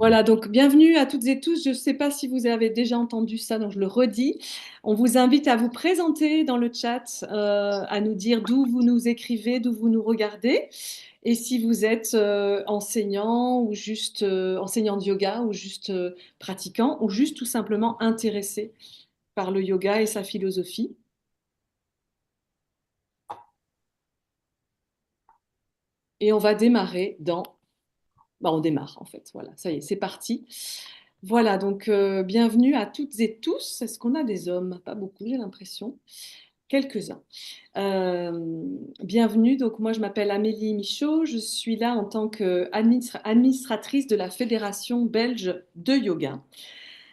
Voilà, donc bienvenue à toutes et tous. Je ne sais pas si vous avez déjà entendu ça, donc je le redis. On vous invite à vous présenter dans le chat, à nous dire d'où vous nous écrivez, d'où vous nous regardez, et si vous êtes enseignant ou juste enseignant de yoga ou juste pratiquant ou juste tout simplement intéressé par le yoga et sa philosophie. Et on va démarrer dans... Bah, on démarre en fait. Voilà, ça y est, c'est parti. Voilà, donc bienvenue à toutes et tous. Est-ce qu'on a des hommes? Pas beaucoup, j'ai l'impression. Quelques-uns. Bienvenue, donc moi je m'appelle Amélie Michaud, je suis là en tant qu'administratrice de la Fédération belge de yoga.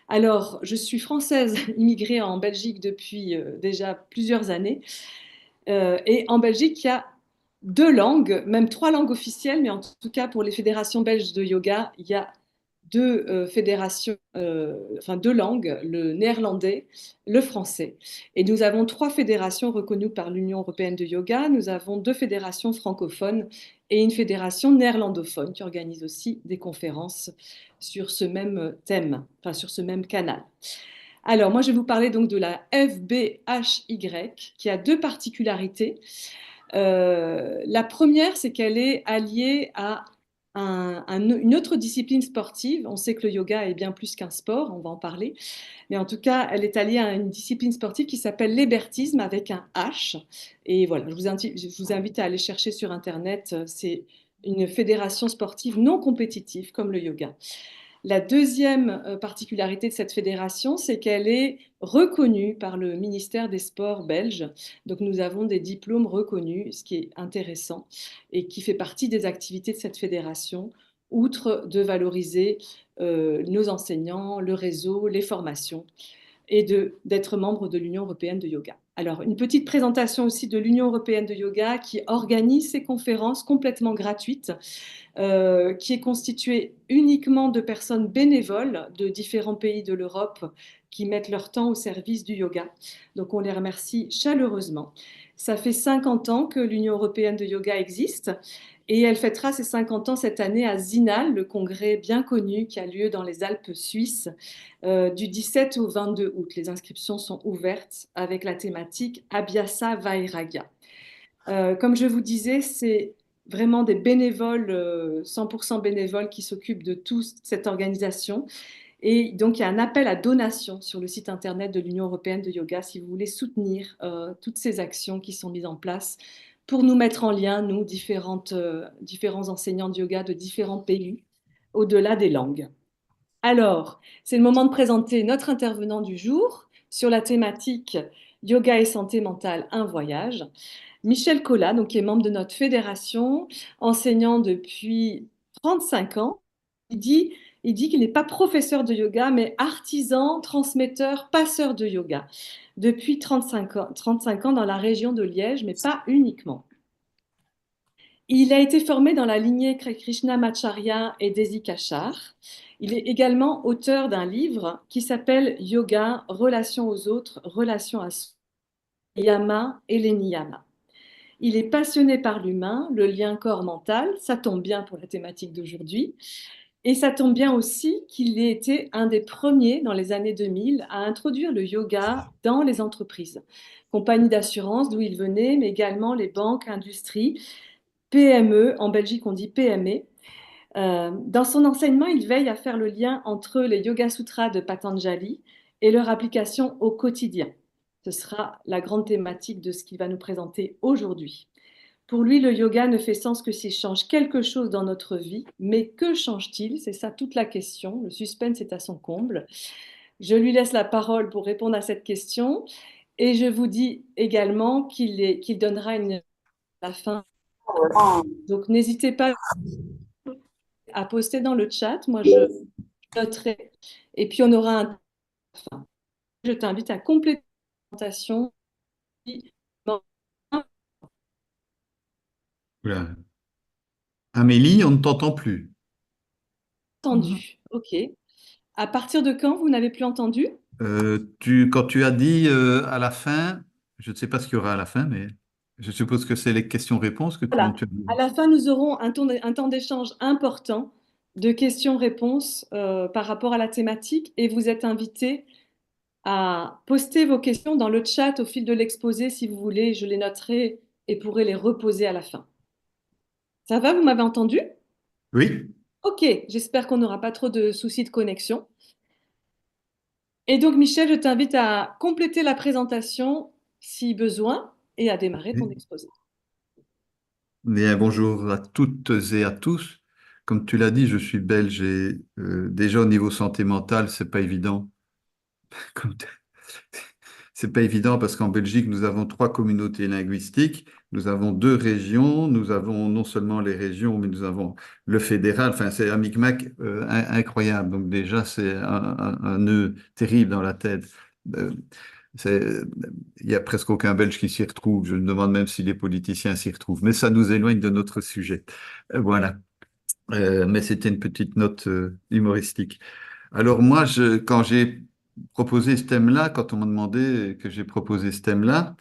Alors, je suis française immigrée en Belgique depuis déjà plusieurs années. Et en Belgique, il y a deux langues, même trois langues officielles, mais en tout cas pour les fédérations belges de yoga, il y a deux fédérations, enfin deux langues, le néerlandais, le français. Et nous avons trois fédérations reconnues par l'Union européenne de yoga. Nous avons deux fédérations francophones et une fédération néerlandophone qui organise aussi des conférences sur ce même thème, enfin sur ce même canal. Alors, moi, je vais vous parler donc de la FBHY qui a deux particularités. La première, c'est qu'elle est alliée à une autre discipline sportive. On sait que le yoga est bien plus qu'un sport, on va en parler. Mais en tout cas, elle est alliée à une discipline sportive qui s'appelle l'hébertisme avec un H. Et voilà, je vous invite à aller chercher sur Internet. C'est une fédération sportive non compétitive comme le yoga. La deuxième particularité de cette fédération, c'est qu'elle est reconnue par le ministère des Sports belge. Donc nous avons des diplômes reconnus, ce qui est intéressant et qui fait partie des activités de cette fédération, outre de valoriser nos enseignants, le réseau, les formations et d'être membre de l'Union européenne de yoga. Alors, une petite présentation aussi de l'Union européenne de yoga qui organise ces conférences complètement gratuites, qui est constituée uniquement de personnes bénévoles de différents pays de l'Europe qui mettent leur temps au service du yoga. Donc, on les remercie chaleureusement. Ça fait 50 ans que l'Union européenne de yoga existe et elle fêtera ses 50 ans cette année à Zinal, le congrès bien connu qui a lieu dans les Alpes suisses, du 17 au 22 août. Les inscriptions sont ouvertes avec la thématique Abhyasa Vairagya. Comme je vous disais, c'est vraiment des bénévoles, 100% bénévoles qui s'occupent de toute cette organisation. Et donc, il y a un appel à donation sur le site internet de l'Union européenne de yoga si vous voulez soutenir toutes ces actions qui sont mises en place pour nous mettre en lien, nous, différents enseignants de yoga de différents pays, au-delà des langues. Alors, c'est le moment de présenter notre intervenant du jour sur la thématique Yoga et santé mentale, un voyage. Michel Collat, donc, qui est membre de notre fédération, enseignant depuis 35 ans. Il dit, il dit qu'il n'est pas professeur de yoga, mais artisan, transmetteur, passeur de yoga depuis 35 ans dans la région de Liège, mais pas uniquement. Il a été formé dans la lignée Krishnamacharya et Desi Kachar. Il est également auteur d'un livre qui s'appelle Yoga, relation aux autres, relation à soi, Yama et les Niyamas. Il est passionné par l'humain, le lien corps-mental, ça tombe bien pour la thématique d'aujourd'hui. Et ça tombe bien aussi qu'il ait été un des premiers dans les années 2000 à introduire le yoga dans les entreprises. Compagnie d'assurance d'où il venait, mais également les banques, industries, PME, en Belgique on dit PME. Dans son enseignement, il veille à faire le lien entre les Yoga Sutras de Patanjali et leur application au quotidien. Ce sera la grande thématique de ce qu'il va nous présenter aujourd'hui. Pour lui, le yoga ne fait sens que s'il change quelque chose dans notre vie, mais que change-t-il? C'est ça toute la question. Le suspense est à son comble. Je lui laisse la parole pour répondre à cette question et je vous dis également qu'il donnera une à la fin. Donc n'hésitez pas à poster dans le chat. Moi, je noterai. Et puis, on aura un... Je t'invite à compléter la présentation. Oula. Amélie, on ne t'entend plus. Entendu. OK. À partir de quand vous n'avez plus entendu? Quand tu as dit à la fin, je ne sais pas ce qu'il y aura à la fin, mais je suppose que c'est les questions-réponses dont Voilà. tu as dit. À la fin, nous aurons un temps d'échange important de questions-réponses par rapport à la thématique et vous êtes invité à poster vos questions dans le chat au fil de l'exposé si vous voulez. Je les noterai et pourrai les reposer à la fin. Ça va, vous m'avez entendu? Oui, Ok, j'espère qu'on n'aura pas trop de soucis de connexion. Et donc, Michel, je t'invite à compléter la présentation si besoin et à démarrer ton oui. exposé. Bien, bonjour à toutes et à tous. Comme tu l'as dit, je suis belge et déjà au niveau santé mentale, c'est pas évident. Comme C'est pas évident parce qu'en Belgique, nous avons trois communautés linguistiques, nous avons deux régions, nous avons non seulement les régions, mais nous avons le fédéral. Enfin, c'est un micmac incroyable. Donc déjà, c'est un nœud terrible dans la tête. Euh, c'est- il y a presque aucun Belge qui s'y retrouve. Je me demande même si les politiciens s'y retrouvent. Mais ça nous éloigne de notre sujet. Voilà. Mais c'était une petite note humoristique. Alors moi, quand j'ai proposé ce thème-là, quand on m'a demandé que j'ai proposé ce thème-là,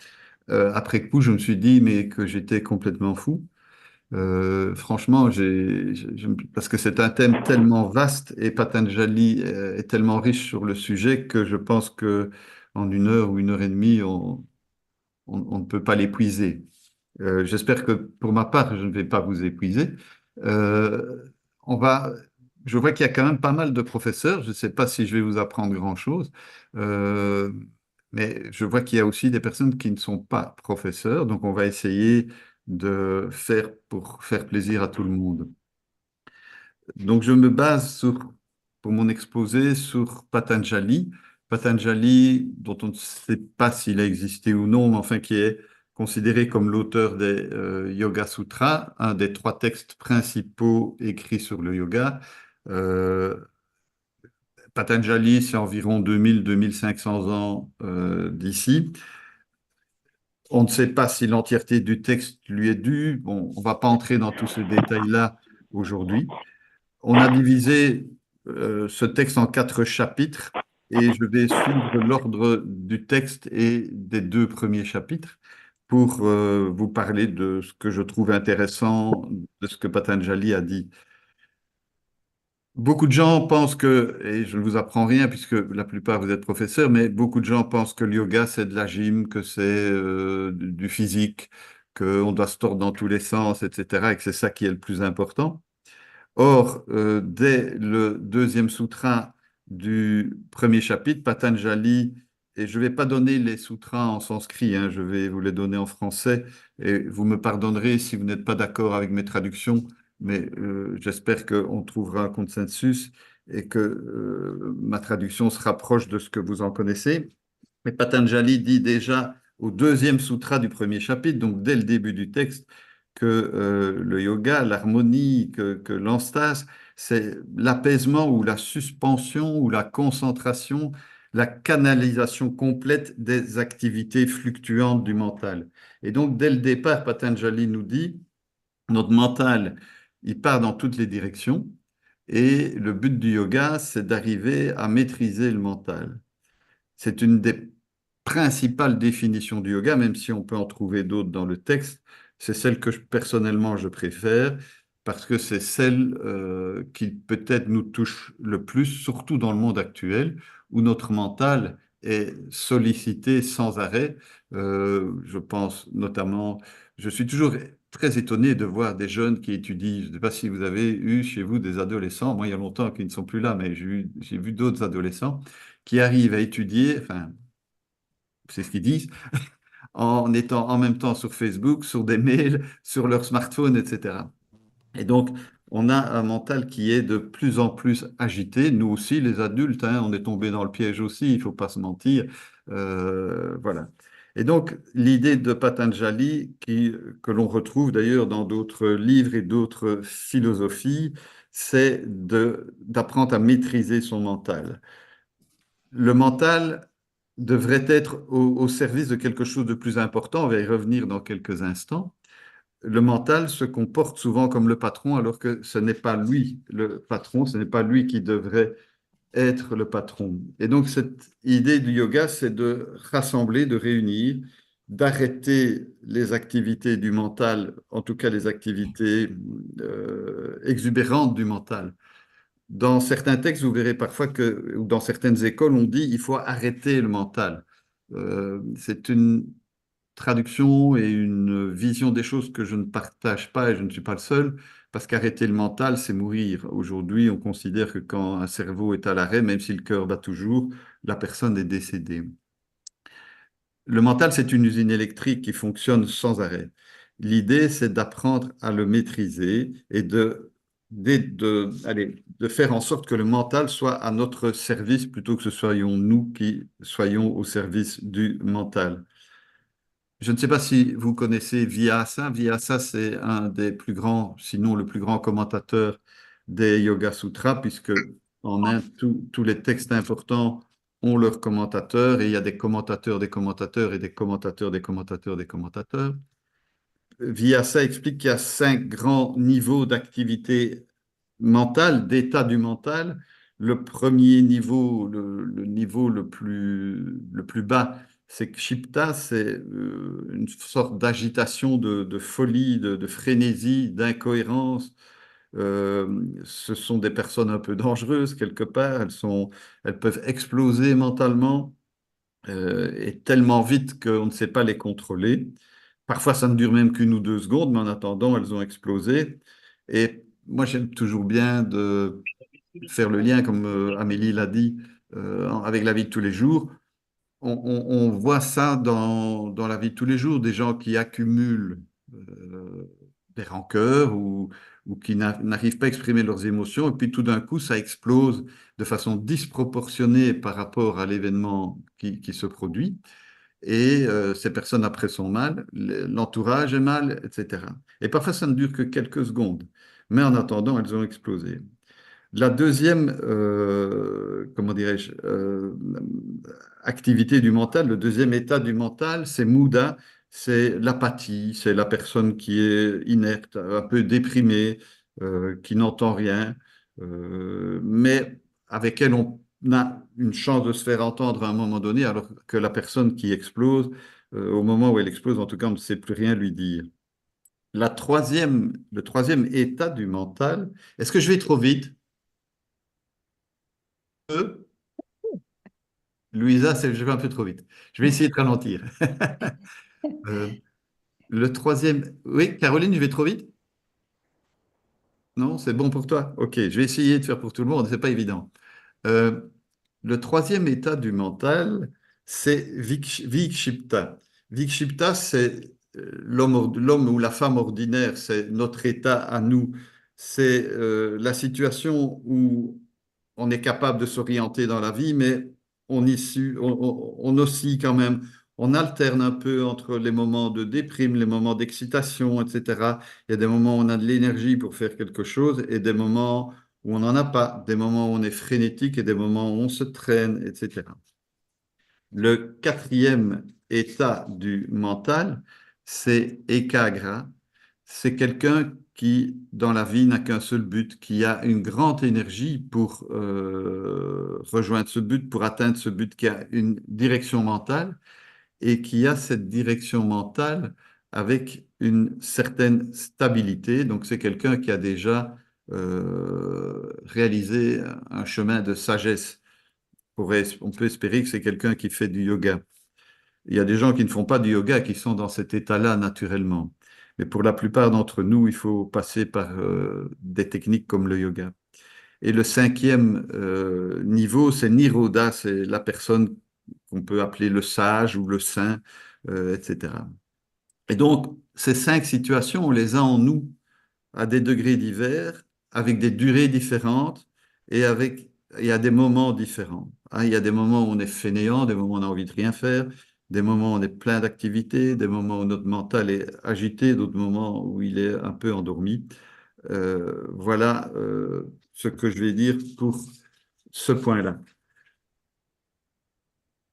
après coup, je me suis dit mais que j'étais complètement fou. Franchement, parce que c'est un thème tellement vaste et Patanjali est tellement riche sur le sujet que je pense que en une heure ou une heure et demie, on ne peut pas l'épuiser. J'espère que pour ma part, je ne vais pas vous épuiser. Euh, on va, je vois qu'il y a quand même pas mal de professeurs. Je ne sais pas si je vais vous apprendre grand-chose, Euh, mais je vois qu'il y a aussi des personnes qui ne sont pas professeurs. Donc, on va essayer de faire pour faire plaisir à tout le monde. Donc, je me base pour mon exposé sur Patanjali. Patanjali, dont on ne sait pas s'il a existé ou non, mais enfin qui est considéré comme l'auteur des Yoga Sutras, un des trois textes principaux écrits sur le yoga. Euh, Patanjali, c'est environ 2000-2500 ans d'ici. On ne sait pas si l'entièreté du texte lui est due. Bon, on ne va pas entrer dans tous ces détails-là aujourd'hui. On a divisé ce texte en quatre chapitres et je vais suivre l'ordre du texte et des deux premiers chapitres pour vous parler de ce que je trouve intéressant de ce que Patanjali a dit. Beaucoup de gens pensent que, et je ne vous apprends rien puisque la plupart vous êtes professeurs, mais beaucoup de gens pensent que le yoga c'est de la gym, que c'est du physique, qu'on doit se tordre dans tous les sens, etc. et que c'est ça qui est le plus important. Or, dès le deuxième sutra du premier chapitre, Patanjali, et je ne vais pas donner les sutras en sanskrit, hein, je vais vous les donner en français, et vous me pardonnerez si vous n'êtes pas d'accord avec mes traductions, mais j'espère qu'on trouvera un consensus et que ma traduction se rapproche de ce que vous en connaissez. Mais Patanjali dit déjà au deuxième sutra du premier chapitre, donc dès le début du texte, que le yoga, l'harmonie, que l'enstase, c'est l'apaisement ou la suspension ou la concentration, la canalisation complète des activités fluctuantes du mental. Et donc, dès le départ, Patanjali nous dit, notre mental, il part dans toutes les directions, et le but du yoga, c'est d'arriver à maîtriser le mental. C'est une des principales définitions du yoga, même si on peut en trouver d'autres dans le texte. C'est celle que personnellement je préfère parce que c'est celle qui peut-être nous touche le plus, surtout dans le monde actuel où notre mental est sollicité sans arrêt. Je pense notamment, je suis toujours très étonné de voir des jeunes qui étudient. Je ne sais pas si vous avez eu chez vous des adolescents, moi il y a longtemps qu'ils ne sont plus là, mais j'ai vu d'autres adolescents qui arrivent à étudier, enfin, c'est ce qu'ils disent, en étant en même temps sur Facebook, sur des mails, sur leur smartphone, etc. Et donc, on a un mental qui est de plus en plus agité. Nous aussi, les adultes, hein, on est tombé dans le piège aussi, il ne faut pas se mentir. Voilà. Et donc, l'idée de Patanjali, que l'on retrouve d'ailleurs dans d'autres livres et d'autres philosophies, c'est d'apprendre à maîtriser son mental. Le mental devrait être au service de quelque chose de plus important. On va y revenir dans quelques instants. Le mental se comporte souvent comme le patron, alors que ce n'est pas lui le patron, ce n'est pas lui qui devrait être le patron. Et donc, cette idée du yoga, c'est de rassembler, de réunir, d'arrêter les activités du mental, en tout cas les activités exubérantes du mental, Dans certains textes, vous verrez parfois que, ou dans certaines écoles, on dit il faut arrêter le mental. C'est une traduction et une vision des choses que je ne partage pas et je ne suis pas le seul, parce qu'arrêter le mental, c'est mourir. Aujourd'hui, on considère que quand un cerveau est à l'arrêt, même si le cœur bat toujours, la personne est décédée. Le mental, c'est une usine électrique qui fonctionne sans arrêt. L'idée, c'est d'apprendre à le maîtriser et de faire en sorte que le mental soit à notre service plutôt que ce soyons nous qui soyons au service du mental. Je ne sais pas si vous connaissez Vyasa. Vyasa, c'est un des plus grands, sinon le plus grand commentateur des Yoga Sutras, puisque en Inde, tous les textes importants ont leurs commentateurs, et il y a des commentateurs, des commentateurs, et des commentateurs, des commentateurs, des commentateurs. Vyasa explique qu'il y a 5 grands niveaux d'activité mentale, d'état du mental. Le premier niveau, le niveau le plus bas, c'est Kshipta, c'est une sorte d'agitation, de folie, de frénésie, d'incohérence. Ce sont des personnes un peu dangereuses quelque part. Elles peuvent exploser mentalement et tellement vite qu'on ne sait pas les contrôler. Parfois, ça ne dure même qu'1 ou 2 secondes, mais en attendant, elles ont explosé. Et moi, j'aime toujours bien de faire le lien, comme Amélie l'a dit, avec la vie de tous les jours. On voit ça dans la vie de tous les jours, des gens qui accumulent des rancœurs ou qui n'arrivent pas à exprimer leurs émotions, et puis tout d'un coup, ça explose de façon disproportionnée par rapport à l'événement qui se produit. Et ces personnes après sont mal, l'entourage est mal, etc. Et parfois, ça ne dure que quelques secondes. Mais en attendant, elles ont explosé. La deuxième, comment dirais-je, activité du mental, le deuxième état du mental, c'est Muda, c'est l'apathie, c'est la personne qui est inerte, un peu déprimée, qui n'entend rien, mais avec elle on a une chance de se faire entendre à un moment donné, alors que la personne qui explose, au moment où elle explose, en tout cas, on ne sait plus rien lui dire. Le troisième état du mental, est-ce que je vais trop vite? Louisa, je vais un peu trop vite. Je vais essayer de ralentir. Euh, le troisième. Oui, Caroline, je vais trop vite? Non, c'est bon pour toi? Ok, je vais essayer de faire pour tout le monde, c'est pas évident. Euh, le troisième état du mental, c'est Vikshipta. Vikshipta, c'est l'homme ou la femme ordinaire, c'est notre état à nous. C'est la situation où on est capable de s'orienter dans la vie, mais on oscille quand même. On alterne un peu entre les moments de déprime, les moments d'excitation, etc. Il y a des moments où on a de l'énergie pour faire quelque chose et des moments où on n'en a pas, des moments où on est frénétique et des moments où on se traîne, etc. Le quatrième état du mental, c'est Ekagra. C'est quelqu'un qui, dans la vie, n'a qu'un seul but, qui a une grande énergie pour rejoindre ce but, pour atteindre ce but, qui a une direction mentale et qui a cette direction mentale avec une certaine stabilité. Donc, c'est quelqu'un qui a déjà réalisé un chemin de sagesse. On peut espérer que c'est quelqu'un qui fait du yoga. Il y a des gens qui ne font pas du yoga qui sont dans cet état-là naturellement. Mais pour la plupart d'entre nous, il faut passer par des techniques comme le yoga. Et le cinquième niveau, c'est Nirodha, c'est la personne qu'on peut appeler le sage ou le saint, etc. Et donc, ces 5 situations, on les a en nous à des degrés divers, avec des durées différentes et à des moments différents. Hein, il y a des moments où on est fainéant, des moments où on a envie de rien faire, des moments où on est plein d'activités, des moments où notre mental est agité, d'autres moments où il est un peu endormi. Voilà ce que je vais dire pour ce point-là.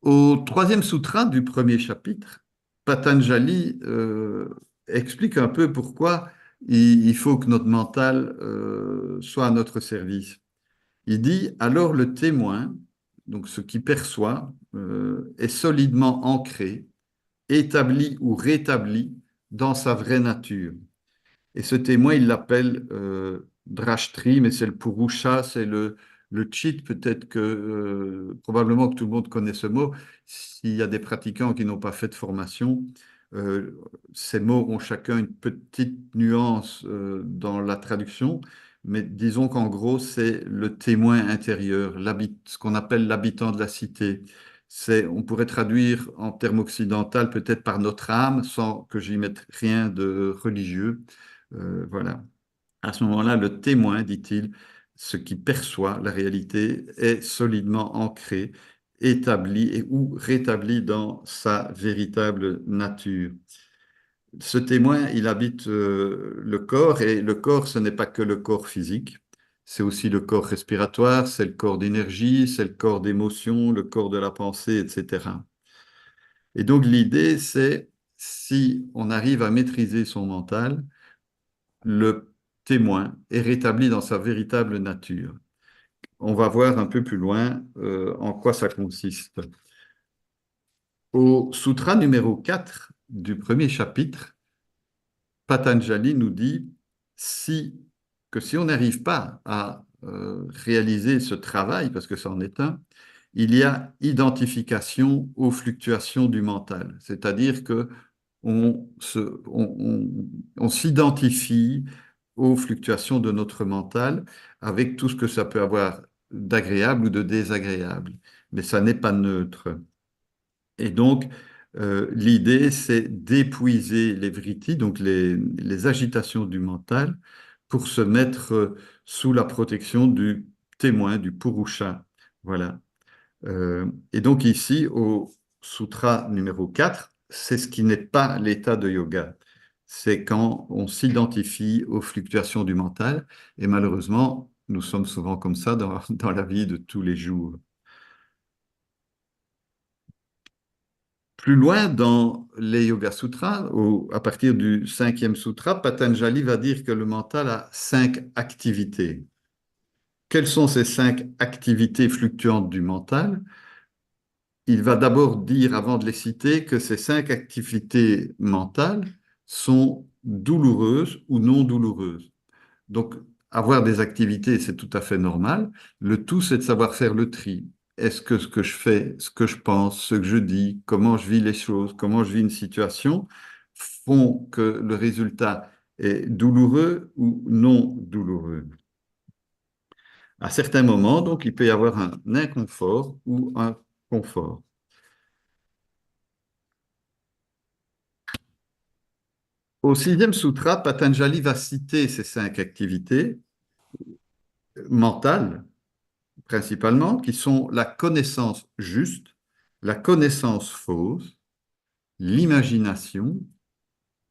Au troisième sutra du premier chapitre, Patanjali explique un peu pourquoi il faut que notre mental soit à notre service. Il dit, alors le témoin, donc ce qui perçoit, est solidement ancré, établi ou rétabli dans sa vraie nature. Et ce témoin, il l'appelle drashtri, mais c'est le purusha, c'est le chit. Peut-être que, probablement que tout le monde connaît ce mot. S'il y a des pratiquants qui n'ont pas fait de formation, euh, ces mots ont chacun une petite nuance dans la traduction, mais disons qu'en gros, c'est le témoin intérieur, ce qu'on appelle l'habitant de la cité. On pourrait traduire en termes occidental peut-être par notre âme, sans que j'y mette rien de religieux. Voilà. À ce moment-là, le témoin, dit-il, ce qui perçoit la réalité, est solidement ancré, établi et ou rétabli dans sa véritable nature. Ce témoin, il habite le corps, et le corps, ce n'est pas que le corps physique, c'est aussi le corps respiratoire, c'est le corps d'énergie, c'est le corps d'émotion, le corps de la pensée, etc. Et donc l'idée, c'est si on arrive à maîtriser son mental, le témoin est rétabli dans sa véritable nature. On va voir un peu plus loin en quoi ça consiste. Au sutra numéro 4 du premier chapitre, Patanjali nous dit que si on n'arrive pas à réaliser ce travail, parce que ça en est un, il y a identification aux fluctuations du mental. C'est-à-dire que on s'identifie aux fluctuations de notre mental avec tout ce que ça peut avoir d'agréable ou de désagréable. Mais ça n'est pas neutre. Et donc, l'idée, c'est d'épuiser les vrittis, donc les agitations du mental, pour se mettre sous la protection du témoin, du purusha. Voilà. Et donc ici, au sutra numéro 4, c'est ce qui n'est pas l'état de yoga. C'est quand on s'identifie aux fluctuations du mental. Et malheureusement, nous sommes souvent comme ça dans la vie de tous les jours. Plus loin dans les Yoga Sutras, à partir du cinquième sutra, Patanjali va dire que le mental a 5 activités. Quelles sont ces 5 activités fluctuantes du mental? Il va d'abord dire, avant de les citer, que ces 5 activités mentales sont douloureuses ou non douloureuses. Donc, avoir des activités, c'est tout à fait normal. Le tout, c'est de savoir faire le tri. Est-ce que ce que je fais, ce que je pense, ce que je dis, comment je vis les choses, comment je vis une situation, font que le résultat est douloureux ou non douloureux? À certains moments, donc, il peut y avoir un inconfort ou un confort. Au sixième sutra, Patanjali va citer ces 5 activités mentales, principalement, qui sont la connaissance juste, la connaissance fausse, l'imagination,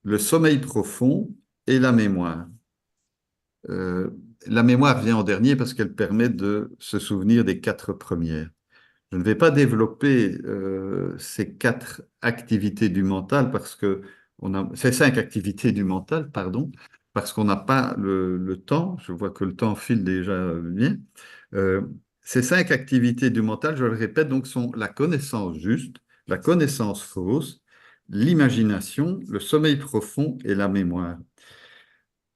le sommeil profond et la mémoire. Euh, la mémoire vient en dernier parce qu'elle permet de se souvenir des 4 premières. Je ne vais pas développer ces 4 activités du mental parce que ces 5 activités du mental, pardon, parce qu'on n'a pas le temps. Je vois que le temps file déjà bien. Euh, Ces 5 activités du mental, je le répète, donc sont la connaissance juste, la connaissance fausse, l'imagination, le sommeil profond et la mémoire.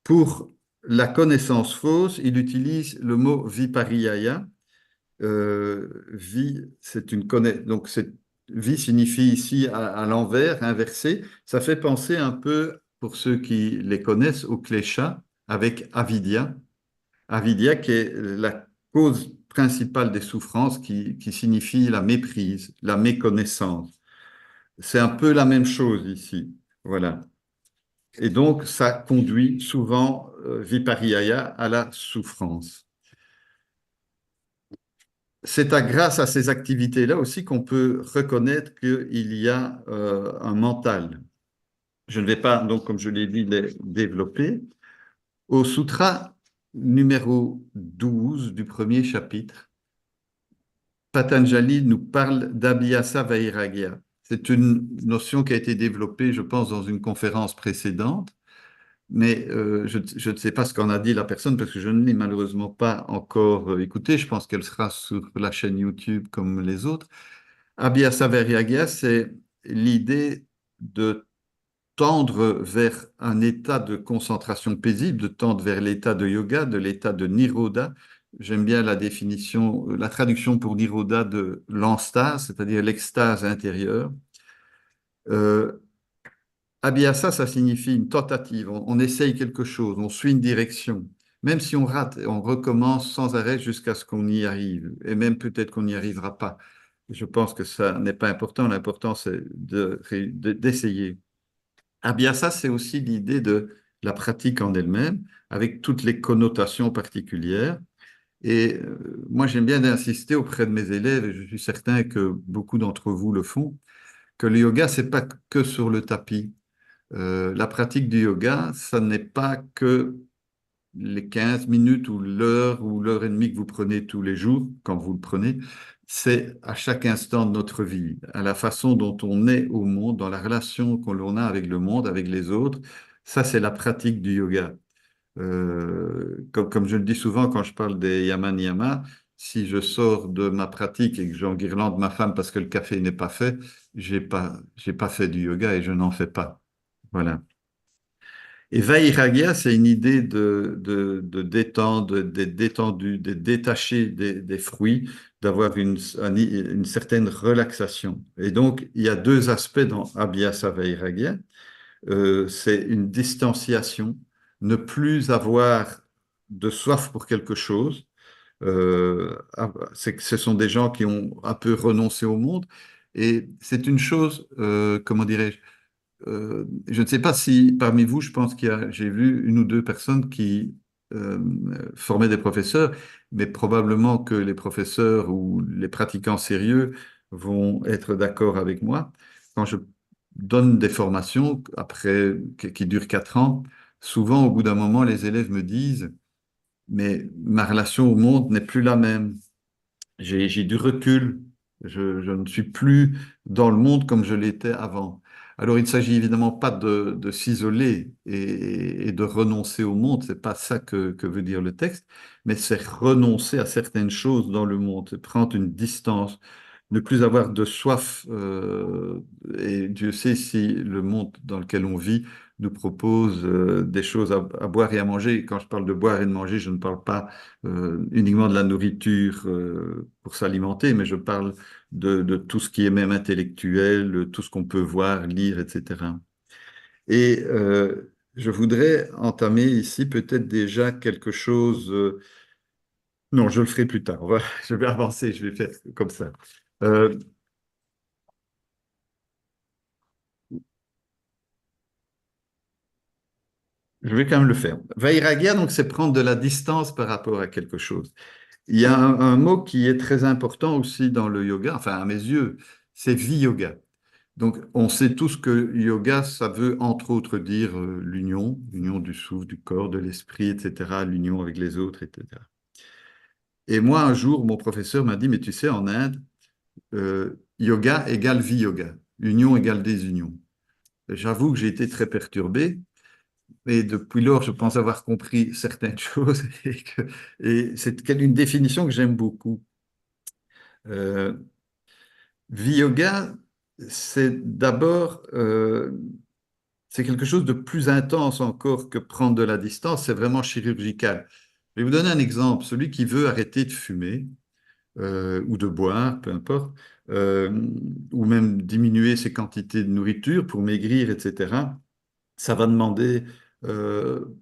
Pour la connaissance fausse, il utilise le mot vipariyaya. Vie, c'est une connaissance. Donc, vie signifie ici à l'envers, inversé. Ça fait penser un peu, pour ceux qui les connaissent, au klesha avec avidya. Avidya qui est la cause principale des souffrances qui signifie la méprise, la méconnaissance. C'est un peu la même chose ici. Voilà. Et donc, ça conduit souvent, vipariyaya, à la souffrance. C'est grâce à ces activités-là aussi qu'on peut reconnaître qu'il y a un mental. Je ne vais pas, donc, comme je l'ai dit, les développer. Au sutra numéro 12 du premier chapitre, Patanjali nous parle d'Abhyasa Vairagya. C'est une notion qui a été développée, je pense, dans une conférence précédente, mais je ne sais pas ce qu'en a dit la personne parce que je ne l'ai malheureusement pas encore écoutée. Je pense qu'elle sera sur la chaîne YouTube comme les autres. Abhyasa Vairagya, c'est l'idée de tendre vers un état de concentration paisible, de tendre vers l'état de yoga, de l'état de nirodha. J'aime bien la définition, la traduction pour nirodha de l'enstase, c'est-à-dire l'extase intérieure. Euh, Abhyasa, ça signifie une tentative. On essaye quelque chose, on suit une direction. Même si on rate, on recommence sans arrêt jusqu'à ce qu'on y arrive. Et même peut-être qu'on n'y arrivera pas. Je pense que ça n'est pas important. L'important, c'est d'essayer. Abhyasa, c'est aussi l'idée de la pratique en elle-même, avec toutes les connotations particulières. Et moi, j'aime bien insister auprès de mes élèves, et je suis certain que beaucoup d'entre vous le font, que le yoga, c'est pas que sur le tapis. La pratique du yoga, ça n'est pas que les 15 minutes ou l'heure et demie que vous prenez tous les jours, quand vous le prenez, c'est à chaque instant de notre vie, à la façon dont on est au monde, dans la relation que l'on a avec le monde, avec les autres. Ça, c'est la pratique du yoga. Comme je le dis souvent quand je parle des yama niyama, si je sors de ma pratique et que j'enguirlande ma femme parce que le café n'est pas fait, j'ai pas fait du yoga et je n'en fais pas. Voilà. Et Vairagya, c'est une idée de détendre, d'être détendu, d'être détaché des fruits, d'avoir une certaine relaxation. Et donc, il y a deux aspects dans Abhyasa Vairagya. C'est une distanciation, ne plus avoir de soif pour quelque chose. Ce sont des gens qui ont un peu renoncé au monde. Et c'est une chose, comment dirais-je, je ne sais pas si parmi vous, je pense j'ai vu une ou deux personnes qui euh, formaient des professeurs, mais probablement que les professeurs ou les pratiquants sérieux vont être d'accord avec moi. Quand je donne des formations qui durent 4 ans, souvent au bout d'un moment, les élèves me disent, mais ma relation au monde n'est plus la même. J'ai du recul. Je ne suis plus dans le monde comme je l'étais avant. Alors, il ne s'agit évidemment pas de s'isoler et de renoncer au monde. C'est pas ça que veut dire le texte, mais c'est renoncer à certaines choses dans le monde, c'est prendre une distance, ne plus avoir de soif. Et Dieu sait si le monde dans lequel on vit nous propose des choses à boire et à manger. Quand je parle de boire et de manger, je ne parle pas uniquement de la nourriture pour s'alimenter, mais je parle de tout ce qui est même intellectuel, tout ce qu'on peut voir, lire, etc. Et je voudrais entamer ici peut-être déjà quelque chose. Non, je le ferai plus tard. Je vais avancer, je vais faire comme ça. Euh, je vais quand même le faire. Vairagya, donc, c'est prendre de la distance par rapport à quelque chose. Il y a un mot qui est très important aussi dans le yoga, enfin à mes yeux, c'est viyoga. Donc, on sait tous que yoga, ça veut entre autres dire l'union du souffle, du corps, de l'esprit, etc., l'union avec les autres, etc. Et moi, un jour, mon professeur m'a dit, mais tu sais, en Inde, yoga égale vie-yoga, union égale désunion. J'avoue que j'ai été très perturbé, et depuis lors, je pense avoir compris certaines choses, et c'est une définition que j'aime beaucoup. Euh, Vie-yoga, c'est d'abord c'est quelque chose de plus intense encore que prendre de la distance, c'est vraiment chirurgical. Je vais vous donner un exemple. Celui qui veut arrêter de fumer ou de boire, peu importe, euh, ou même diminuer ses quantités de nourriture pour maigrir, etc., ça va demander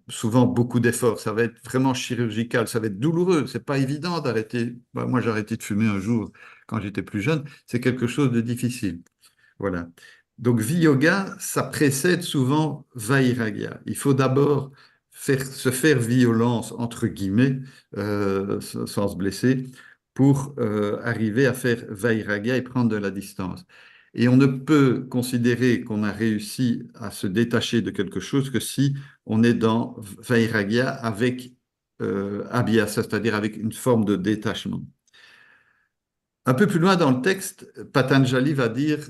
souvent beaucoup d'efforts. Ça va être vraiment chirurgical, ça va être douloureux. C'est pas évident d'arrêter. Bah, moi, j'ai arrêté de fumer un jour quand j'étais plus jeune. C'est quelque chose de difficile. Voilà. Donc, Viyoga, ça précède souvent Vairagya. Il faut d'abord se faire violence, entre guillemets, sans se blesser, pour arriver à faire Vairagya et prendre de la distance. Et on ne peut considérer qu'on a réussi à se détacher de quelque chose que si on est dans Vairagya avec Abhyasa, c'est-à-dire avec une forme de détachement. Un peu plus loin dans le texte, Patanjali va dire,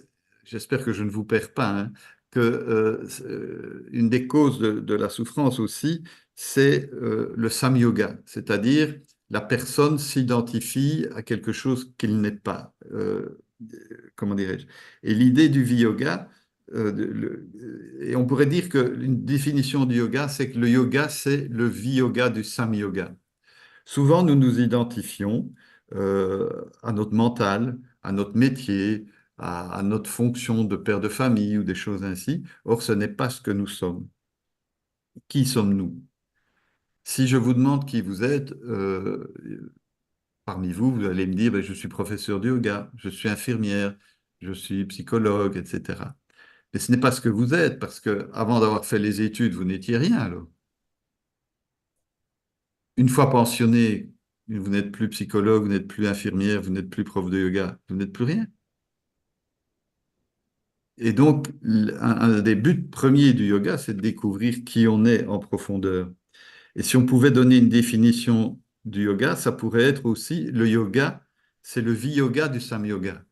j'espère que je ne vous perds pas, hein, que une des causes de la souffrance aussi, c'est le samyoga, c'est-à-dire la personne s'identifie à quelque chose qu'il n'est pas. Comment dirais-je? Et l'idée du viyoga, Et on pourrait dire qu'une définition du yoga, c'est que le yoga, c'est le viyoga du Sam-yoga. Souvent, nous nous identifions à notre mental, à notre métier, à notre fonction de père de famille ou des choses ainsi. Or, ce n'est pas ce que nous sommes. Qui sommes-nous? Si je vous demande qui vous êtes, parmi vous, vous allez me dire, ben, je suis professeur de yoga, je suis infirmière, je suis psychologue, etc. Mais ce n'est pas ce que vous êtes, parce que avant d'avoir fait les études, vous n'étiez rien alors. Une fois pensionné, vous n'êtes plus psychologue, vous n'êtes plus infirmière, vous n'êtes plus prof de yoga, vous n'êtes plus rien. Et donc, un des buts premiers du yoga, c'est de découvrir qui on est en profondeur. Et si on pouvait donner une définition du yoga, ça pourrait être aussi le yoga, c'est le viyoga du Sam-yoga.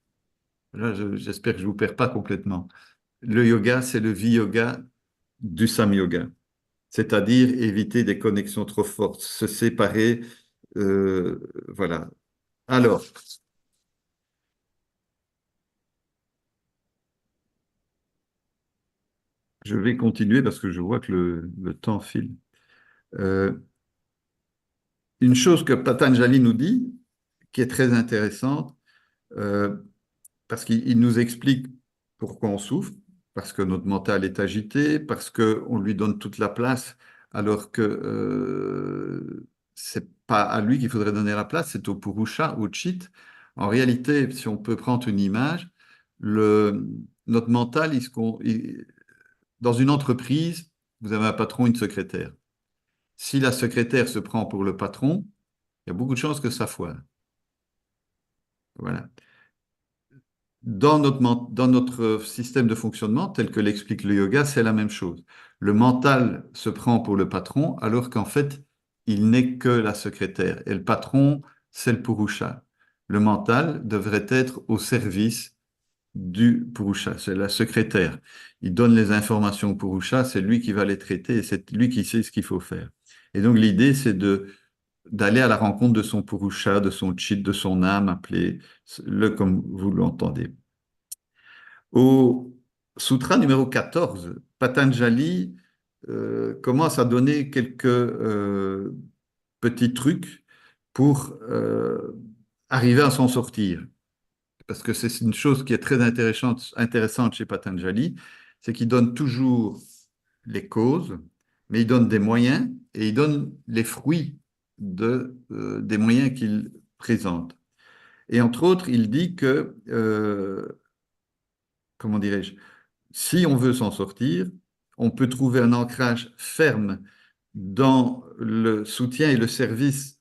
Là, j'espère que je ne vous perds pas complètement. Le yoga, c'est le viyoga du Sam-yoga, c'est-à-dire éviter des connexions trop fortes, se séparer, voilà. Alors, je vais continuer parce que je vois que le temps file. Euh, une chose que Patanjali nous dit, qui est très intéressante, euh, parce qu'il nous explique pourquoi on souffre, parce que notre mental est agité, parce qu'on lui donne toute la place, alors que c'est pas à lui qu'il faudrait donner la place, c'est au Purusha, au Chit. En réalité, si on peut prendre une image, le, notre mental, dans une entreprise, vous avez un patron, une secrétaire. Si la secrétaire se prend pour le patron, il y a beaucoup de chances que ça foire. Voilà. Dans notre système de fonctionnement, tel que l'explique le yoga, c'est la même chose. Le mental se prend pour le patron, alors qu'en fait, il n'est que la secrétaire. Et le patron, c'est le purusha. Le mental devrait être au service du purusha, c'est la secrétaire. Il donne les informations au purusha, c'est lui qui va les traiter et c'est lui qui sait ce qu'il faut faire. Et donc l'idée, c'est d'aller à la rencontre de son purusha, de son chit, de son âme, appelez-le comme vous l'entendez. Au sutra numéro 14, Patanjali commence à donner quelques petits trucs pour arriver à s'en sortir. Parce que c'est une chose qui est très intéressante chez Patanjali, c'est qu'il donne toujours les causes, mais il donne des moyens et il donne les fruits des moyens qu'il présente. Et entre autres, il dit que, comment dirais-je, si on veut s'en sortir, on peut trouver un ancrage ferme dans le soutien et le service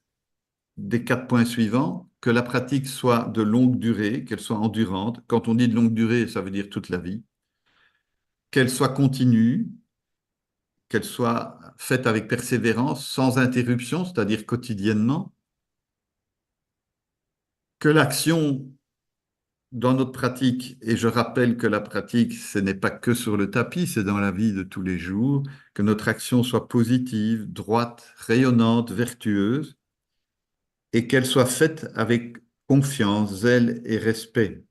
des 4 points suivants, que la pratique soit de longue durée, qu'elle soit endurante. Quand on dit de longue durée, ça veut dire toute la vie. Qu'elle soit continue, qu'elle soit faite avec persévérance, sans interruption, c'est-à-dire quotidiennement. Que l'action dans notre pratique, et je rappelle que la pratique, ce n'est pas que sur le tapis, c'est dans la vie de tous les jours, que notre action soit positive, droite, rayonnante, vertueuse, et qu'elle soit faite avec confiance, zèle et respect.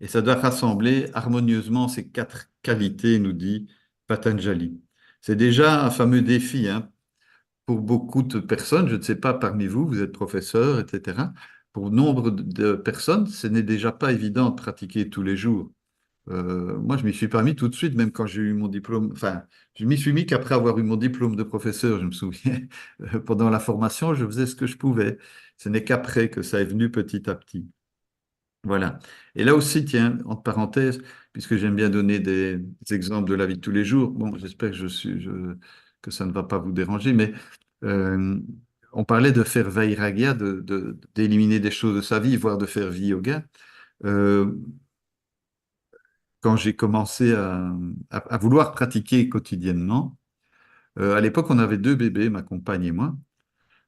Et ça doit rassembler harmonieusement ces 4 qualités, nous dit Patanjali. C'est déjà un fameux défi, hein, pour beaucoup de personnes. Je ne sais pas parmi vous, vous êtes professeur, etc. Pour nombre de personnes, ce n'est déjà pas évident de pratiquer tous les jours. Moi, je m'y suis pas mis tout de suite, même quand j'ai eu mon diplôme. Enfin, je m'y suis mis qu'après avoir eu mon diplôme de professeur, je me souviens. Pendant la formation, je faisais ce que je pouvais. Ce n'est qu'après que ça est venu petit à petit. Voilà. Et là aussi, tiens, entre parenthèses, puisque j'aime bien donner des exemples de la vie de tous les jours, bon, j'espère que ça ne va pas vous déranger, mais euh, on parlait de faire vairagya, d'éliminer des choses de sa vie, voire de faire yoga. Euh, Quand j'ai commencé à vouloir pratiquer quotidiennement, à l'époque, on avait 2 bébés, ma compagne et moi,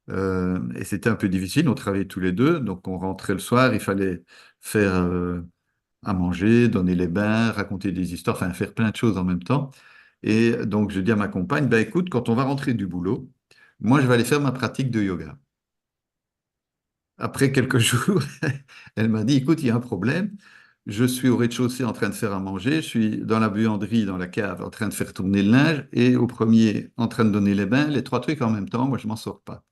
et c'était un peu difficile, on travaillait tous les deux, donc on rentrait le soir, il fallait faire à manger, donner les bains, raconter des histoires, enfin faire plein de choses en même temps. Et donc je dis à ma compagne, bah, écoute, quand on va rentrer du boulot, moi je vais aller faire ma pratique de yoga. Après quelques jours, elle m'a dit, écoute, il y a un problème, je suis au rez-de-chaussée en train de faire à manger, je suis dans la buanderie, dans la cave, en train de faire tourner le linge, et au premier, en train de donner les bains, les trois trucs en même temps, moi, je m'en sors pas.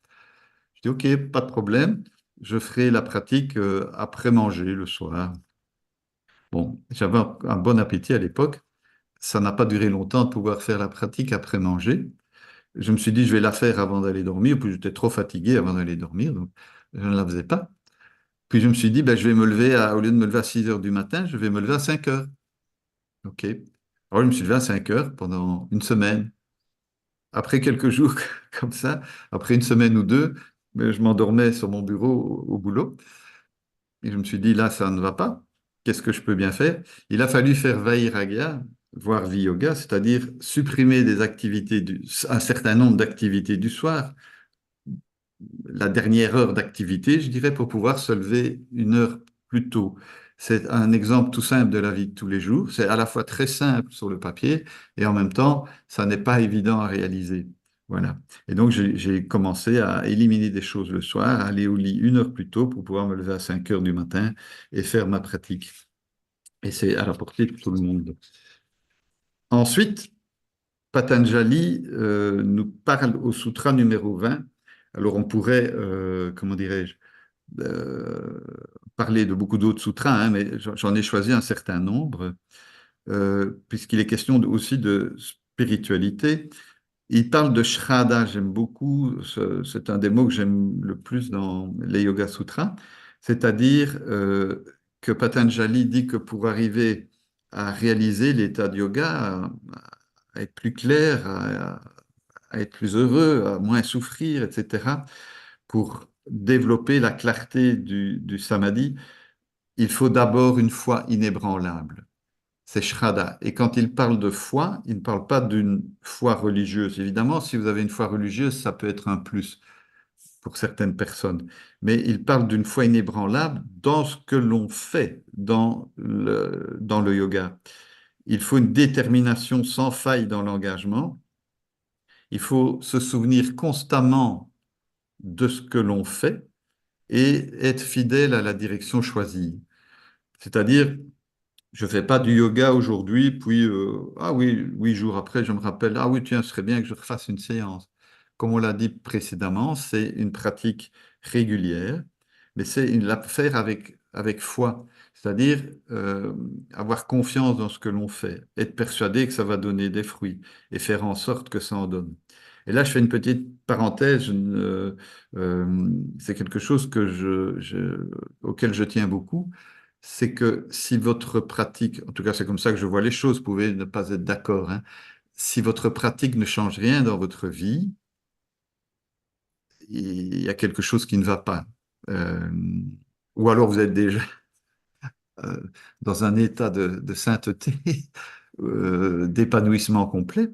Je dis, OK, pas de problème, je ferai la pratique après manger le soir. Bon, j'avais un bon appétit à l'époque. Ça n'a pas duré longtemps de pouvoir faire la pratique après manger. Je me suis dit, je vais la faire avant d'aller dormir, puis j'étais trop fatigué avant d'aller dormir, donc je ne la faisais pas. Puis je me suis dit, ben, je vais me lever, au lieu de me lever à 6 heures du matin, je vais me lever à 5 heures. OK. Alors je me suis levé à 5 heures pendant une semaine. Après quelques jours comme ça, après une semaine ou deux, ben, je m'endormais sur mon bureau au boulot. Et je me suis dit, là, ça ne va pas. Qu'est-ce que je peux bien faire? Il a fallu faire Vairagya, voire Viyoga, c'est-à-dire supprimer des activités un certain nombre d'activités du soir, la dernière heure d'activité, je dirais, pour pouvoir se lever une heure plus tôt. C'est un exemple tout simple de la vie de tous les jours. C'est à la fois très simple sur le papier et en même temps, ça n'est pas évident à réaliser. Voilà. Et donc, j'ai commencé à éliminer des choses le soir, à aller au lit une heure plus tôt pour pouvoir me lever à 5 heures du matin et faire ma pratique. Et c'est à la portée de tout le monde. Ensuite, Patanjali nous parle au sutra numéro 20. Alors, on pourrait, comment dirais-je, euh, parler de beaucoup d'autres sutras, hein, mais j'en ai choisi un certain nombre, puisqu'il est question aussi de spiritualité. Il parle de Shraddha, j'aime beaucoup, c'est un des mots que j'aime le plus dans les Yoga Sutras, c'est-à-dire que Patanjali dit que pour arriver à réaliser l'état de yoga, à être plus clair, à être plus heureux, à moins souffrir, etc., pour développer la clarté du samadhi, il faut d'abord une foi inébranlable. C'est Shraddha. Et quand il parle de foi, il ne parle pas d'une foi religieuse. Évidemment, si vous avez une foi religieuse, ça peut être un plus pour certaines personnes. Mais il parle d'une foi inébranlable dans ce que l'on fait dans le yoga. Il faut une détermination sans faille dans l'engagement. Il faut se souvenir constamment de ce que l'on fait et être fidèle à la direction choisie. C'est-à-dire, je ne fais pas du yoga aujourd'hui, puis, ah oui, 8 jours après, je me rappelle, ah oui, tiens, ce serait bien que je refasse une séance. Comme on l'a dit précédemment, c'est une pratique régulière, mais c'est la faire avec foi, c'est-à-dire avoir confiance dans ce que l'on fait, être persuadé que ça va donner des fruits et faire en sorte que ça en donne. Et là, je fais une petite parenthèse, c'est quelque chose auquel je tiens beaucoup, c'est que si votre pratique, en tout cas c'est comme ça que je vois les choses, vous pouvez ne pas être d'accord, hein, si votre pratique ne change rien dans votre vie, il y a quelque chose qui ne va pas. Euh, ou alors vous êtes déjà euh, dans un état de sainteté, d'épanouissement complet.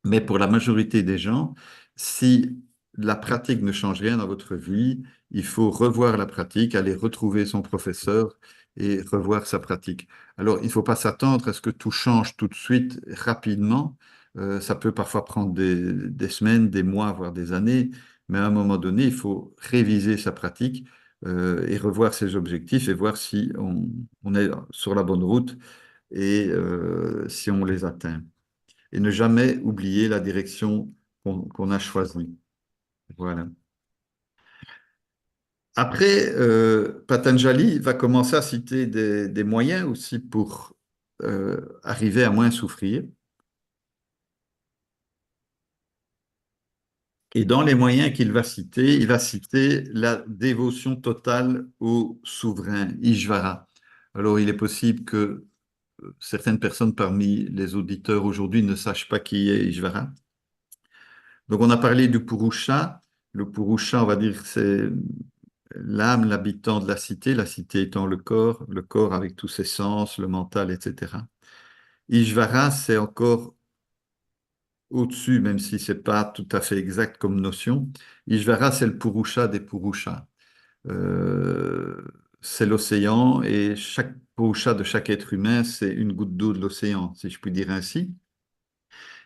Mais pour la majorité des gens, si la pratique ne change rien dans votre vie, il faut revoir la pratique, aller retrouver son professeur et revoir sa pratique. Alors, il ne faut pas s'attendre à ce que tout change tout de suite, rapidement. Ça peut parfois prendre des semaines, des mois, voire des années, mais à un moment donné, il faut réviser sa pratique et revoir ses objectifs et voir si on est sur la bonne route et si on les atteint et ne jamais oublier la direction qu'on a choisie. Voilà. Après, Patanjali va commencer à citer des moyens aussi pour arriver à moins souffrir. Et dans les moyens qu'il va citer, il va citer la dévotion totale au souverain, Ishvara. Alors, il est possible que certaines personnes parmi les auditeurs aujourd'hui ne sachent pas qui est Ishvara. Donc, on a parlé du Purusha. Le Purusha, on va dire, c'est l'âme, l'habitant de la cité étant le corps avec tous ses sens, le mental, etc. Ishvara, c'est encore au-dessus, même si c'est pas tout à fait exact comme notion. Ishvara, c'est le Purusha des Purushas. Euh, c'est l'océan et chaque Purusha de chaque être humain, c'est une goutte d'eau de l'océan, si je puis dire ainsi.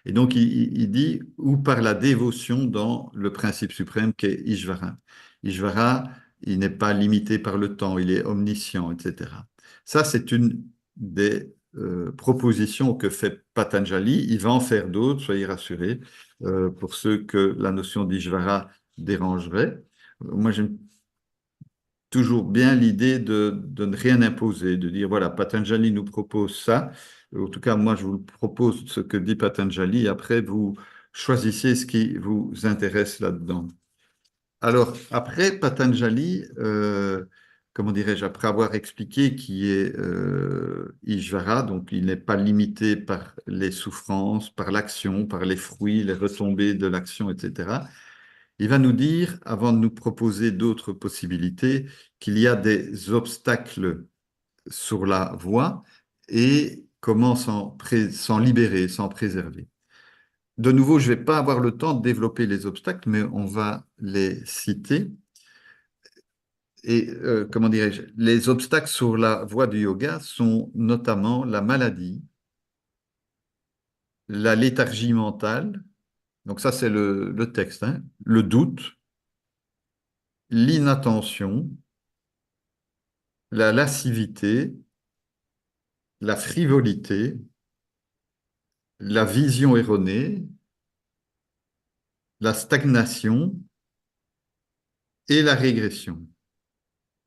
Et donc, il dit, ou par la dévotion dans le principe suprême qu'est Ishvara. Ishvara, il n'est pas limité par le temps, il est omniscient, etc. Ça, c'est une des propositions que fait Patanjali. Il va en faire d'autres, soyez rassurés, pour ceux que la notion d'Ishvara dérangerait. Moi, j'aime toujours bien l'idée de ne rien imposer, de dire, voilà, Patanjali nous propose ça. En tout cas, moi, je vous propose ce que dit Patanjali. Après, vous choisissez ce qui vous intéresse là-dedans. Alors, après Patanjali, comment dirais-je, après avoir expliqué qui est Ishvara, donc il n'est pas limité par les souffrances, par l'action, par les fruits, les retombées de l'action, etc. Il va nous dire, avant de nous proposer d'autres possibilités, qu'il y a des obstacles sur la voie et comment s'en libérer, s'en préserver. De nouveau, je ne vais pas avoir le temps de développer les obstacles, mais on va les citer. Et comment dirais-je, les obstacles sur la voie du yoga sont notamment la maladie, la léthargie mentale, donc ça c'est le texte, hein, le doute, l'inattention, la lascivité, la frivolité, la vision erronée, la stagnation et la régression.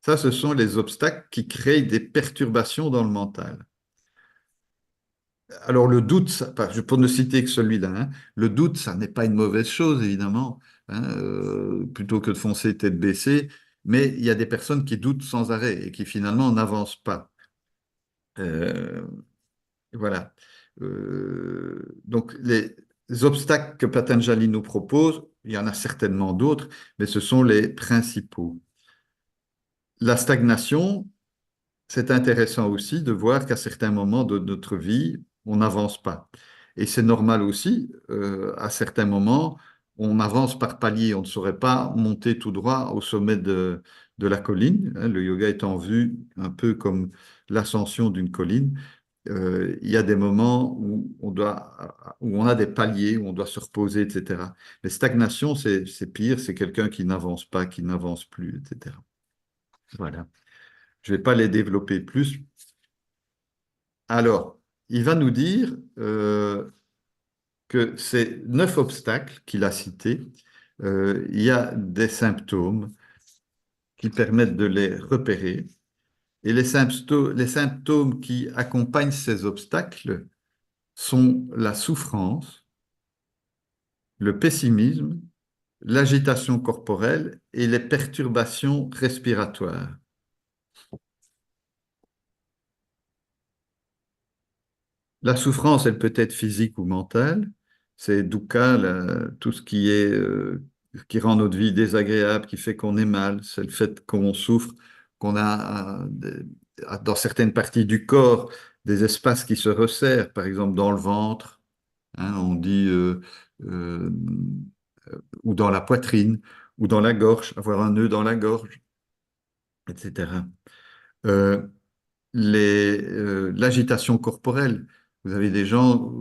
Ça, ce sont les obstacles qui créent des perturbations dans le mental. Alors le doute, pour ne citer que celui-là, hein, le doute, ça n'est pas une mauvaise chose, évidemment, hein, plutôt que de foncer tête baissée, mais il y a des personnes qui doutent sans arrêt et qui finalement n'avancent pas. Euh, voilà. Donc les obstacles que Patanjali nous propose, il y en a certainement d'autres, mais ce sont les principaux. La stagnation, c'est intéressant aussi de voir qu'à certains moments de notre vie, on n'avance pas. Et c'est normal aussi, à certains moments, on avance par paliers. On ne saurait pas monter tout droit au sommet de la colline, hein, le yoga étant vu un peu comme l'ascension d'une colline. Il y a des moments où on a des paliers, où on doit se reposer, etc. Mais stagnation, c'est pire, c'est quelqu'un qui n'avance pas, qui n'avance plus, etc. Voilà. Je ne vais pas les développer plus. Alors, il va nous dire que ces 9 obstacles qu'il a cités, il y a des symptômes qui permettent de les repérer. Et les symptômes qui accompagnent ces obstacles sont la souffrance, le pessimisme, l'agitation corporelle et les perturbations respiratoires. La souffrance, elle peut être physique ou mentale. C'est dukkha, tout ce qui rend notre vie désagréable, qui fait qu'on est mal. C'est le fait qu'on souffre, qu'on a dans certaines parties du corps des espaces qui se resserrent, par exemple dans le ventre, hein, on dit, euh, ou dans la poitrine, ou dans la gorge, avoir un nœud dans la gorge, etc. Euh, l'agitation corporelle. Vous avez des gens,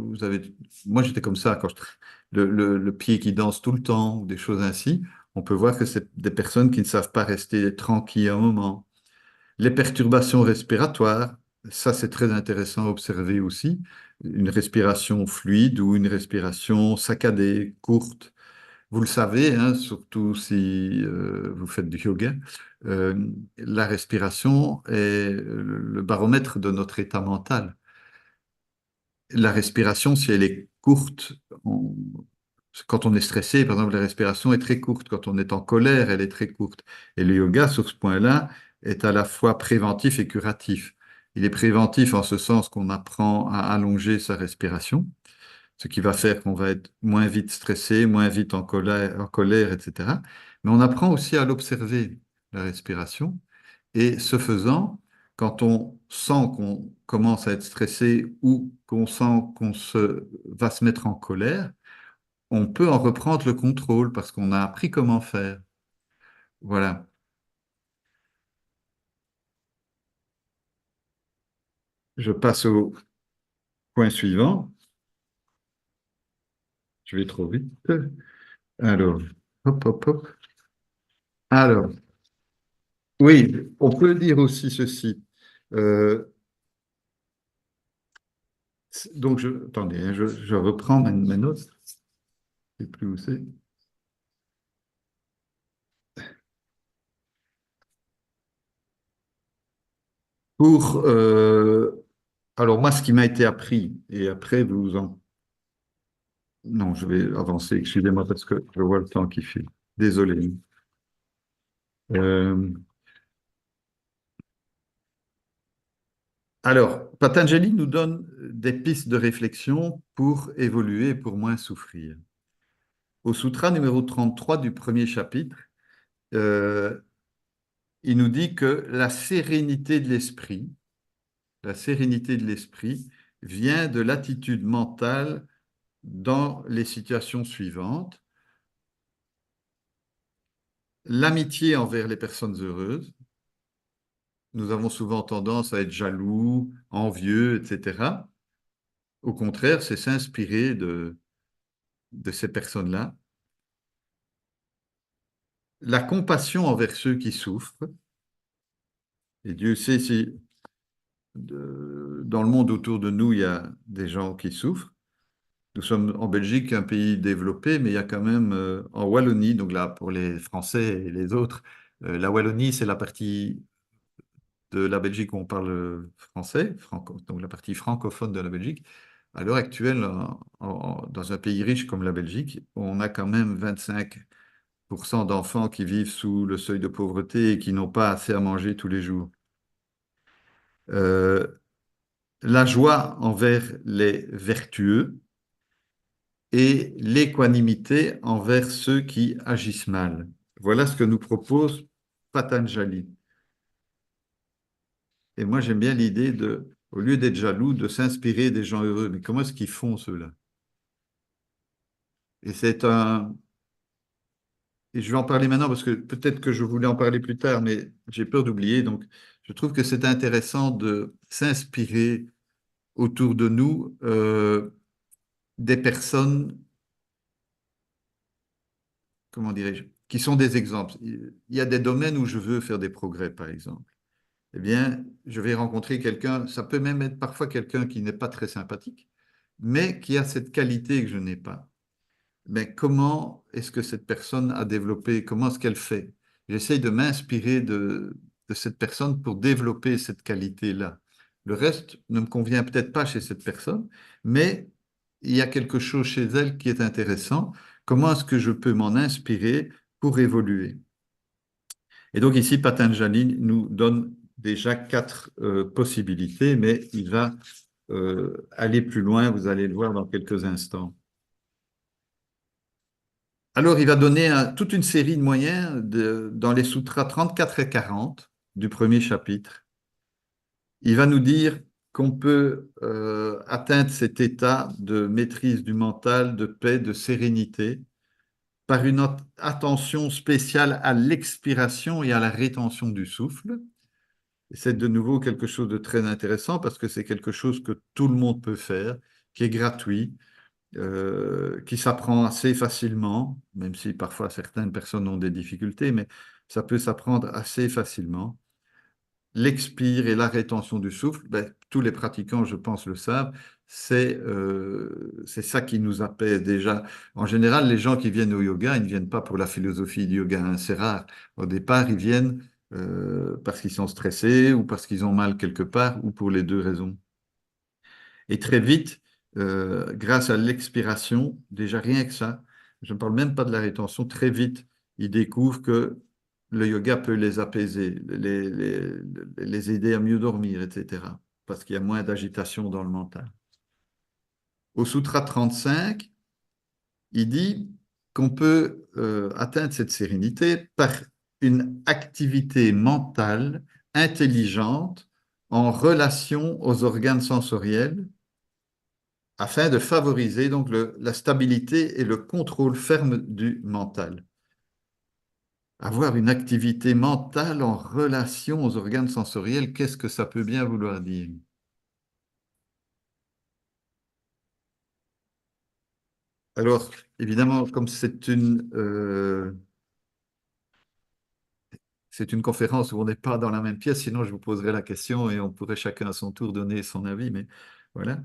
moi j'étais comme ça le pied qui danse tout le temps, ou des choses ainsi. On peut voir que c'est des personnes qui ne savent pas rester tranquilles un moment. Les perturbations respiratoires, ça c'est très intéressant à observer aussi. Une respiration fluide ou une respiration saccadée, courte. Vous le savez, hein, surtout si vous faites du yoga, euh, la respiration est le baromètre de notre état mental. La respiration, si elle est courte, quand on est stressé, par exemple, la respiration est très courte. Quand on est en colère, elle est très courte. Et le yoga, sur ce point-là, est à la fois préventif et curatif. Il est préventif en ce sens qu'on apprend à allonger sa respiration, ce qui va faire qu'on va être moins vite stressé, moins vite en colère, etc. Mais on apprend aussi à l'observer, la respiration. Et ce faisant, quand on sent qu'on commence à être stressé ou qu'on sent va se mettre en colère, on peut en reprendre le contrôle parce qu'on a appris comment faire. Voilà. Je passe au point suivant. Je vais trop vite. Alors, hop, hop, hop. Alors, oui, on peut dire aussi ceci. Euh, donc, attendez, hein, je reprends mes notes. Je ne sais plus où c'est. Pour, alors moi, ce qui m'a été appris, et après vous en... Non, je vais avancer, excusez-moi parce que je vois le temps qui file. Désolé. Euh, alors, Patanjali nous donne des pistes de réflexion pour évoluer, pour moins souffrir. Au sutra numéro 33 du premier chapitre, euh, il nous dit que la sérénité de l'esprit vient de l'attitude mentale dans les situations suivantes. L'amitié envers les personnes heureuses. Nous avons souvent tendance à être jaloux, envieux, etc. Au contraire, c'est s'inspirer de ces personnes-là. La compassion envers ceux qui souffrent. Et Dieu sait si dans le monde autour de nous, il y a des gens qui souffrent. Nous sommes en Belgique, un pays développé, mais il y a quand même en Wallonie, donc là pour les Français et les autres, la Wallonie, c'est la partie de la Belgique où on parle français, donc la partie francophone de la Belgique. À l'heure actuelle, dans un pays riche comme la Belgique, on a quand même 25% d'enfants qui vivent sous le seuil de pauvreté et qui n'ont pas assez à manger tous les jours. Euh, la joie envers les vertueux et l'équanimité envers ceux qui agissent mal. Voilà ce que nous propose Patanjali. Et moi, j'aime bien l'idée de, au lieu d'être jaloux, de s'inspirer des gens heureux. Mais comment est-ce qu'ils font, ceux-là? Et c'est un... Et je vais en parler maintenant parce que peut-être que je voulais en parler plus tard, mais j'ai peur d'oublier. Donc, je trouve que c'est intéressant de s'inspirer autour de nous des personnes, comment dirais-je, qui sont des exemples. Il y a des domaines où je veux faire des progrès, par exemple. Eh bien, je vais rencontrer quelqu'un, ça peut même être parfois quelqu'un qui n'est pas très sympathique, mais qui a cette qualité que je n'ai pas. Mais comment est-ce que cette personne a développé, comment est-ce qu'elle fait? J'essaye de m'inspirer de cette personne pour développer cette qualité-là. Le reste ne me convient peut-être pas chez cette personne, mais il y a quelque chose chez elle qui est intéressant. Comment est-ce que je peux m'en inspirer pour évoluer? Et donc ici, Patanjali nous donne déjà quatre possibilités, mais il va aller plus loin, vous allez le voir dans quelques instants. Alors, il va donner toute une série de moyens dans les sutras 34 et 40 du premier chapitre. Il va nous dire qu'on peut atteindre cet état de maîtrise du mental, de paix, de sérénité, par une attention spéciale à l'expiration et à la rétention du souffle. Et c'est de nouveau quelque chose de très intéressant parce que c'est quelque chose que tout le monde peut faire, qui est gratuit, qui s'apprend assez facilement, même si parfois certaines personnes ont des difficultés, mais ça peut s'apprendre assez facilement. L'expire et la rétention du souffle, ben, tous les pratiquants, je pense, le savent, c'est ça qui nous apaise déjà. En général, les gens qui viennent au yoga, ils ne viennent pas pour la philosophie du yoga, hein, c'est rare. Au départ, ils viennent parce qu'ils sont stressés ou parce qu'ils ont mal quelque part ou pour les deux raisons. Et très vite, grâce à l'expiration, déjà rien que ça, je ne parle même pas de la rétention, très vite, ils découvrent que le yoga peut les apaiser, les aider à mieux dormir, etc. Parce qu'il y a moins d'agitation dans le mental. Au Sutra 35, il dit qu'on peut atteindre cette sérénité par une activité mentale intelligente en relation aux organes sensoriels afin de favoriser donc la stabilité et le contrôle ferme du mental. Avoir une activité mentale en relation aux organes sensoriels, qu'est-ce que ça peut bien vouloir dire? Alors, évidemment, comme c'est c'est une conférence où on n'est pas dans la même pièce, sinon je vous poserai la question et on pourrait chacun à son tour donner son avis, mais voilà.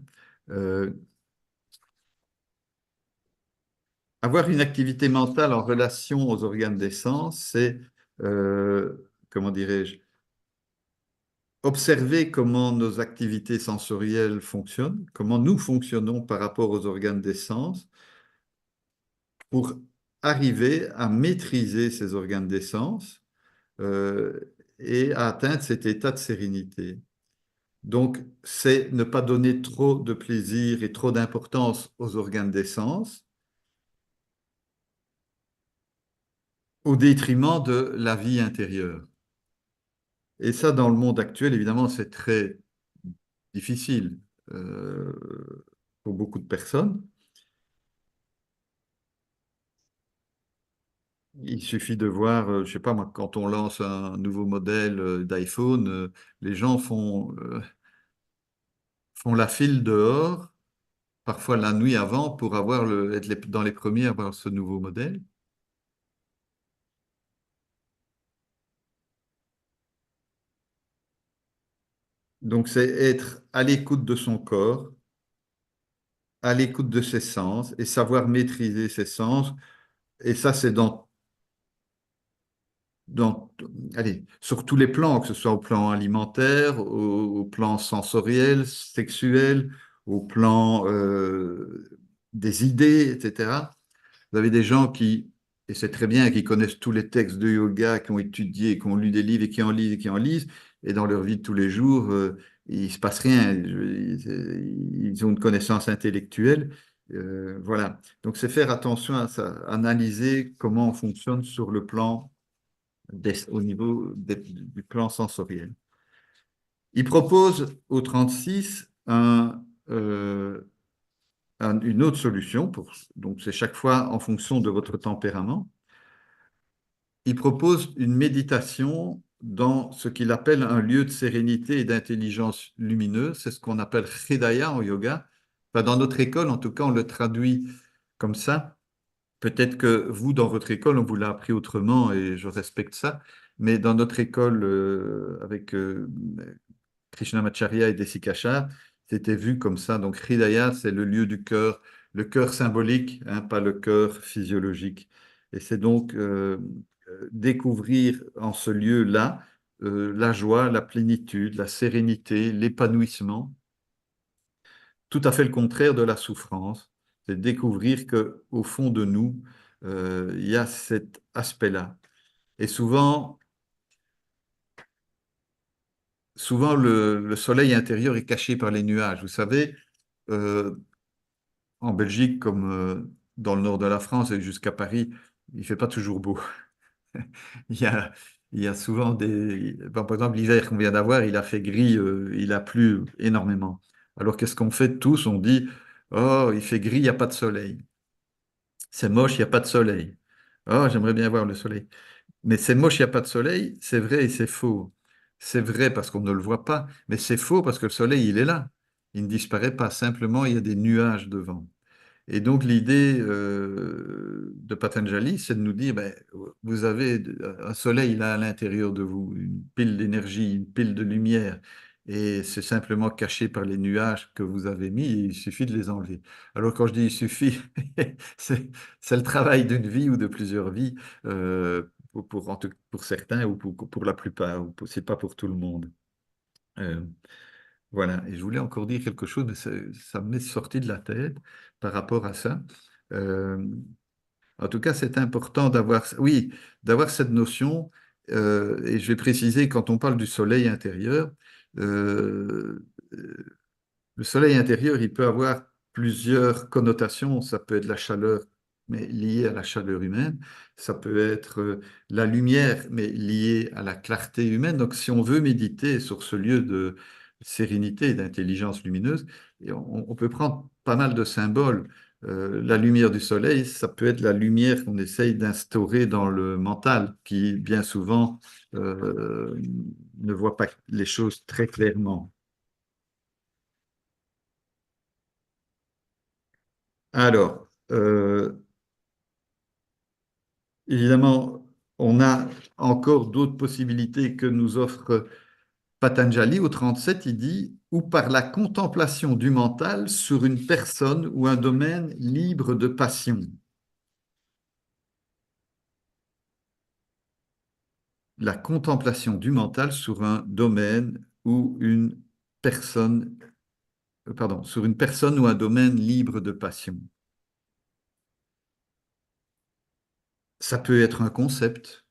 Euh, Avoir une activité mentale en relation aux organes des sens, c'est, comment dirais-je, observer comment nos activités sensorielles fonctionnent, comment nous fonctionnons par rapport aux organes des sens, pour arriver à maîtriser ces organes des sens euh, et à atteindre cet état de sérénité. Donc, c'est ne pas donner trop de plaisir et trop d'importance aux organes des sens au détriment de la vie intérieure. Et ça, dans le monde actuel, évidemment, c'est très difficile euh, pour beaucoup de personnes. Il suffit de voir, je sais pas moi, quand on lance un nouveau modèle d'iPhone, les gens font la file dehors, parfois la nuit avant, pour être dans les premiers à avoir ce nouveau modèle. Donc, c'est être à l'écoute de son corps, à l'écoute de ses sens et savoir maîtriser ses sens. Et ça, c'est dans, allez, sur tous les plans, que ce soit au plan alimentaire, au plan sensoriel, sexuel, au plan des idées, etc. Vous avez des gens qui, et c'est très bien, qui connaissent tous les textes de yoga, qui ont étudié, qui ont lu des livres et qui en lisent et qui en lisent, et dans leur vie de tous les jours, il ne se passe rien. Ils ont une connaissance intellectuelle. Voilà. Donc, c'est faire attention à ça, analyser comment on fonctionne sur le plan au niveau du plan sensoriel. Il propose au 36 une autre solution, donc c'est chaque fois en fonction de votre tempérament. Il propose une méditation dans ce qu'il appelle un lieu de sérénité et d'intelligence lumineuse. C'est ce qu'on appelle Hridaya en yoga. Enfin, dans notre école, en tout cas, on le traduit comme ça. Peut-être que vous, dans votre école, on vous l'a appris autrement et je respecte ça. Mais dans notre école, avec Krishnamacharya et Desikachar, c'était vu comme ça. Donc, Hridaya, c'est le lieu du cœur, le cœur symbolique, hein, pas le cœur physiologique. Et c'est donc découvrir en ce lieu-là la joie, la plénitude, la sérénité, l'épanouissement, tout à fait le contraire de la souffrance. C'est découvrir que au fond de nous, il y a cet aspect-là. Et souvent le soleil intérieur est caché par les nuages. Vous savez, euh, en Belgique, comme dans le nord de la France et jusqu'à Paris, il fait pas toujours beau. Il y a, il y a souvent bon, par exemple, l'hiver qu'on vient d'avoir, il a fait gris, il a plu énormément. Alors qu'est-ce qu'on fait tous? On dit, oh, il fait gris, il n'y a pas de soleil. C'est moche, il n'y a pas de soleil. Oh, j'aimerais bien voir le soleil. Mais c'est moche, il n'y a pas de soleil, c'est vrai et c'est faux. C'est vrai parce qu'on ne le voit pas, mais c'est faux parce que le soleil, il est là. Il ne disparaît pas, simplement il y a des nuages devant. Et donc l'idée de Patanjali, c'est de nous dire, ben, vous avez un soleil là à l'intérieur de vous, une pile d'énergie, une pile de lumière, et c'est simplement caché par les nuages que vous avez mis, et il suffit de les enlever. Alors quand je dis il suffit, c'est c'est le travail d'une vie ou de plusieurs vies, pour certains ou pour la plupart, c'est pas pour tout le monde. Euh, voilà, et je voulais encore dire quelque chose, mais ça m'est sorti de la tête par rapport à ça. Euh, En tout cas, c'est important oui, d'avoir cette notion, et je vais préciser, quand on parle du soleil intérieur, euh, le soleil intérieur, il peut avoir plusieurs connotations. Ça peut être la chaleur, mais liée à la chaleur humaine. Ça peut être la lumière, mais liée à la clarté humaine. Donc, si on veut méditer sur ce lieu de sérénité et d'intelligence lumineuse, et on peut prendre pas mal de symboles. La lumière du soleil, ça peut être la lumière qu'on essaye d'instaurer dans le mental, qui bien souvent ne voit pas les choses très clairement. Alors, évidemment, On a encore d'autres possibilités que nous offre Patanjali. Au 37, il dit, ou par la contemplation du mental sur une personne ou un domaine libre de passion. La contemplation du mental sur un domaine ou une personne, pardon, sur une personne ou un domaine libre de passion. Ça peut être un concept,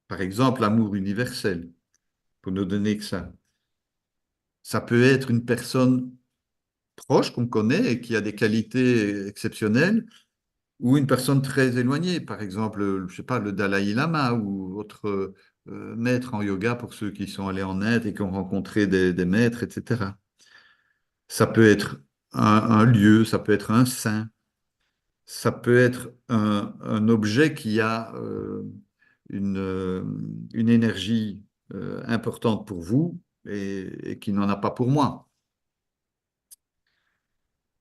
par exemple l'amour universel, pour ne donner que ça. Ça peut être une personne proche qu'on connaît et qui a des qualités exceptionnelles, ou une personne très éloignée, par exemple, je sais pas, le Dalai Lama ou autre maître en yoga pour ceux qui sont allés en Inde et qui ont rencontré des maîtres, etc. Ça peut être un lieu, ça peut être un saint, ça peut être un objet qui a une, euh, une énergie importante pour vous et qui n'en a pas pour moi.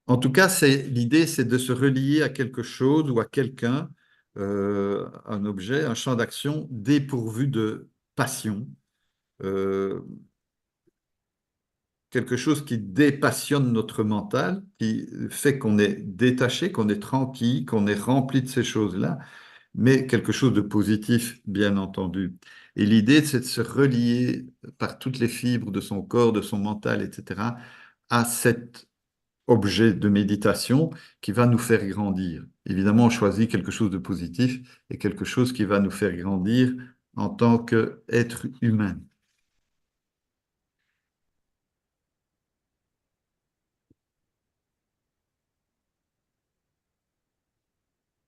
En tout cas, l'idée, c'est de se relier à quelque chose ou à quelqu'un, un objet, un champ d'action dépourvu de passion, euh, quelque chose qui dépassionne notre mental, qui fait qu'on est détaché, qu'on est tranquille, qu'on est rempli de ces choses-là, mais quelque chose de positif, bien entendu. Et l'idée, c'est de se relier par toutes les fibres de son corps, de son mental, etc., à cet objet de méditation qui va nous faire grandir. Évidemment, on choisit quelque chose de positif et quelque chose qui va nous faire grandir en tant qu'être humain.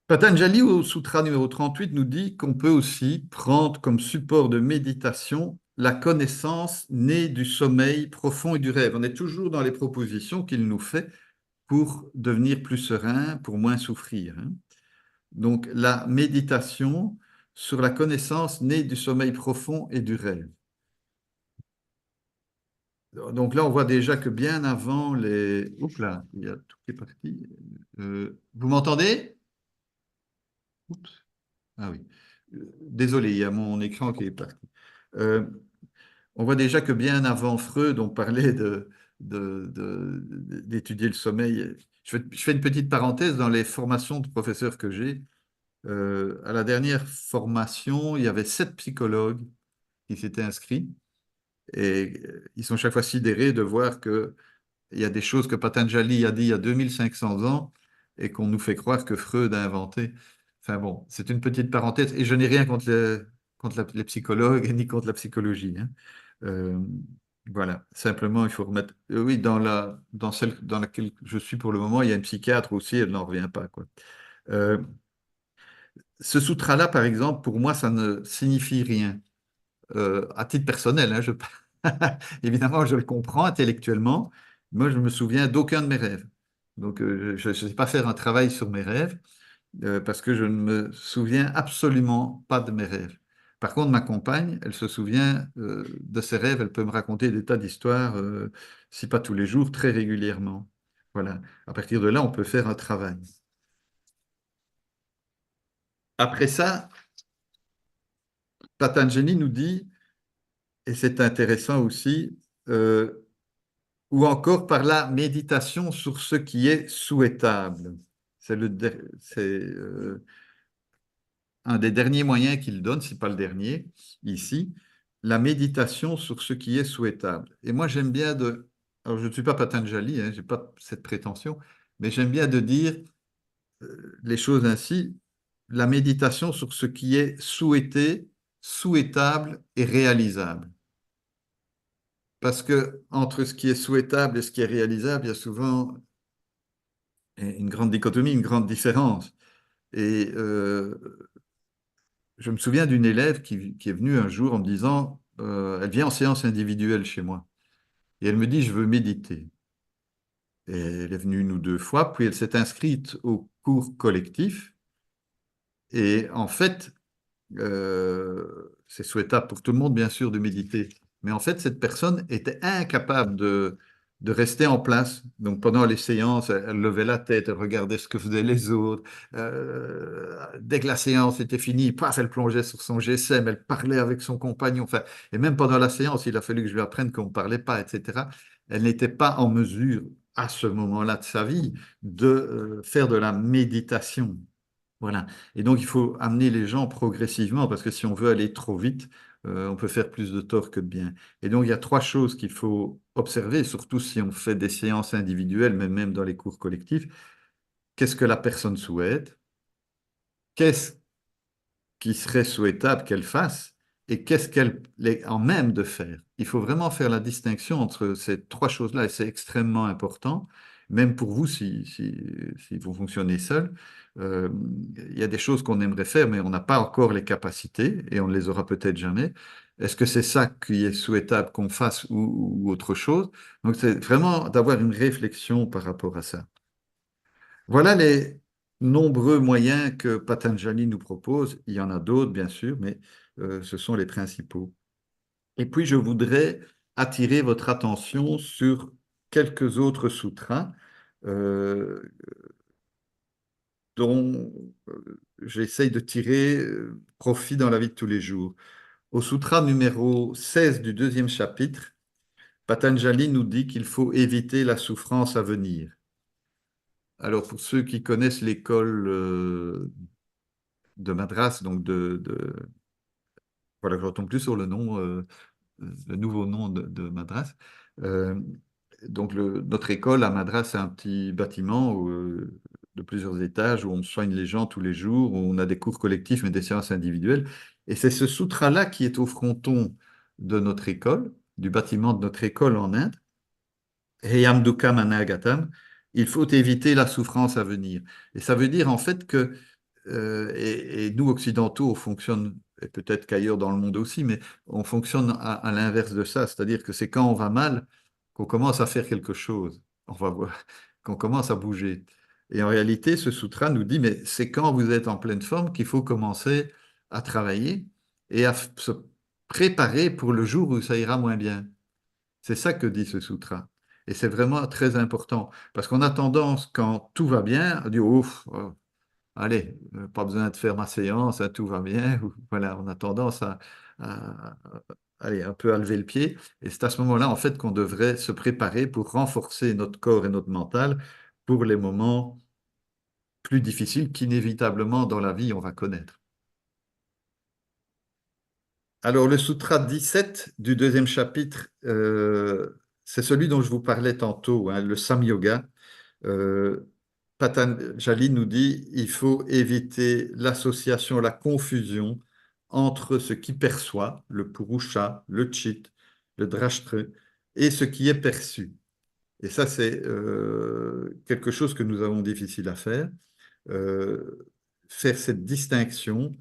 Patanjali, au sutra numéro 38, nous dit qu'on peut aussi prendre comme support de méditation la connaissance née du sommeil profond et du rêve. On est toujours dans les propositions qu'il nous fait pour devenir plus serein, pour moins souffrir, hein. Donc, la méditation sur la connaissance née du sommeil profond et du rêve. Donc là, on voit déjà que bien avant les... Oups là, il y a tout qui est parti. Vous m'entendez? Oups. Ah oui. Désolé, il y a mon écran qui est parti. Euh, on voit déjà que bien avant Freud, on parlait d'étudier le sommeil. Je fais une petite parenthèse dans les formations de professeurs que j'ai. À la dernière formation, il y avait 7 psychologues qui s'étaient inscrits et ils sont chaque fois sidérés de voir que il y a des choses que Patanjali a dit il y a 2500 ans et qu'on nous fait croire que Freud a inventé. Enfin bon, c'est une petite parenthèse et je n'ai rien contre les psychologues ni contre la psychologie, hein. Euh, voilà, simplement il faut remettre. Oui, dans celle dans laquelle je suis pour le moment, il y a une psychiatre aussi, elle n'en revient pas, quoi. Euh, Ce sutra-là, par exemple, pour moi, ça ne signifie rien. À titre personnel, hein, évidemment, je le comprends intellectuellement. Moi, je me souviens d'aucun de mes rêves. Donc, je ne sais pas faire un travail sur mes rêves parce que je ne me souviens absolument pas de mes rêves. Par contre, ma compagne, elle se souvient de ses rêves. Elle peut me raconter des tas d'histoires, si pas tous les jours, très régulièrement. Voilà. À partir de là, on peut faire un travail. Après ça, Patanjali nous dit, et c'est intéressant aussi, euh, ou encore par la méditation sur ce qui est souhaitable. C'est un des derniers moyens qu'il donne, si pas le dernier, ici, la méditation sur ce qui est souhaitable. Et moi, j'aime bien de... Alors, je ne suis pas Patanjali, hein, je n'ai pas cette prétention, mais j'aime bien de dire les choses ainsi, la méditation sur ce qui est souhaité, souhaitable et réalisable. Parce que entre ce qui est souhaitable et ce qui est réalisable, il y a souvent une grande dichotomie, une grande différence. Et je me souviens d'une élève qui est venue un jour en me disant, elle vient en séance individuelle chez moi, et elle me dit, je veux méditer. Et elle est venue une ou deux fois, puis elle s'est inscrite au cours collectif, et en fait, c'est souhaitable pour tout le monde, bien sûr, de méditer. Mais en fait, cette personne était incapable de rester en place. Donc pendant les séances, elle levait la tête, elle regardait ce que faisaient les autres. Dès que la séance était finie, paf, elle plongeait sur son GSM, elle parlait avec son compagnon. Enfin, et même pendant la séance, il a fallu que je lui apprenne qu'on ne parlait pas, etc. Elle n'était pas en mesure, à ce moment-là de sa vie, de faire de la méditation. Voilà. Et donc, il faut amener les gens progressivement, parce que si on veut aller trop vite, on peut faire plus de tort que de bien. Et donc, il y a trois choses qu'il faut observer, surtout si on fait des séances individuelles, mais même dans les cours collectifs. Qu'est-ce que la personne souhaite? Qu'est-ce qui serait souhaitable qu'elle fasse et qu'est-ce qu'elle est en même de faire. Il faut vraiment faire la distinction entre ces trois choses-là et c'est extrêmement important, même pour vous si vous fonctionnez seul. Euh, il y a des choses qu'on aimerait faire, mais on n'a pas encore les capacités et on ne les aura peut-être jamais. Est-ce que c'est ça qui est souhaitable qu'on fasse ou autre chose? Donc, c'est vraiment d'avoir une réflexion par rapport à ça. Voilà les nombreux moyens que Patanjali nous propose. Il y en a d'autres, bien sûr, mais ce sont les principaux. Et puis, je voudrais attirer votre attention sur quelques autres sutras euh, dont j'essaye de tirer profit dans la vie de tous les jours. Au sutra numéro 16 du deuxième chapitre, Patanjali nous dit qu'il faut éviter la souffrance à venir. Alors, pour ceux qui connaissent l'école de Madras, donc voilà, je ne retombe plus sur le nouveau nom de Madras. Euh, donc notre école à Madras, c'est un petit bâtiment de plusieurs étages où on soigne les gens tous les jours, où on a des cours collectifs mais des séances individuelles. Et c'est ce sutra-là qui est au fronton de notre école, du bâtiment de notre école en Inde. Heyam Dukkham Anagatam, il faut éviter la souffrance à venir. Et ça veut dire en fait que et nous, occidentaux, on fonctionne, et peut-être qu'ailleurs dans le monde aussi, mais on fonctionne à l'inverse de ça. C'est-à-dire que c'est quand on va mal qu'on commence à faire quelque chose. On va voir, qu'on commence à bouger. Et en réalité, ce sutra nous dit, mais c'est quand vous êtes en pleine forme qu'il faut commencer à travailler et à se préparer pour le jour où ça ira moins bien. C'est ça que dit ce sutra. Et c'est vraiment très important. Parce qu'on a tendance, quand tout va bien, à dire, ouf, allez, pas besoin de faire ma séance, hein, tout va bien. Voilà, on a tendance à- allez, un peu à lever le pied. Et c'est à ce moment-là, en fait, qu'on devrait se préparer pour renforcer notre corps et notre mental pour les moments plus difficiles qu'inévitablement dans la vie on va connaître. Alors, le sutra 17 du deuxième chapitre, c'est celui dont je vous parlais tantôt, hein, le Samyoga. Euh, Patanjali nous dit il faut éviter l'association, la confusion entre ce qui perçoit, le purusha, le chit, le drashtra, et ce qui est perçu. Et ça, c'est quelque chose que nous avons difficile à faire, euh, faire cette distinction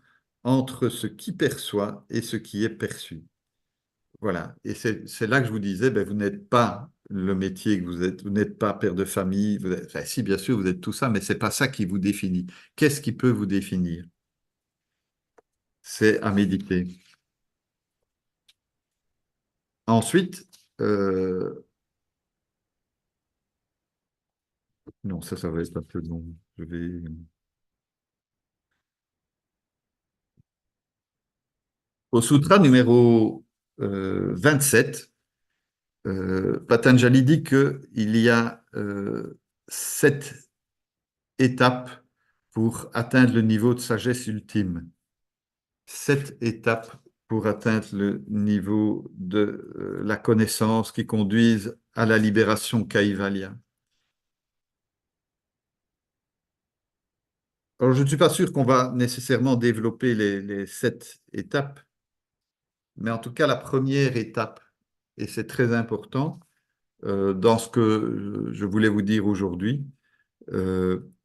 entre ce qui perçoit et ce qui est perçu. Voilà. Et c'est là que je vous disais, ben, vous n'êtes pas le métier que vous êtes, vous n'êtes pas père de famille, enfin, si, bien sûr, vous êtes tout ça, mais c'est pas ça qui vous définit. Qu'est-ce qui peut vous définir? C'est à méditer. Ensuite, non, ça va être un peu long. Je vais... Au sutra numéro 27, Patanjali dit qu'il y a 7 étapes pour atteindre le niveau de sagesse ultime. 7 étapes pour atteindre le niveau de la connaissance qui conduisent à la libération Kaivalya. Alors, je ne suis pas sûr qu'on va nécessairement développer les 7 étapes, mais en tout cas, la première étape, et c'est très important dans ce que je voulais vous dire aujourd'hui,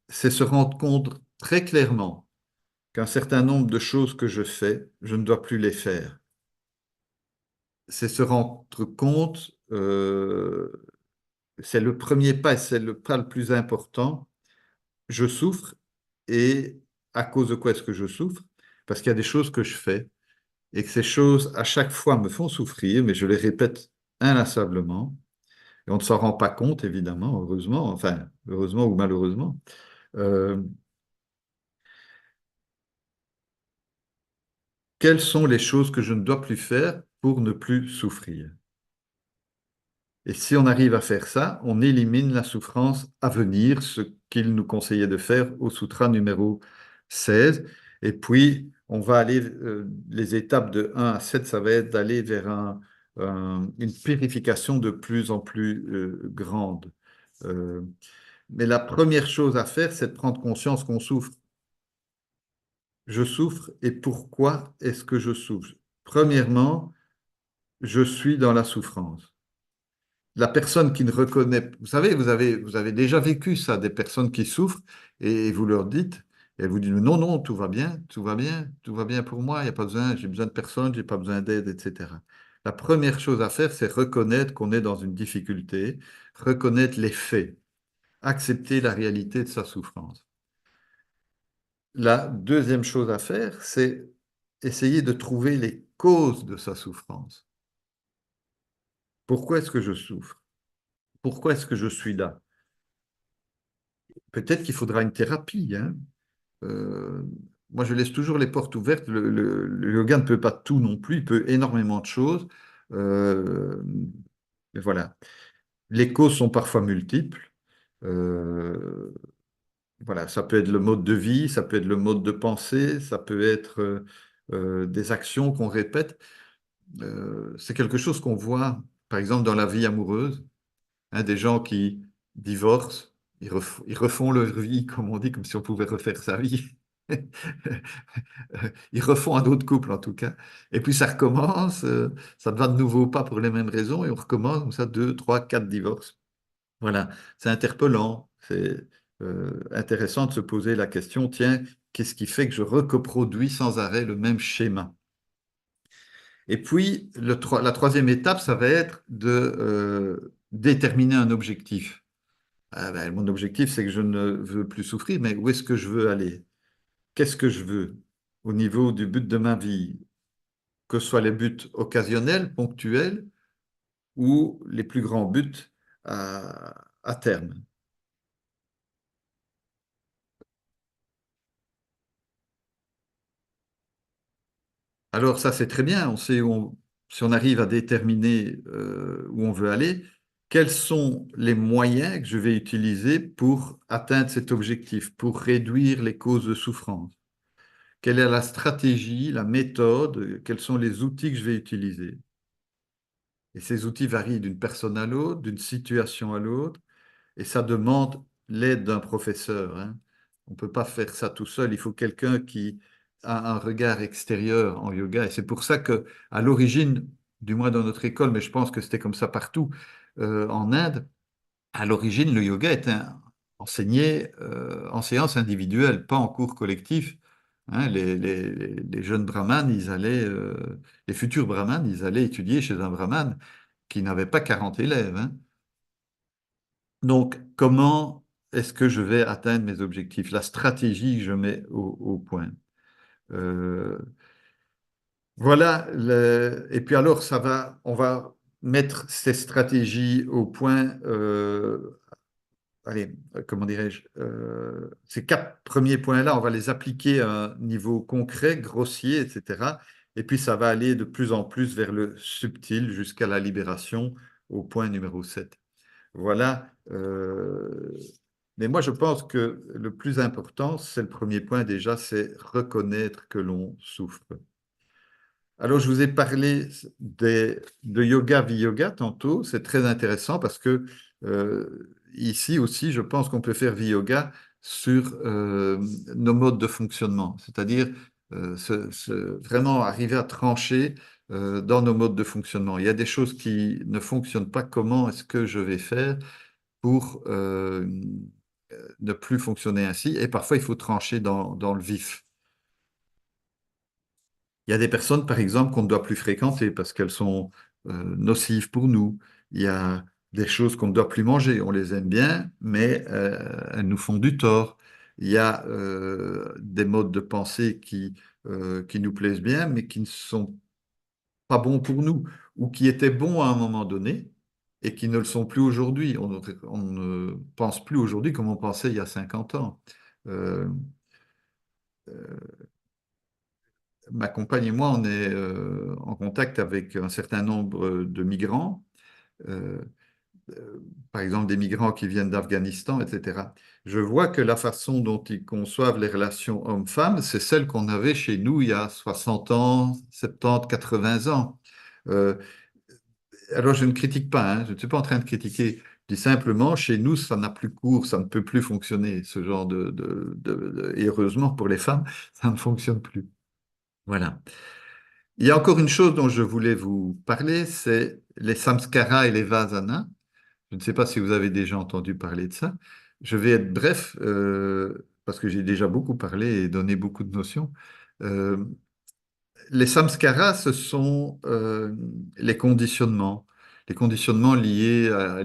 c'est se rendre compte très clairement qu'un certain nombre de choses que je fais, je ne dois plus les faire. C'est se rendre compte, c'est le premier pas, c'est le pas le plus important. Je souffre et à cause de quoi est-ce que je souffre? Parce qu'il y a des choses que je fais et que ces choses à chaque fois me font souffrir, mais je les répète inlassablement. Et on ne s'en rend pas compte, évidemment, heureusement, enfin, heureusement ou malheureusement. Euh, Quelles sont les choses que je ne dois plus faire pour ne plus souffrir? Et si on arrive à faire ça, on élimine la souffrance à venir, ce qu'il nous conseillait de faire au sutra numéro 16. Et puis, on va aller, les étapes de 1 à 7, ça va être d'aller vers une purification de plus en plus grande. Euh, mais la première chose à faire, c'est de prendre conscience qu'on souffre. Je souffre et pourquoi est-ce que je souffre? Premièrement, je suis dans la souffrance. La personne qui ne reconnaît, vous savez, vous avez déjà vécu ça, des personnes qui souffrent et vous leur dites, et elles vous disent non, non, tout va bien, tout va bien, tout va bien pour moi, il n'y a pas besoin, j'ai besoin de personne, j'ai pas besoin d'aide, etc. La première chose à faire, c'est reconnaître qu'on est dans une difficulté, reconnaître les faits, accepter la réalité de sa souffrance. La deuxième chose à faire, c'est essayer de trouver les causes de sa souffrance. Pourquoi est-ce que je souffre? Pourquoi est-ce que je suis là? Peut-être qu'il faudra une thérapie, hein. Euh, Moi, je laisse toujours les portes ouvertes. Le yoga ne peut pas tout non plus, il peut énormément de choses. Euh, mais voilà. Les causes sont parfois multiples. Euh, voilà, ça peut être le mode de vie, ça peut être le mode de pensée, ça peut être des actions qu'on répète. C'est quelque chose qu'on voit, par exemple, dans la vie amoureuse, hein, des gens qui divorcent, ils refont leur vie, comme on dit, comme si on pouvait refaire sa vie. Ils refont un autre couple, en tout cas. Et puis ça recommence, ça ne va de nouveau pas pour les mêmes raisons, et on recommence comme ça, deux, trois, quatre divorces. Voilà, c'est interpellant, c'est intéressant de se poser la question, tiens, qu'est-ce qui fait que je reproduis sans arrêt le même schéma? Et puis, la troisième étape, ça va être de déterminer un objectif. Ah ben, mon objectif, c'est que je ne veux plus souffrir, mais où est-ce que je veux aller? Qu'est-ce que je veux au niveau du but de ma vie? Que ce soit les buts occasionnels, ponctuels, ou les plus grands buts à terme. Alors ça, c'est très bien. On sait si on arrive à déterminer où on veut aller, quels sont les moyens que je vais utiliser pour atteindre cet objectif, pour réduire les causes de souffrance. Quelle est la stratégie, la méthode, quels sont les outils que je vais utiliser. Et ces outils varient d'une personne à l'autre, d'une situation à l'autre. Et ça demande l'aide d'un professeur, hein. On ne peut pas faire ça tout seul. Il faut quelqu'un qui a un regard extérieur en yoga. Et c'est pour ça que, à l'origine, du moins dans notre école, mais je pense que c'était comme ça partout en Inde, à l'origine, le yoga était enseigné en séance individuelle, pas en cours collectif. Hein, les jeunes brahmanes, les futurs brahmanes, ils allaient étudier chez un brahmane qui n'avait pas 40 élèves, hein. Donc, comment est-ce que je vais atteindre mes objectifs? La stratégie que je mets au point. Euh, voilà. Et puis alors, on va mettre ces stratégies au point. Allez, comment dirais-je? Ces quatre premiers points-là, on va les appliquer à un niveau concret, grossier, etc. Et puis, ça va aller de plus en plus vers le subtil jusqu'à la libération au point numéro 7. Voilà. Mais moi, je pense que le plus important, c'est le premier point déjà, c'est reconnaître que l'on souffre. Alors, je vous ai parlé de yoga viyoga tantôt. C'est très intéressant parce que ici aussi, je pense qu'on peut faire viyoga sur nos modes de fonctionnement, c'est-à-dire vraiment arriver à trancher dans nos modes de fonctionnement. Il y a des choses qui ne fonctionnent pas. Comment est-ce que je vais faire pour ne plus fonctionner ainsi? Et parfois, il faut trancher dans le vif. Il y a des personnes, par exemple, qu'on ne doit plus fréquenter parce qu'elles sont nocives pour nous. Il y a des choses qu'on ne doit plus manger. On les aime bien, mais elles nous font du tort. Il y a des modes de pensée qui nous plaisent bien, mais qui ne sont pas bons pour nous, ou qui étaient bons à un moment donné, et qui ne le sont plus aujourd'hui. On ne pense plus aujourd'hui comme on pensait il y a 50 ans. Euh, Ma compagne et moi, on est en contact avec un certain nombre de migrants, euh, par exemple des migrants qui viennent d'Afghanistan, etc. Je vois que la façon dont ils conçoivent les relations hommes-femmes, c'est celle qu'on avait chez nous il y a 60 ans, 70, 80 ans. Euh, alors, je ne critique pas, hein, je ne suis pas en train de critiquer. Je dis simplement, chez nous, ça n'a plus cours, ça ne peut plus fonctionner, ce genre et heureusement pour les femmes, ça ne fonctionne plus. Voilà. Il y a encore une chose dont je voulais vous parler, c'est les samskaras et les vasanas. Je ne sais pas si vous avez déjà entendu parler de ça. Je vais être bref, parce que j'ai déjà beaucoup parlé et donné beaucoup de notions. Euh, les samskaras, ce sont les conditionnements liés à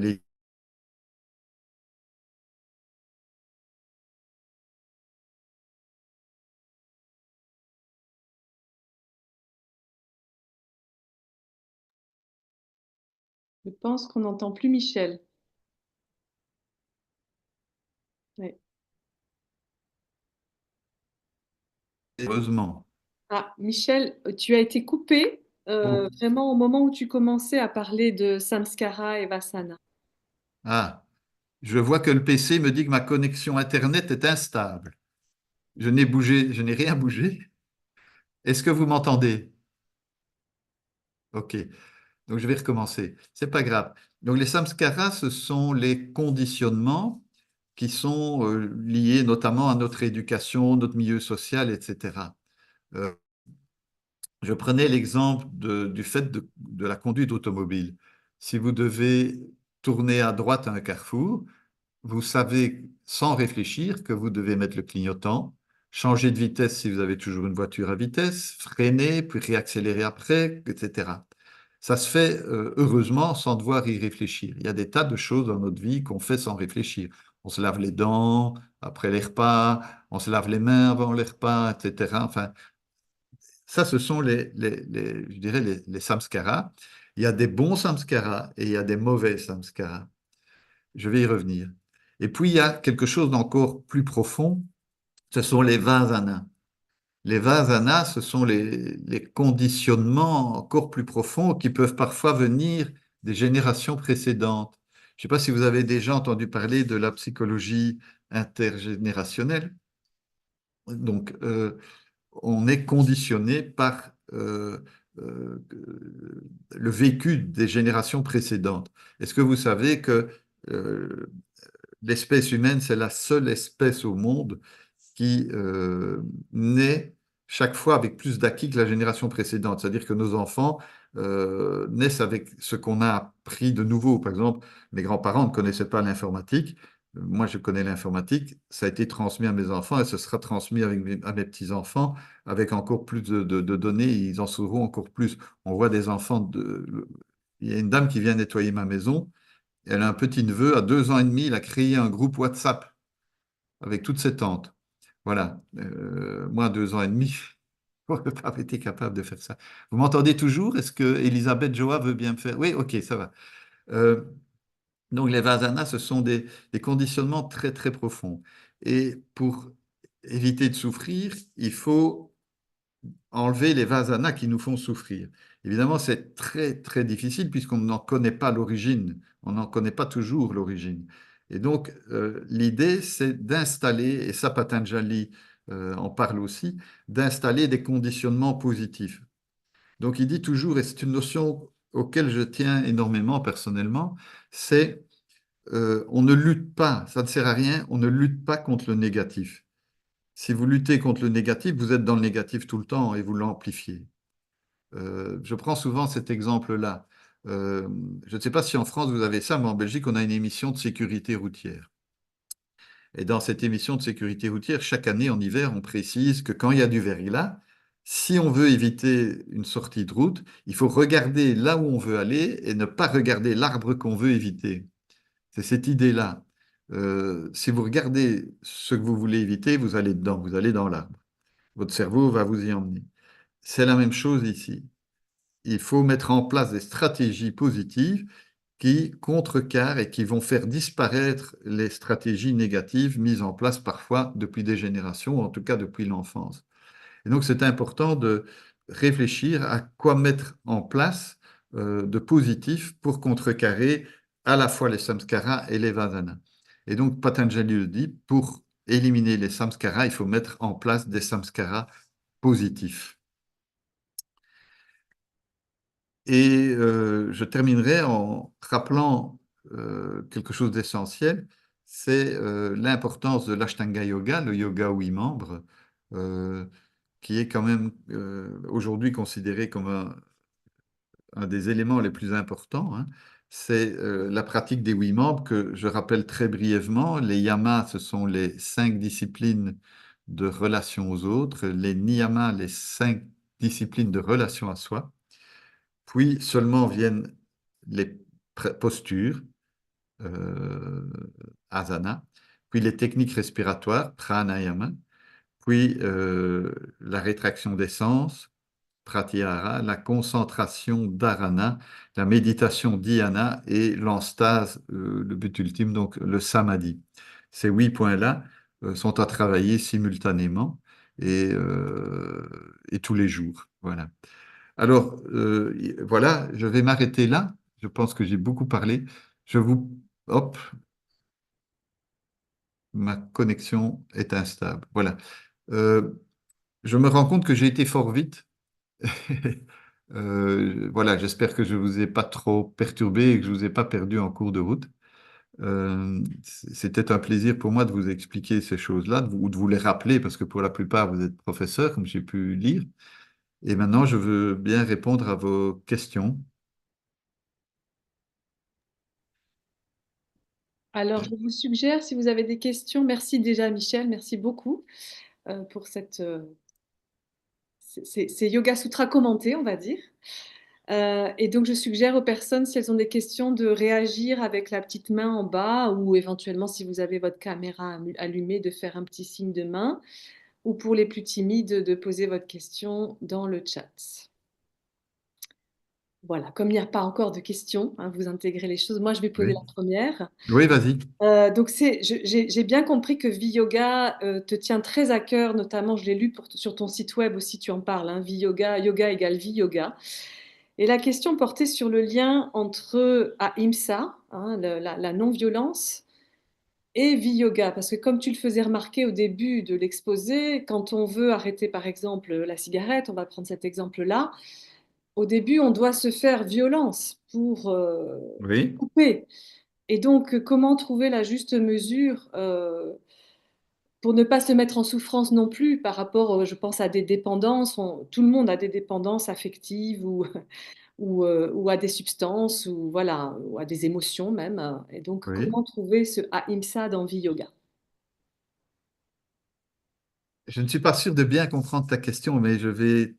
Je pense qu'on n'entend plus Michel. Ouais. heureusement. Ah, Michel, tu as été coupé Oh. vraiment au moment où tu commençais à parler de Samskara et Vasana. Ah, je vois que le PC me dit que ma connexion Internet est instable. Je n'ai bougé, je n'ai rien bougé. Est-ce que vous m'entendez? OK. Donc, je vais recommencer. C'est pas grave. Donc, les samskaras, ce sont les conditionnements qui sont liés notamment à notre éducation, notre milieu social, etc. Euh, je prenais l'exemple du fait de la conduite automobile. Si vous devez tourner à droite à un carrefour, vous savez sans réfléchir que vous devez mettre le clignotant, changer de vitesse si vous avez toujours une voiture à vitesse, freiner, puis réaccélérer après, etc. Ça se fait heureusement sans devoir y réfléchir. Il y a des tas de choses dans notre vie qu'on fait sans réfléchir. On se lave les dents après les repas, on se lave les mains avant les repas, etc. Enfin, ça, ce sont je dirais les samskaras. Il y a des bons samskaras et il y a des mauvais samskaras. Je vais y revenir. Et puis, il y a quelque chose d'encore plus profond, ce sont les vasanas. Les vasanas, ce sont les conditionnements encore plus profonds qui peuvent parfois venir des générations précédentes. Je ne sais pas si vous avez déjà entendu parler de la psychologie intergénérationnelle. Donc, on est conditionné par le vécu des générations précédentes. Est-ce que vous savez que euh, l'espèce humaine, c'est la seule espèce au monde qui naît chaque fois avec plus d'acquis que la génération précédente. C'est-à-dire que nos enfants naissent avec ce qu'on a appris de nouveau. Par exemple, mes grands-parents ne connaissaient pas l'informatique. Moi, je connais l'informatique. Ça a été transmis à mes enfants et ce sera transmis à mes petits-enfants avec encore plus de données. Ils en sauront encore plus. On voit des enfants de... Il y a une dame qui vient nettoyer ma maison. Elle a un petit-neveu, à 2 ans et demi, il a créé un groupe WhatsApp avec toutes ses tantes. Voilà. Moi, à 2 ans et demi, je n'aurais pas été capable de faire ça. Vous m'entendez toujours? Est-ce que Elisabeth Joa veut bien me faire? Oui, ok, ça va. Euh, donc, les vasanas, ce sont des conditionnements très, très profonds. Et pour éviter de souffrir, il faut enlever les vasanas qui nous font souffrir. Évidemment, c'est très, très difficile puisqu'on n'en connaît pas l'origine. On n'en connaît pas toujours l'origine. Et donc, l'idée, c'est d'installer, et ça, Patanjali en parle aussi, d'installer des conditionnements positifs. Donc, il dit toujours, et c'est une notion auquel je tiens énormément personnellement, c'est on ne lutte pas, ça ne sert à rien, on ne lutte pas contre le négatif. Si vous luttez contre le négatif, vous êtes dans le négatif tout le temps et vous l'amplifiez. Je prends souvent cet exemple-là. Euh, je ne sais pas si en France vous avez ça, mais en Belgique, on a une émission de sécurité routière. Et dans cette émission de sécurité routière, chaque année en hiver, on précise que quand il y a du verglas, si on veut éviter une sortie de route, il faut regarder là où on veut aller et ne pas regarder l'arbre qu'on veut éviter. C'est cette idée-là. Si vous regardez ce que vous voulez éviter, vous allez dedans, vous allez dans l'arbre. Votre cerveau va vous y emmener. C'est la même chose ici. Il faut mettre en place des stratégies positives qui contrecarrent et qui vont faire disparaître les stratégies négatives mises en place parfois depuis des générations, ou en tout cas depuis l'enfance. Et donc, c'est important de réfléchir à quoi mettre en place de positif pour contrecarrer à la fois les samskaras et les vasanas. Et donc, Patanjali le dit, pour éliminer les samskaras, il faut mettre en place des samskaras positifs. Et je terminerai en rappelant quelque chose d'essentiel, c'est l'importance de l'Ashtanga Yoga, le yoga 8 membres, euh, qui est quand même aujourd'hui considéré comme un des éléments les plus importants, hein. C'est la pratique des 8 membres que je rappelle très brièvement. Les yamas, ce sont les 5 disciplines de relation aux autres, les niyamas, les 5 disciplines de relation à soi. Puis seulement viennent les postures, euh, asana, puis les techniques respiratoires, pranayama, puis la rétraction des sens, pratyahara, la concentration dharana, la méditation dhyana et l'enstase, le but ultime, donc le samadhi. Ces 8 points-là sont à travailler simultanément et tous les jours. Voilà. Alors, voilà, je vais m'arrêter là. Je pense que j'ai beaucoup parlé. Je vous... Hop, ma connexion est instable. Voilà. Euh, je me rends compte que j'ai été fort vite. Voilà, j'espère que je ne vous ai pas trop perturbé et que je ne vous ai pas perdu en cours de route. C'était un plaisir pour moi de vous expliquer ces choses-là, ou de vous les rappeler, parce que pour la plupart, vous êtes professeur, comme j'ai pu lire. Et maintenant, je veux bien répondre à vos questions. Alors, je vous suggère, si vous avez des questions, merci déjà Michel, merci beaucoup pour ces Yoga Sutras commentés, on va dire. Et donc, je suggère aux personnes, si elles ont des questions, de réagir avec la petite main en bas ou éventuellement, si vous avez votre caméra allumée, de faire un petit signe de main ou pour les plus timides, de poser votre question dans le chat. Voilà, comme il n'y a pas encore de questions, hein, vous intégrez les choses. Moi, je vais poser Oui, la première. oui, vas-y. Donc, j'ai bien compris que V-Yoga te tient très à cœur, notamment, je l'ai lu sur ton site web aussi, tu en parles, hein, V-Yoga, yoga égale V-Yoga. Et la question portait sur le lien entre Ahimsa, hein, la non-violence, et V-Yoga. Parce que comme tu le faisais remarquer au début de l'exposé, quand on veut arrêter par exemple la cigarette, on va prendre cet exemple-là, au début on doit se faire violence pour Oui, couper. Et donc comment trouver la juste mesure pour ne pas se mettre en souffrance non plus par rapport, je pense, à des dépendances. Tout le monde a des dépendances affectives ou à des substances, ou voilà, ou à des émotions même. Et donc, oui. comment trouver ce ahimsa dans Viyoga? Je ne suis pas sûr de bien comprendre ta question, mais je vais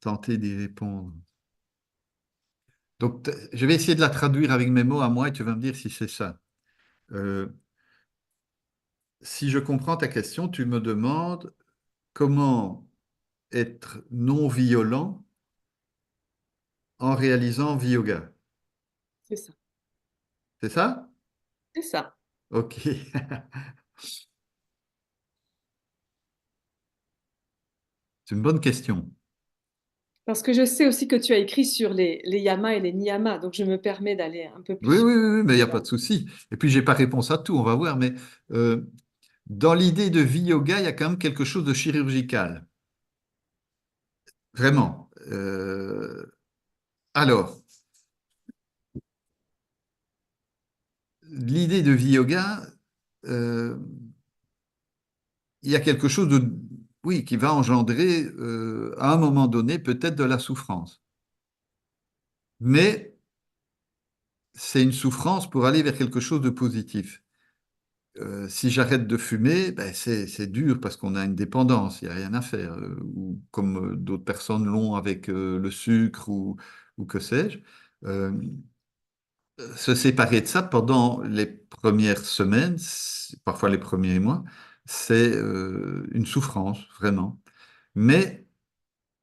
tenter d'y répondre. Donc, je vais essayer de la traduire avec mes mots à moi et tu vas me dire si c'est ça. Euh, si je comprends ta question, tu me demandes comment être non violent en réalisant Viyoga. C'est ça. C'est ça? C'est ça. Ok. C'est une bonne question. Parce que je sais aussi que tu as écrit sur les yamas et les niyamas, donc je me permets d'aller un peu Oui, plus. oui, oui, oui, mais il n'y a pas de souci. Et puis, j'ai pas réponse à tout, on va voir. Mais euh, dans l'idée de Viyoga, il y a quand même quelque chose de chirurgical. Vraiment. Alors, l'idée de Viyoga, euh, il y a quelque chose de, oui, qui va engendrer à un moment donné peut-être de la souffrance. Mais c'est une souffrance pour aller vers quelque chose de positif. Si j'arrête de fumer, ben c'est dur parce qu'on a une dépendance, il n'y a rien à faire. Ou comme d'autres personnes l'ont avec le sucre ou que sais-je. Euh, Se séparer de ça pendant les premières semaines, parfois les premiers mois, c'est une souffrance, vraiment. Mais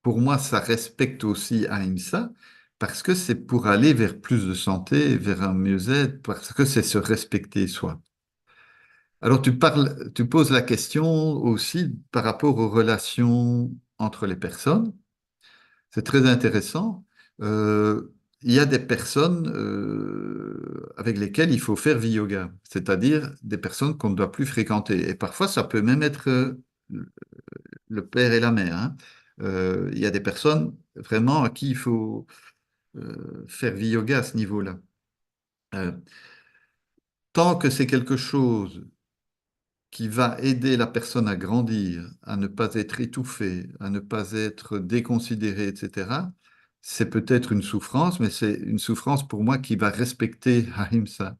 pour moi, ça respecte aussi Ahimsa, parce que c'est pour aller vers plus de santé, vers un mieux-être, parce que c'est se respecter soi. Alors tu poses la question aussi par rapport aux relations entre les personnes. C'est très intéressant. Il y a des personnes avec lesquelles il faut faire yoga, c'est-à-dire des personnes qu'on ne doit plus fréquenter. Et parfois, ça peut même être le père et la mère, hein. Il y a des personnes vraiment à qui il faut faire yoga à ce niveau-là. Euh, Tant que c'est quelque chose qui va aider la personne à grandir, à ne pas être étouffée, à ne pas être déconsidérée, etc., c'est peut-être une souffrance, mais c'est une souffrance pour moi qui va respecter Ahimsa,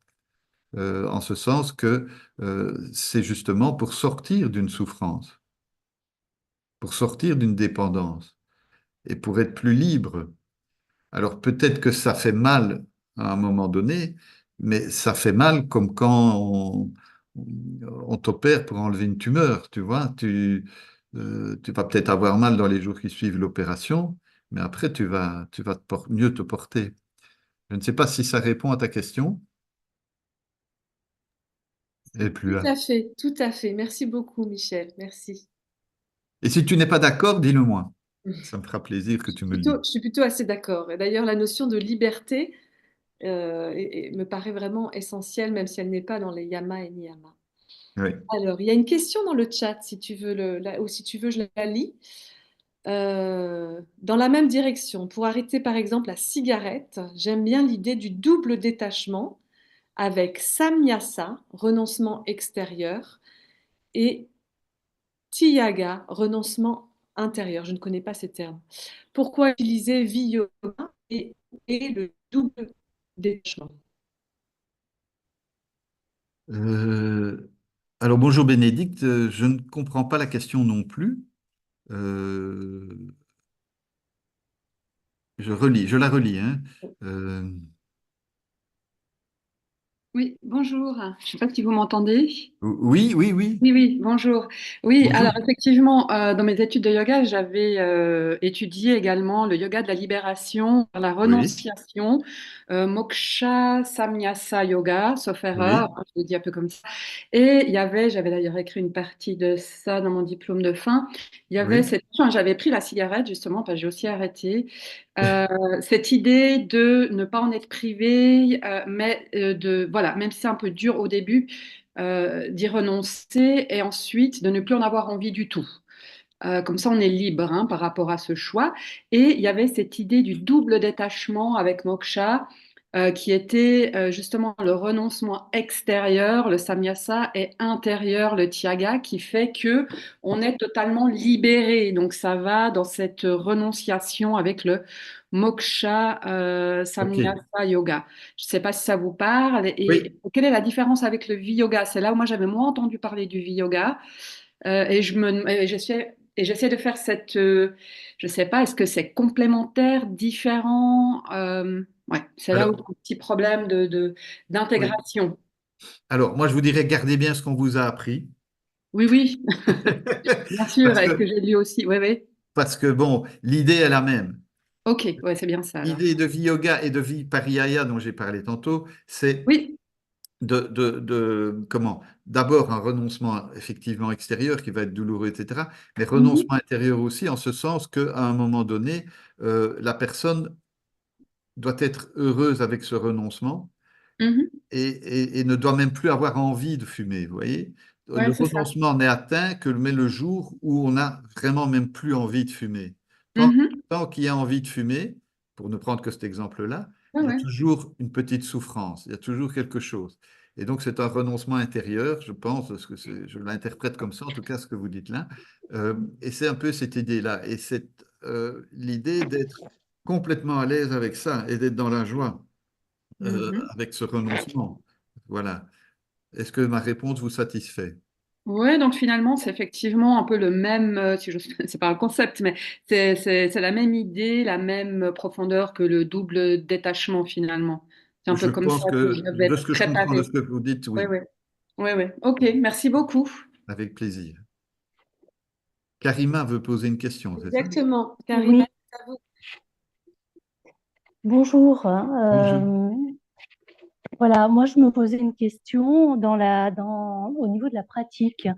en ce sens que c'est justement pour sortir d'une souffrance, pour sortir d'une dépendance et pour être plus libre. Alors peut-être que ça fait mal à un moment donné, mais ça fait mal comme quand on t'opère pour enlever une tumeur, tu vois. Tu vas peut-être avoir mal dans les jours qui suivent l'opération, mais après tu vas mieux te porter. Je ne sais pas si ça répond à ta question. Elle est plus Tout là. à fait, tout à fait. Merci beaucoup, Michel. Merci. Et si tu n'es pas d'accord, dis-le moi. Ça me fera plaisir que tu me le dises. Je suis plutôt assez d'accord. Et d'ailleurs, la notion de liberté me paraît vraiment essentielle, même si elle n'est pas dans les yama et niyama. Oui, Alors, il y a une question dans le chat, si tu veux, ou si tu veux, je la lis. Dans la même direction, pour arrêter par exemple la cigarette, j'aime bien l'idée du double détachement avec samyasa, renoncement extérieur, et Tyaga, renoncement intérieur. Je ne connais pas ces termes. Pourquoi utiliser Viyoga et le double détachement? Euh, alors bonjour Bénédicte, je ne comprends pas la question non plus. Euh, je la relis, hein. Euh, Oui, bonjour. Je ne sais pas si vous m'entendez. oui, oui, oui. Oui, oui, bonjour. Oui, alors Bonjour. effectivement, dans mes études de yoga, j'avais étudié également le yoga de la libération, la Oui, renonciation, moksha samyasa yoga, sauf erreur, oui, hein, je le dis un peu comme ça. Et j'avais d'ailleurs écrit une partie de ça dans mon diplôme de fin. Il y avait oui. cette, enfin, j'avais pris la cigarette justement, parce que j'ai aussi arrêté. Euh, Cette idée de ne pas en être privé, mais de, voilà, même si c'est un peu dur au début d'y renoncer et ensuite de ne plus en avoir envie du tout. Comme ça, on est libre hein, par rapport à ce choix. Et il y avait cette idée du double détachement avec Moksha, qui était justement le renoncement extérieur, le samyasa, et intérieur, le tyaga, qui fait que on est totalement libéré. Donc, ça va dans cette renonciation avec le Moksha Ok. Samyasa Yoga. Je ne sais pas si ça vous parle. Et Oui. quelle est la différence avec le Viyoga? C'est là où moi j'avais moins entendu parler du Viyoga. Et j'essaie de faire cette, je sais pas, est-ce que c'est complémentaire, différent? Ouais, c'est là où il y Alors, a un petit problème oui. d'intégration. Alors, moi, je vous dirais, gardez bien ce qu'on vous a appris. Oui, oui, bien sûr, Parce et que que, j'ai lu aussi. Oui, oui. parce que bon, l'idée est la même. Ok, ouais, c'est bien ça alors. L'idée de Viyoga et de Vipariyaya dont j'ai parlé tantôt, c'est Oui. comment? D'abord un renoncement effectivement extérieur qui va être douloureux, etc. Mais Mhm, renoncement intérieur aussi, en ce sens qu'à un moment donné, la personne doit être heureuse avec ce renoncement mhm. et ne doit même plus avoir envie de fumer, vous voyez? Le Ouais, c'est ça. renoncement n'est atteint que le jour où on a vraiment même plus envie de fumer. Tant, Mhm. tant qu'il y a envie de fumer, pour ne prendre que cet exemple-là, Ouais, il y a ouais. toujours une petite souffrance, il y a toujours quelque chose. Et donc c'est un renoncement intérieur, je pense, parce que je l'interprète comme ça, en tout cas ce que vous dites là. Et c'est un peu cette idée-là. Et c'est l'idée d'être complètement à l'aise avec ça et d'être dans la joie Mhm. avec ce renoncement. Voilà. Est-ce que ma réponse vous satisfait? Ouais, donc finalement, c'est effectivement un peu le même, si je, c'est pas un concept, mais c'est la même idée, la même profondeur que le double détachement finalement. C'est un peu Je comme ça pense que que je vais de ce que je comprends de préparer. ce que vous dites, Oui, oui, oui, oui, oui. Ok, merci beaucoup. avec plaisir. Karima veut poser une question, c'est ça? Exactement, Karima. Oui, C'est à vous. Bonjour. Bonjour. Voilà, moi je me posais une question au niveau de la pratique.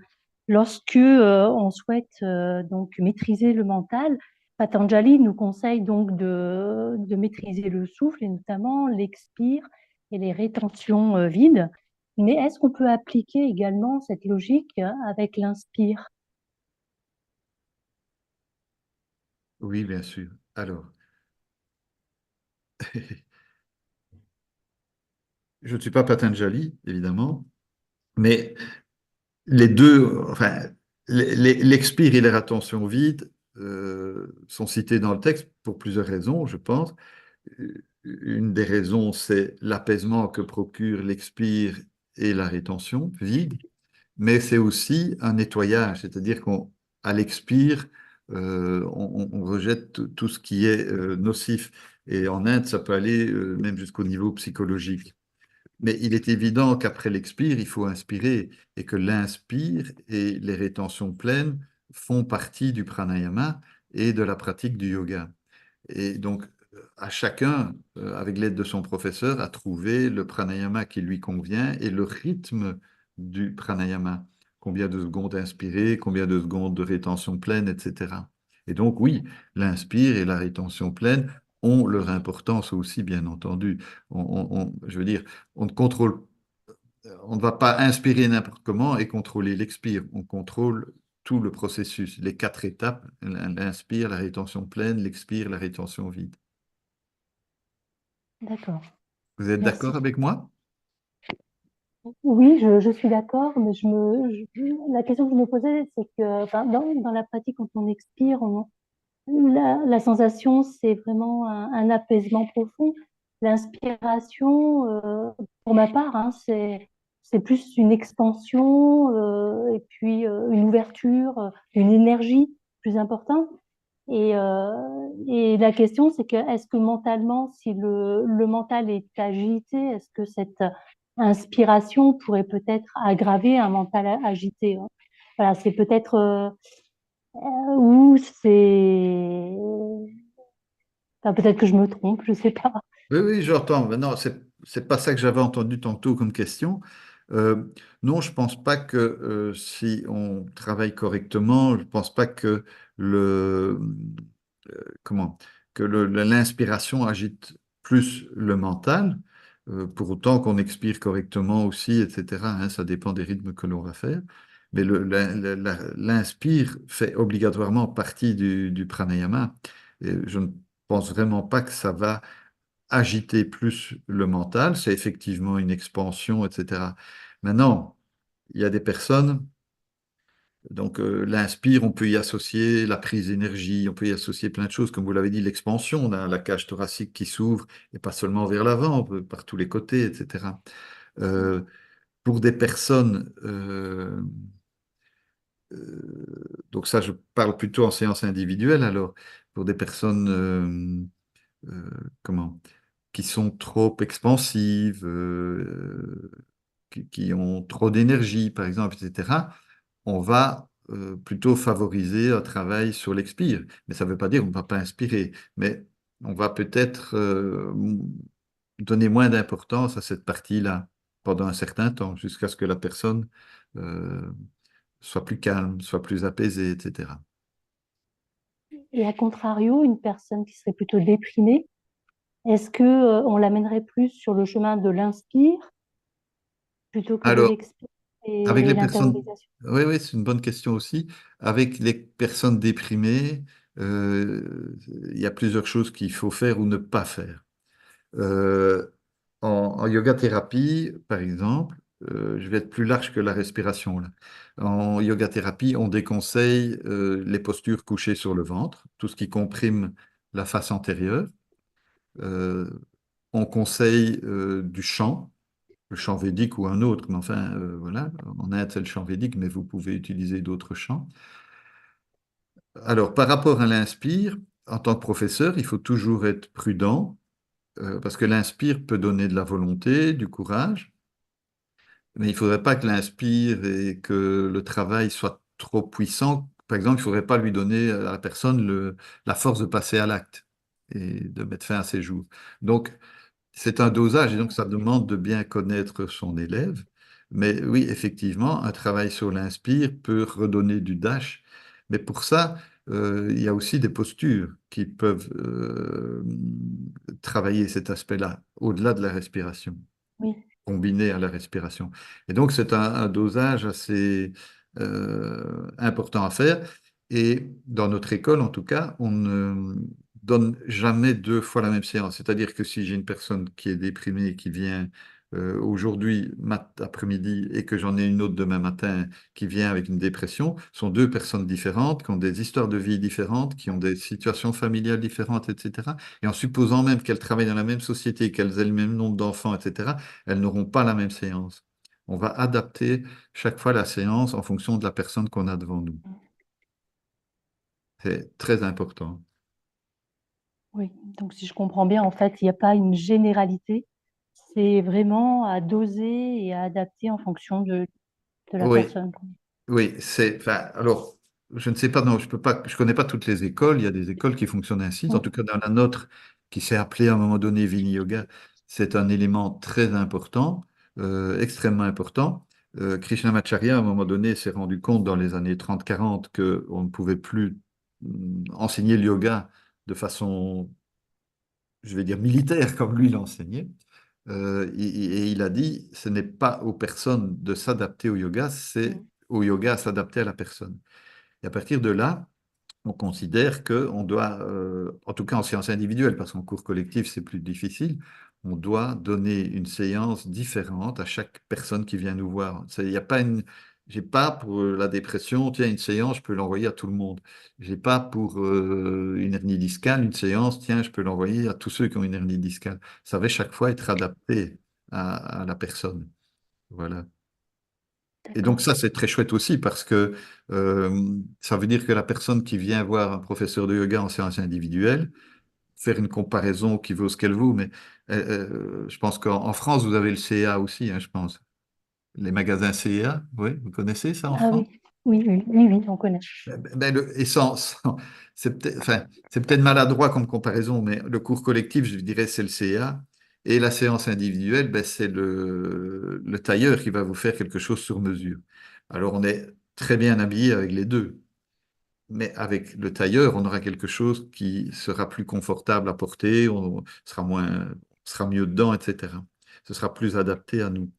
Lorsque on souhaite donc maîtriser le mental, Patanjali nous conseille donc de maîtriser le souffle et notamment l'expire et les rétentions vides. Mais est-ce qu'on peut appliquer également cette logique avec l'inspire? Oui, bien sûr. Alors, je ne suis pas Patanjali, évidemment, mais les deux, enfin, l'expire et les rétentions vides sont cités dans le texte pour plusieurs raisons, je pense. Une des raisons, c'est l'apaisement que procure l'expire et la rétention vide, mais c'est aussi un nettoyage, c'est-à-dire qu'à l'expire, on rejette tout ce qui est nocif. Et en Inde, ça peut aller même jusqu'au niveau psychologique. Mais il est évident qu'après l'expire, il faut inspirer et que l'inspire et les rétentions pleines font partie du pranayama et de la pratique du yoga. Et donc, à chacun, avec l'aide de son professeur, à trouver le pranayama qui lui convient et le rythme du pranayama. Combien de secondes inspirer, combien de secondes de rétention pleine, etc. Et donc, oui, l'inspire et la rétention pleine ont leur importance aussi, bien entendu. Je veux dire, on ne contrôle, on ne va pas inspirer n'importe comment et contrôler l'expire. On contrôle tout le processus, les quatre étapes, l'inspire, la rétention pleine, l'expire, la rétention vide. D'accord, Vous êtes merci. d'accord avec moi? Oui, je suis d'accord, mais la question que je me posais, c'est que enfin, dans la pratique, quand on expire, la sensation, c'est vraiment un apaisement profond. L'inspiration, pour ma part, hein, c'est plus une expansion et puis une ouverture, une énergie plus importante. Et la question, c'est que est-ce que mentalement, si le mental est agité, est-ce que cette inspiration pourrait peut-être aggraver un mental agité, hein? Voilà, c'est peut-être ou c'est enfin, peut-être que je me trompe, je sais pas. Oui, oui, j'entends. Mais non, c'est pas ça que j'avais entendu tantôt comme question. Non, je pense pas que si on travaille correctement, je pense pas que le comment que l'inspiration agite plus le mental. Pour autant qu'on expire correctement aussi, etc. Hein, ça dépend des rythmes que l'on va faire. Mais l'inspire fait obligatoirement partie du pranayama. Et je ne pense vraiment pas que ça va agiter plus le mental, c'est effectivement une expansion, etc. Maintenant, il y a des personnes, donc l'inspire, on peut y associer la prise d'énergie, on peut y associer plein de choses, comme vous l'avez dit, l'expansion, on a la cage thoracique qui s'ouvre, et pas seulement vers l'avant, par tous les côtés, etc. Euh, pour des personnes, donc ça je parle plutôt en séance individuelle, alors pour des personnes, comment, qui sont trop expansives, qui ont trop d'énergie, par exemple, etc., on va plutôt favoriser un travail sur l'expire. Mais ça ne veut pas dire qu'on ne va pas inspirer, mais on va peut-être donner moins d'importance à cette partie-là pendant un certain temps, jusqu'à ce que la personne euh, soit plus calme, soit plus apaisée, etc. Et à contrario, une personne qui serait plutôt déprimée, est-ce que on l'amènerait plus sur le chemin de l'inspire plutôt que de Alors, l'expire avec et les personnes, l'intériorisation? oui, oui, c'est une bonne question aussi. Avec les personnes déprimées, il y a plusieurs choses qu'il faut faire ou ne pas faire. Euh, en yoga thérapie, par exemple, je vais être plus large que la respiration là. En yoga thérapie, on déconseille les postures couchées sur le ventre, tout ce qui comprime la face antérieure. Euh, on conseille du chant, le chant védique ou un autre, mais enfin, voilà, en Inde, c'est le chant védique, mais vous pouvez utiliser d'autres chants. Alors, par rapport à l'inspire, en tant que professeur, il faut toujours être prudent, parce que l'inspire peut donner de la volonté, du courage, mais il ne faudrait pas que l'inspire et que le travail soit trop puissant. Par exemple, il ne faudrait pas lui donner à la personne la force de passer à l'acte. et de mettre fin à ses jours. Donc, c'est un dosage et donc ça demande de bien connaître son élève. Mais oui, effectivement, un travail sur l'inspire peut redonner du dash. Mais pour ça, il y a aussi des postures qui peuvent travailler cet aspect-là, au-delà de la respiration, Oui, combiné à la respiration. Et donc, c'est un dosage assez important à faire. Et dans notre école, en tout cas, on ne donne jamais deux fois la même séance. C'est-à-dire que si j'ai une personne qui est déprimée et qui vient aujourd'hui, après-midi, et que j'en ai une autre demain matin qui vient avec une dépression, ce sont deux personnes différentes, qui ont des histoires de vie différentes, qui ont des situations familiales différentes, etc. Et en supposant même qu'elles travaillent dans la même société, qu'elles aient le même nombre d'enfants, etc., elles n'auront pas la même séance. On va adapter chaque fois la séance en fonction de la personne qu'on a devant nous. C'est très important. oui. Donc, si je comprends bien, en fait, il n'y a pas une généralité. C'est vraiment à doser et à adapter en fonction de la Oui, personne. oui, enfin, alors, je ne sais pas, non, je peux pas, je connais pas toutes les écoles. Il y a des écoles qui fonctionnent ainsi. En Oui, tout cas, dans la nôtre, qui s'est appelée à un moment donné Vini Yoga, c'est un élément très important, extrêmement important. Krishnamacharya, à un moment donné, s'est rendu compte dans les années 30-40 qu'on ne pouvait plus enseigner le yoga de façon, je vais dire, militaire comme lui l'enseignait. Et il a dit, ce n'est pas aux personnes de s'adapter au yoga, c'est mm, au yoga à s'adapter à la personne. Et à partir de là, on considère qu'on doit, en tout cas en séance individuelle, parce qu'en cours collectif, c'est plus difficile, on doit donner une séance différente à chaque personne qui vient nous voir. Il n'y a pas une, j'ai pas pour la dépression, tiens, une séance, je peux l'envoyer à tout le monde. J'ai pas pour une hernie discale, une séance, tiens, je peux l'envoyer à tous ceux qui ont une hernie discale. Ça va chaque fois être adapté à la personne. Voilà. Et donc d'accord. ça, c'est très chouette aussi parce que ça veut dire que la personne qui vient voir un professeur de yoga en séance individuelle, faire une comparaison qui vaut ce qu'elle vaut, mais je pense qu'en France, vous avez le CA aussi, hein, je pense. Les magasins CA, oui, vous connaissez ça en Ah France? oui, oui, oui, oui, oui, on connaît. Et c'est peut-être maladroit comme comparaison, mais le cours collectif, je dirais, c'est le CA. Et la séance individuelle, ben, c'est le tailleur qui va vous faire quelque chose sur mesure. Alors, on est très bien habillé avec les deux. Mais avec le tailleur, on aura quelque chose qui sera plus confortable à porter, on sera moins, on sera mieux dedans, etc. Ce sera plus adapté à nous.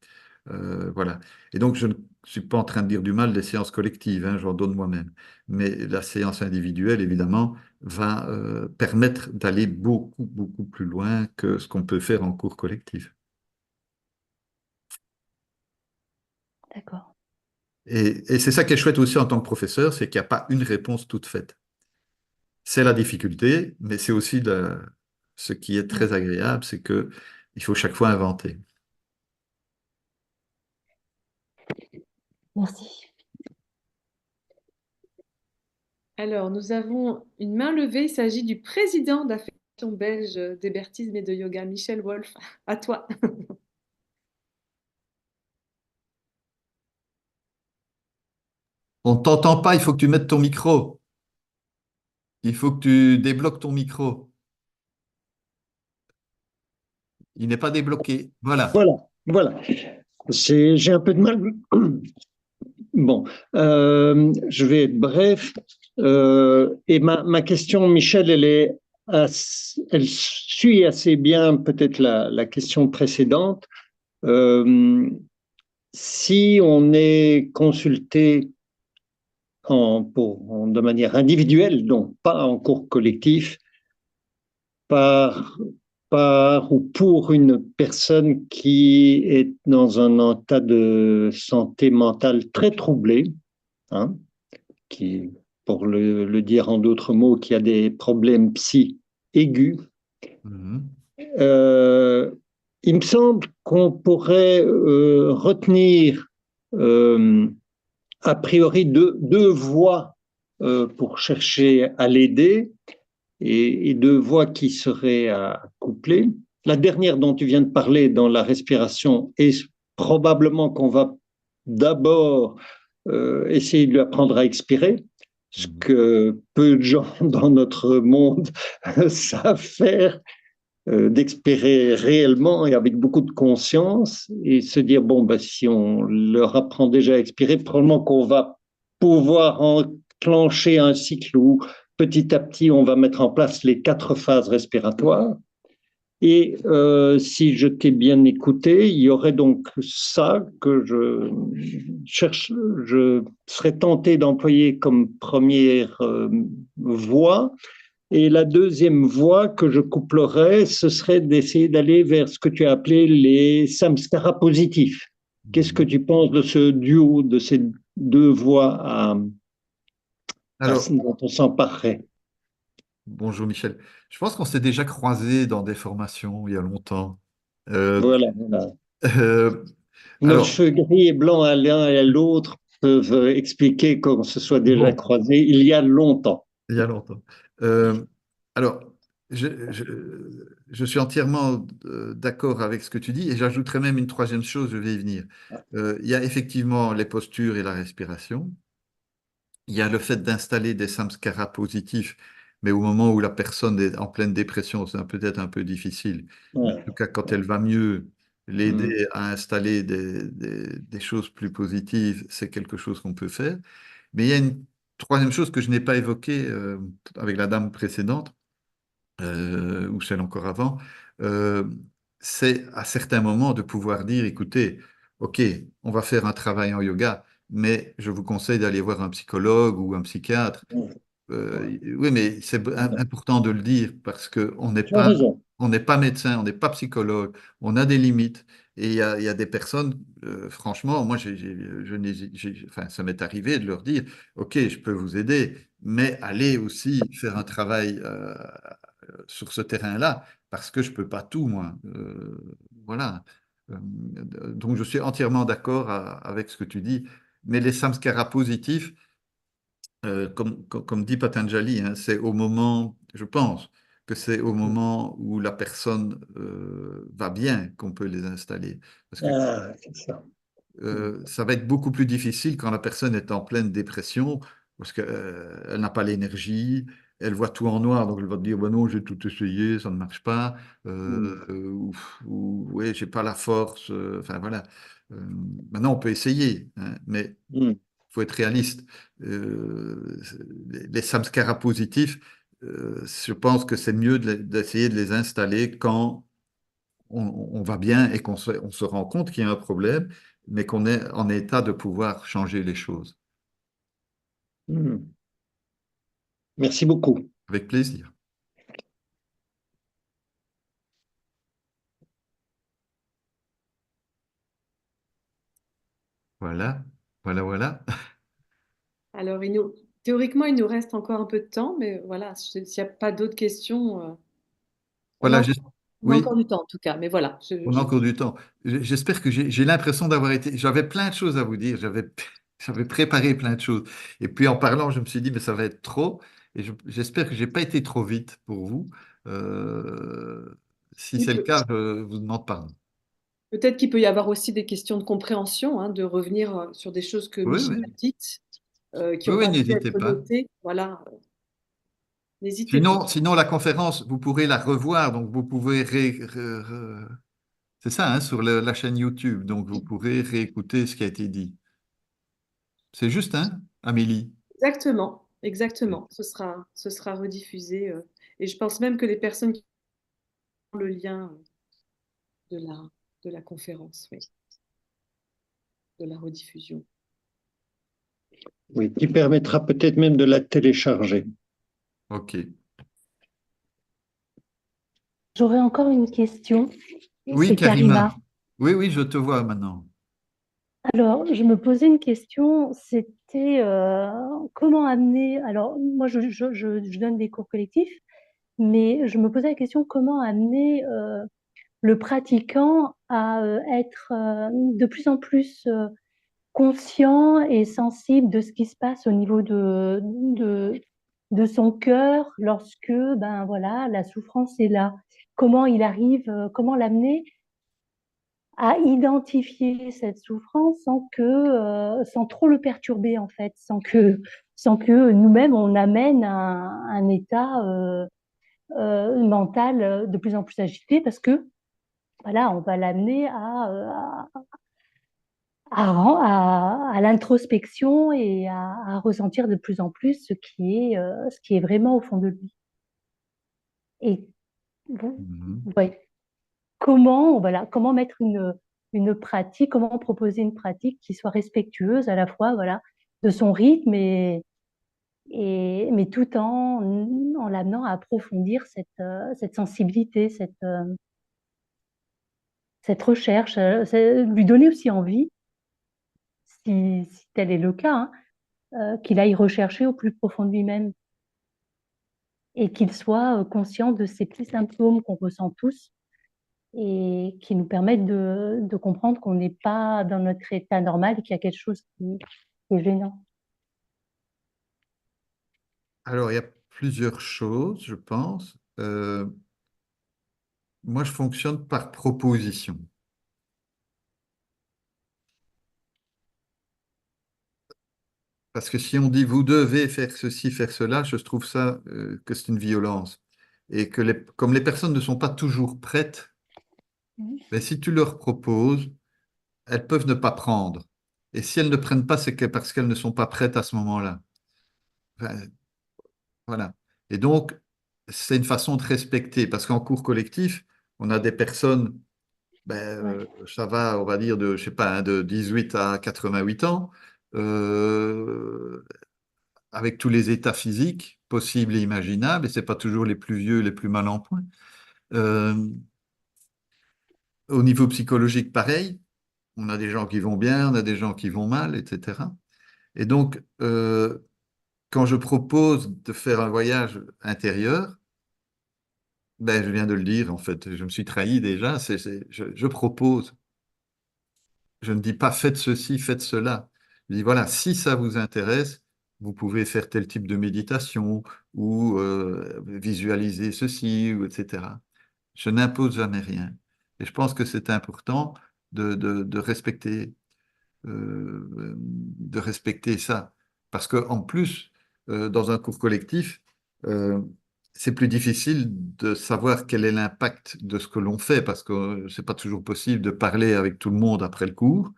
Voilà. Et donc, je ne suis pas en train de dire du mal des séances collectives, hein, j'en donne moi-même. Mais la séance individuelle, évidemment, va permettre d'aller beaucoup, beaucoup plus loin que ce qu'on peut faire en cours collectif. D'accord. Et c'est ça qui est chouette aussi en tant que professeur, c'est qu'il n'y a pas une réponse toute faite. C'est la difficulté, mais c'est aussi ce qui est Mm, très agréable, c'est que il faut chaque fois inventer. merci. Alors, nous avons une main levée. Il s'agit du président de la Fédération belge d'hébertisme et de yoga, Michel Wolf. À toi. On ne t'entend pas, il faut que tu mettes ton micro. Il faut que tu débloques ton micro. Il n'est pas débloqué. Voilà. Voilà, voilà. J'ai un peu de mal. Bon, je vais être bref. Et ma question, Michel, elle suit assez bien peut-être la question précédente. Euh, Si on est consulté de manière individuelle, donc pas en cours collectif, par, par ou pour une personne qui est dans un état de santé mentale très troublé, hein, qui, pour le dire en d'autres mots, qui a des problèmes psy aigus, Mhm. euh, il me semble qu'on pourrait retenir euh, a priori deux voies pour chercher à l'aider et deux voies qui seraient à coupler. La dernière dont tu viens de parler dans la respiration est probablement qu'on va d'abord essayer de lui apprendre à expirer. ce que peu de gens dans notre monde savent faire, d'expirer réellement et avec beaucoup de conscience et se dire, bon, ben, si on leur apprend déjà à expirer, probablement qu'on va pouvoir enclencher un cycle où petit à petit, on va mettre en place les 4 phases respiratoires. Et si je t'ai bien écouté, il y aurait donc ça que je serais tenté d'employer comme première voie. Et la deuxième voie que je couplerais, ce serait d'essayer d'aller vers ce que tu as appelé les samskaras positifs. Qu'est-ce que tu penses de ce duo, de ces 2 voies Alors, dont on s'emparerait? bonjour Michel. Je pense qu'on s'est déjà croisés dans des formations il y a longtemps. Euh, Voilà, voilà. euh, Nos alors, cheveux gris et blancs à l'un et à l'autre peuvent expliquer qu'on se soit déjà bon, croisés il y a longtemps. il y a longtemps. Euh, alors, je suis entièrement d'accord avec ce que tu dis et j'ajouterais même une troisième chose, je vais y venir. Il y a effectivement les postures et la respiration. Il y a le fait d'installer des samskaras positifs, mais au moment où la personne est en pleine dépression, c'est peut-être un peu difficile. Mais en Ouais. tout cas, quand elle va mieux, Mm. l'aider à installer des choses plus positives, c'est quelque chose qu'on peut faire. Mais il y a une troisième chose que je n'ai pas évoquée avec la dame précédente, ou celle encore avant, euh, c'est à certains moments de pouvoir dire, écoutez, OK, on va faire un travail en yoga, mais je vous conseille d'aller voir un psychologue ou un psychiatre. Oui, mais c'est important de le dire parce qu'on n'est Tu as pas, raison. on n'est pas médecin, on n'est pas psychologue, on a des limites. Et il y a des personnes, franchement, moi, je enfin, ça m'est arrivé de leur dire, OK, je peux vous aider, mais allez aussi faire un travail sur ce terrain-là parce que je peux pas tout, moi. Voilà. Donc, je suis entièrement d'accord avec ce que tu dis. Mais les samskaras positifs, comme dit Patanjali, hein, c'est au moment, je pense que c'est au moment où la personne va bien qu'on peut les installer. Parce que Ah, c'est ça. ça va être beaucoup plus difficile quand la personne est en pleine dépression, parce qu'elle n'a pas l'énergie, elle voit tout en noir, donc elle va te dire, bah non, j'ai tout essayé, ça ne marche pas, Mm. ou ouais, j'ai pas la force, enfin voilà. Euh, Maintenant, on peut essayer, hein, mais Mm. faut être réaliste. Euh, les samskaras positifs, je pense que c'est mieux d'essayer de les installer quand on va bien et on se rend compte qu'il y a un problème, mais qu'on est en état de pouvoir changer les choses. Mm. Merci beaucoup. Avec plaisir. Voilà, voilà, voilà. Alors, théoriquement, il nous reste encore un peu de temps, mais voilà, s'il n'y a pas d'autres questions, on a, Voilà, on a oui, encore du temps en tout cas. Mais voilà, on a encore du temps. J'espère que j'ai l'impression d'avoir été. J'avais plein de choses à vous dire. J'avais préparé plein de choses. Et puis en parlant, je me suis dit, mais ça va être trop. Et j'espère que j'ai pas été trop vite pour vous. Euh, Si il c'est le peut- cas, je vous demande pardon. peut-être qu'il peut y avoir aussi des questions de compréhension, hein, de revenir sur des choses que Oui, Michel oui, a dites, qui oui, n'ont oui, pas pu n'hésitez être pas. notées. Voilà, n'hésitez pas. Sinon, la conférence, vous pourrez la revoir. Donc, vous pouvez c'est ça, hein, sur la chaîne YouTube. Donc, vous pourrez réécouter ce qui a été dit. C'est juste, hein, Amélie? Exactement, Oui. exactement. Ce sera rediffusé. Et je pense même que les personnes qui ont le lien de la conférence, oui, de la rediffusion. Oui, qui permettra peut-être même de la télécharger. OK. J'aurais encore une question. Oui, C'est Karima. Karima. Oui, oui, je te vois maintenant. Alors, je me posais une question, c'était comment amener, alors moi je donne des cours collectifs, mais je me posais la question comment amener le pratiquant à être de plus en plus conscient et sensible de ce qui se passe au niveau de son cœur lorsque ben voilà la souffrance est là. Comment il arrive, comment l'amener à identifier cette souffrance sans trop le perturber en fait, sans que nous-mêmes, on amène un état mental de plus en plus agité parce que, voilà, on va l'amener à l'introspection et à ressentir de plus en plus ce qui est vraiment au fond de lui. Et ouais, comment mettre une pratique, comment proposer une pratique qui soit respectueuse à la fois, voilà, de son rythme mais tout en l'amenant à approfondir cette sensibilité, cette recherche, lui donner aussi envie, si tel est le cas, hein, qu'il aille rechercher au plus profond de lui-même et qu'il soit conscient de ces petits symptômes qu'on ressent tous et qui nous permettent de comprendre qu'on n'est pas dans notre état normal et qu'il y a quelque chose qui est gênant. Alors, il y a plusieurs choses, je pense. Moi, je fonctionne par proposition. Parce que si on dit vous devez faire ceci, faire cela, je trouve ça que c'est une violence. Et que comme les personnes ne sont pas toujours prêtes, mais si tu leur proposes, elles peuvent ne pas prendre. Et si elles ne prennent pas, c'est parce qu'elles ne sont pas prêtes à ce moment-là. Enfin, voilà. Et donc, c'est une façon de respecter. Parce qu'en cours collectif, on a des personnes, ben, Ouais. ça va, on va dire, je sais pas, hein, de 18 à 88 ans. euh, avec tous les états physiques possibles et imaginables, et c'est pas toujours les plus vieux, les plus mal en point. Euh, Au niveau psychologique, pareil, on a des gens qui vont bien, on a des gens qui vont mal, etc. Et donc, quand je propose de faire un voyage intérieur, ben, je viens de le dire, en fait, je me suis trahi déjà, je propose. Je ne dis pas faites ceci, faites cela. Je dis voilà, si ça vous intéresse, vous pouvez faire tel type de méditation ou visualiser ceci, ou etc. Je n'impose jamais rien. Et je pense que c'est important de respecter de respecter ça. Parce qu'en plus, dans un cours collectif, euh, c'est plus difficile de savoir quel est l'impact de ce que l'on fait, parce que c'est pas toujours possible de parler avec tout le monde après le cours.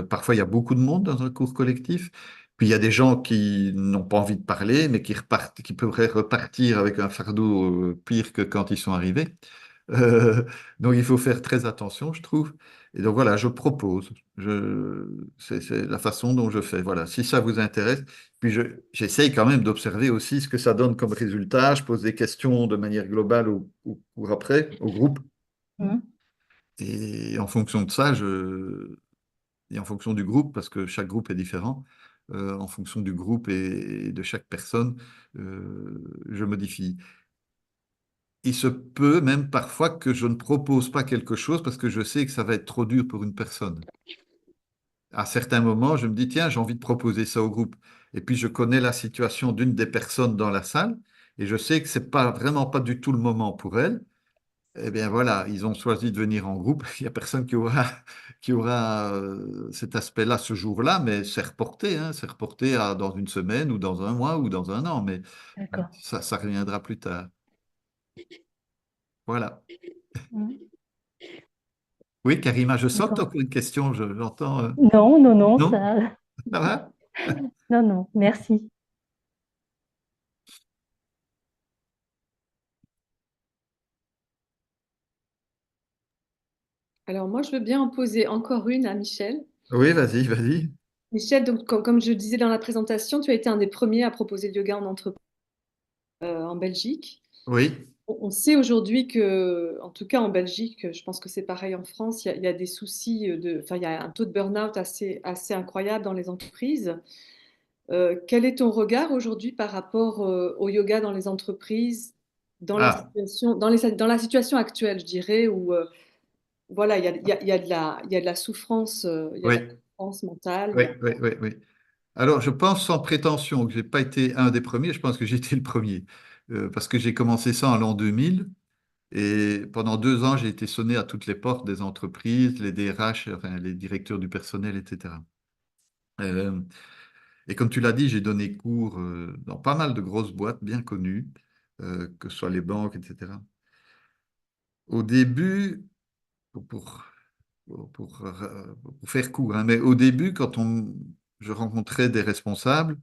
Parfois, il y a beaucoup de monde dans un cours collectif. Puis il y a des gens qui n'ont pas envie de parler, mais qui repartent, qui pourraient repartir avec un fardeau pire que quand ils sont arrivés. Euh, donc il faut faire très attention, je trouve. Et donc voilà, je propose. C'est la façon dont je fais. Voilà, si ça vous intéresse. Puis j'essaye quand même d'observer aussi ce que ça donne comme résultat. Je pose des questions de manière globale ou après, au groupe. Mhm. Et en fonction de ça, et en fonction du groupe, parce que chaque groupe est différent, en fonction du groupe et de chaque personne, je modifie. Il se peut même parfois que je ne propose pas quelque chose parce que je sais que ça va être trop dur pour une personne. À certains moments, je me dis, tiens, j'ai envie de proposer ça au groupe. Et puis, je connais la situation d'une des personnes dans la salle et je sais que c'est pas vraiment pas du tout le moment pour elle. Eh bien, voilà, ils ont choisi de venir en groupe. Il n'y a personne qui aura cet aspect-là ce jour-là, mais c'est reporté, hein, c'est reporté dans une semaine ou dans un mois ou dans un an, mais D'accord. ça reviendra plus tard. Voilà. Mhm. Oui, Karima, je sens que tu as D'accord. encore une question, j'entends. Non, non, non, Non? ça, Ça va? non, non, merci. Alors moi, je veux bien en poser encore une à Michel. Oui, vas-y, vas-y. Michel, donc, comme je disais dans la présentation, tu as été un des premiers à proposer le yoga en entreprise en Belgique. Oui. On sait aujourd'hui que, en tout cas en Belgique, je pense que c'est pareil en France, il y a des soucis enfin, il y a un taux de burn-out assez incroyable dans les entreprises. Quel est ton regard aujourd'hui par rapport au yoga dans les entreprises, Ah, dans la situation actuelle, je dirais, où voilà, il y a de la souffrance, il y a de la oui, souffrance mentale. oui, oui, oui, oui. Alors, je pense sans prétention que je n'ai pas été un des premiers, je pense que j'ai été le premier. Parce que j'ai commencé ça en l'an 2000 et pendant 2 ans, j'ai été sonné à toutes les portes des entreprises, les DRH, enfin, les directeurs du personnel, etc. Euh, Et comme tu l'as dit, j'ai donné cours dans pas mal de grosses boîtes bien connues, que ce soit les banques, etc. Au début, pour, pour, pour faire court, hein, mais au début, je rencontrais des responsables,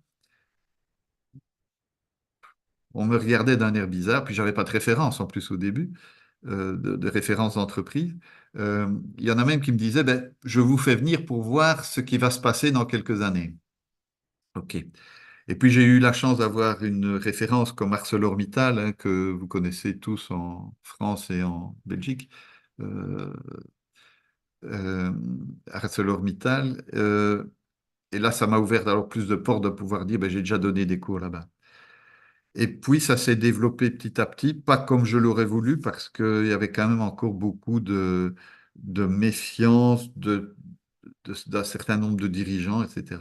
on me regardait d'un air bizarre, puis j'avais pas de référence en plus au début, de référence d'entreprise. Il y en a même qui me disaient, ben, je vous fais venir pour voir ce qui va se passer dans quelques années. OK. Et puis j'ai eu la chance d'avoir une référence comme ArcelorMittal, hein, que vous connaissez tous en France et en Belgique. Euh, euh, ArcelorMittal. Et là, ça m'a ouvert alors plus de portes de pouvoir dire, ben, j'ai déjà donné des cours là-bas. Et puis, ça s'est développé petit à petit, pas comme je l'aurais voulu, parce qu'il y avait quand même encore beaucoup de méfiance d'un certain nombre de dirigeants, etc.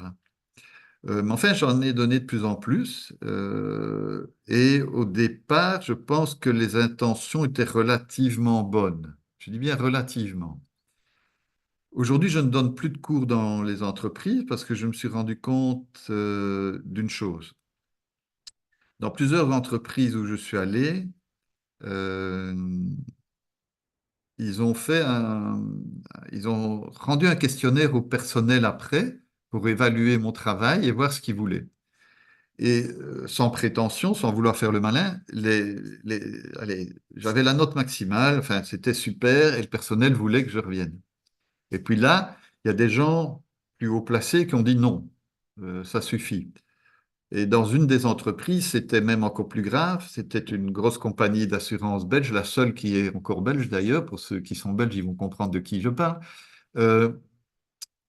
Mais enfin, j'en ai donné de plus en plus. Et au départ, je pense que les intentions étaient relativement bonnes. Je dis bien relativement. Aujourd'hui, je ne donne plus de cours dans les entreprises parce que je me suis rendu compte d'une chose. Dans plusieurs entreprises où je suis allé, euh, ils ont rendu un questionnaire au personnel après pour évaluer mon travail et voir ce qu'ils voulaient. Et sans prétention, sans vouloir faire le malin, allez, j'avais la note maximale, enfin, c'était super et le personnel voulait que je revienne. Et puis là, il y a des gens plus haut placés qui ont dit non, ça suffit. Et dans une des entreprises, c'était même encore plus grave. C'était une grosse compagnie d'assurance belge, la seule qui est encore belge d'ailleurs. Pour ceux qui sont belges, ils vont comprendre de qui je parle. Euh,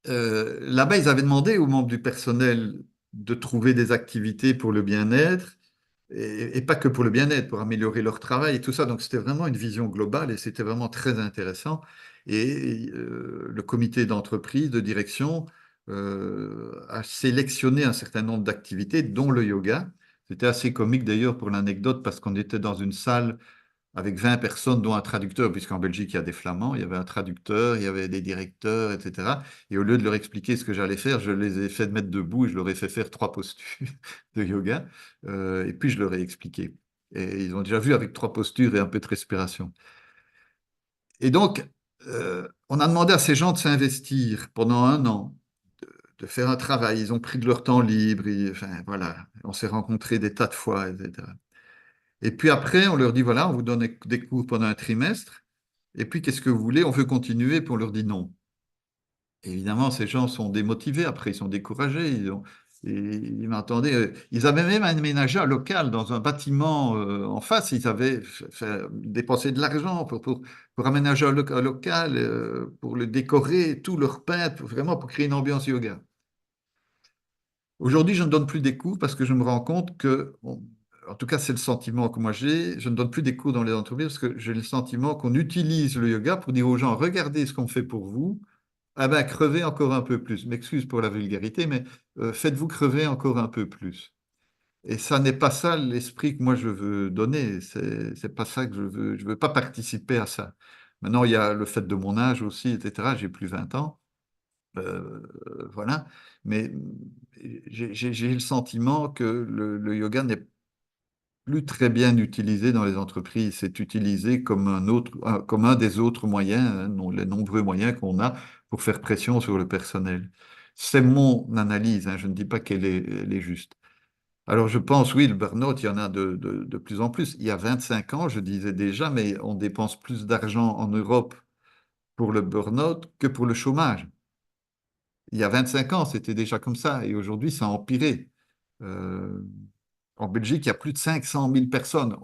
Là-bas, ils avaient demandé aux membres du personnel de trouver des activités pour le bien-être, et pas que pour le bien-être, pour améliorer leur travail et tout ça. Donc, c'était vraiment une vision globale et c'était vraiment très intéressant. Et le comité d'entreprise, de direction, a sélectionné un certain nombre d'activités, dont le yoga. C'était assez comique d'ailleurs pour l'anecdote, parce qu'on était dans une salle avec 20 personnes, dont un traducteur, puisqu'en Belgique, il y a des Flamands, il y avait un traducteur, il y avait des directeurs, etc. Et au lieu de leur expliquer ce que j'allais faire, je les ai fait mettre debout et je leur ai fait faire 3 postures de yoga. Et puis, je leur ai expliqué. Et ils ont déjà vu avec 3 postures et un peu de respiration. Et donc, on a demandé à ces gens de s'investir pendant un an, de faire un travail. Ils ont pris de leur temps libre. Enfin, voilà, on s'est rencontrés des tas de fois, etc. Et puis après, on leur dit, voilà, on vous donne des cours pendant un trimestre. Et puis, qu'est-ce que vous voulez? On veut continuer. Puis on leur dit non. Et évidemment, ces gens sont démotivés. Après, ils sont découragés. Ils m'entendaient. Ils avaient même aménagé un local dans un bâtiment en face. Ils avaient dépensé de l'argent pour aménager un local, pour le décorer, tout leur peindre, vraiment pour créer une ambiance yoga. Aujourd'hui, je ne donne plus des cours parce que je me rends compte que, bon, en tout cas, c'est le sentiment que moi j'ai, je ne donne plus des cours dans les entreprises parce que j'ai le sentiment qu'on utilise le yoga pour dire aux gens, regardez ce qu'on fait pour vous, ah ben, crevez encore un peu plus. Je m'excuse pour la vulgarité, mais faites-vous crever encore un peu plus. Et ça n'est pas ça l'esprit que moi je veux donner, c'est pas ça que je veux pas participer à ça. Maintenant, il y a le fait de mon âge aussi, etc. J'ai plus 20 ans. Euh, voilà. Mais j'ai le sentiment que le yoga n'est plus très bien utilisé dans les entreprises. C'est utilisé comme comme un des autres moyens, hein, les nombreux moyens qu'on a pour faire pression sur le personnel. C'est mon analyse, hein, je ne dis pas elle est juste. Alors je pense, oui, le burn-out, il y en a de plus en plus. Il y a 25 ans, je disais déjà, mais on dépense plus d'argent en Europe pour le burn-out que pour le chômage. Il y a 25 ans, c'était déjà comme ça, et aujourd'hui, ça a empiré. Euh, En Belgique, il y a plus de 500 000 personnes.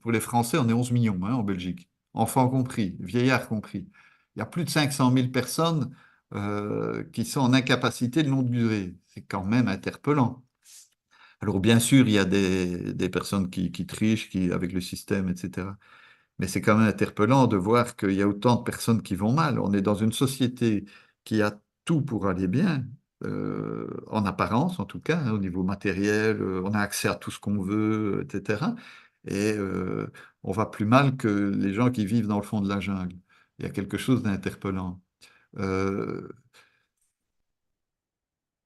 Pour les Français, on est 11 millions hein, en Belgique, enfants compris, vieillards compris. Il y a plus de 500 000 personnes qui sont en incapacité de longue durée. C'est quand même interpellant. Alors bien sûr, il y a des personnes qui trichent avec le système, etc. Mais c'est quand même interpellant de voir qu'il y a autant de personnes qui vont mal. On est dans une société qui a tout pour aller bien, en apparence en tout cas, hein, au niveau matériel, on a accès à tout ce qu'on veut, etc. Et on va plus mal que les gens qui vivent dans le fond de la jungle. Il y a quelque chose d'interpellant. Euh,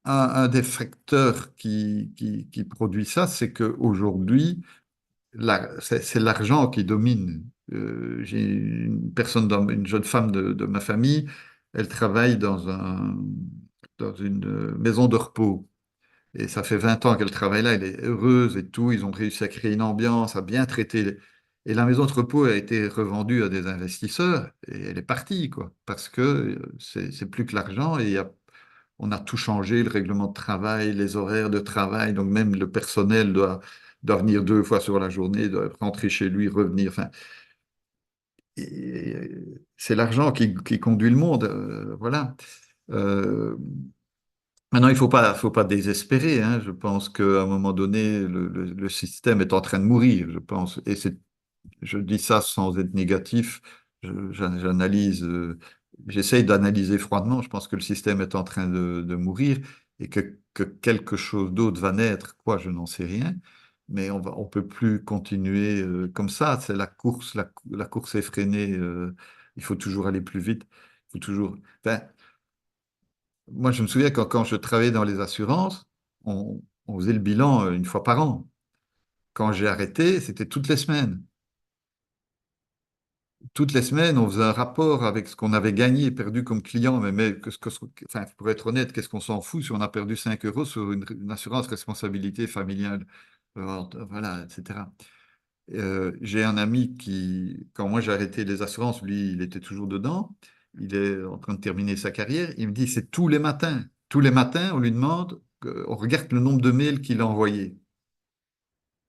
un des facteurs qui produit ça, c'est qu'aujourd'hui, c'est l'argent qui domine. J'ai une personne, une jeune femme de ma famille, elle travaille dans une maison de repos. Et ça fait 20 ans qu'elle travaille là, elle est heureuse et tout. Ils ont réussi à créer une ambiance, à bien traiter. Et la maison de repos a été revendue à des investisseurs et elle est partie, quoi. Parce que c'est plus que l'argent et on a tout changé, le règlement de travail, les horaires de travail. Donc même le personnel doit venir 2 fois sur la journée, doit rentrer chez lui, revenir. Enfin, c'est l'argent qui conduit le monde. Voilà. Euh, Maintenant, il faut pas désespérer, hein. Je pense qu'à un moment donné, le système est en train de mourir, je pense. Et je dis ça sans être négatif. J'analyse, j'essaye d'analyser froidement. Je pense que le système est en train de mourir et que quelque chose d'autre va naître. Quoi, je n'en sais rien. Mais on peut plus continuer comme ça. C'est la course, la course effrénée. Il faut toujours aller plus vite. Il faut toujours. Enfin, moi, je me souviens quand je travaillais dans les assurances, on faisait le bilan 1 fois par an. Quand j'ai arrêté, c'était toutes les semaines. Toutes les semaines, on faisait un rapport avec ce qu'on avait gagné et perdu comme client. Enfin, pour être honnête, qu'est-ce qu'on s'en fout si on a perdu 5 euros sur une assurance responsabilité familiale, voilà, etc. J'ai un ami qui, quand moi j'ai arrêté les assurances, lui, il était toujours dedans. Il est en train de terminer sa carrière. Il me dit, c'est tous les matins. Tous les matins, on lui demande, on regarde le nombre de mails qu'il a envoyés.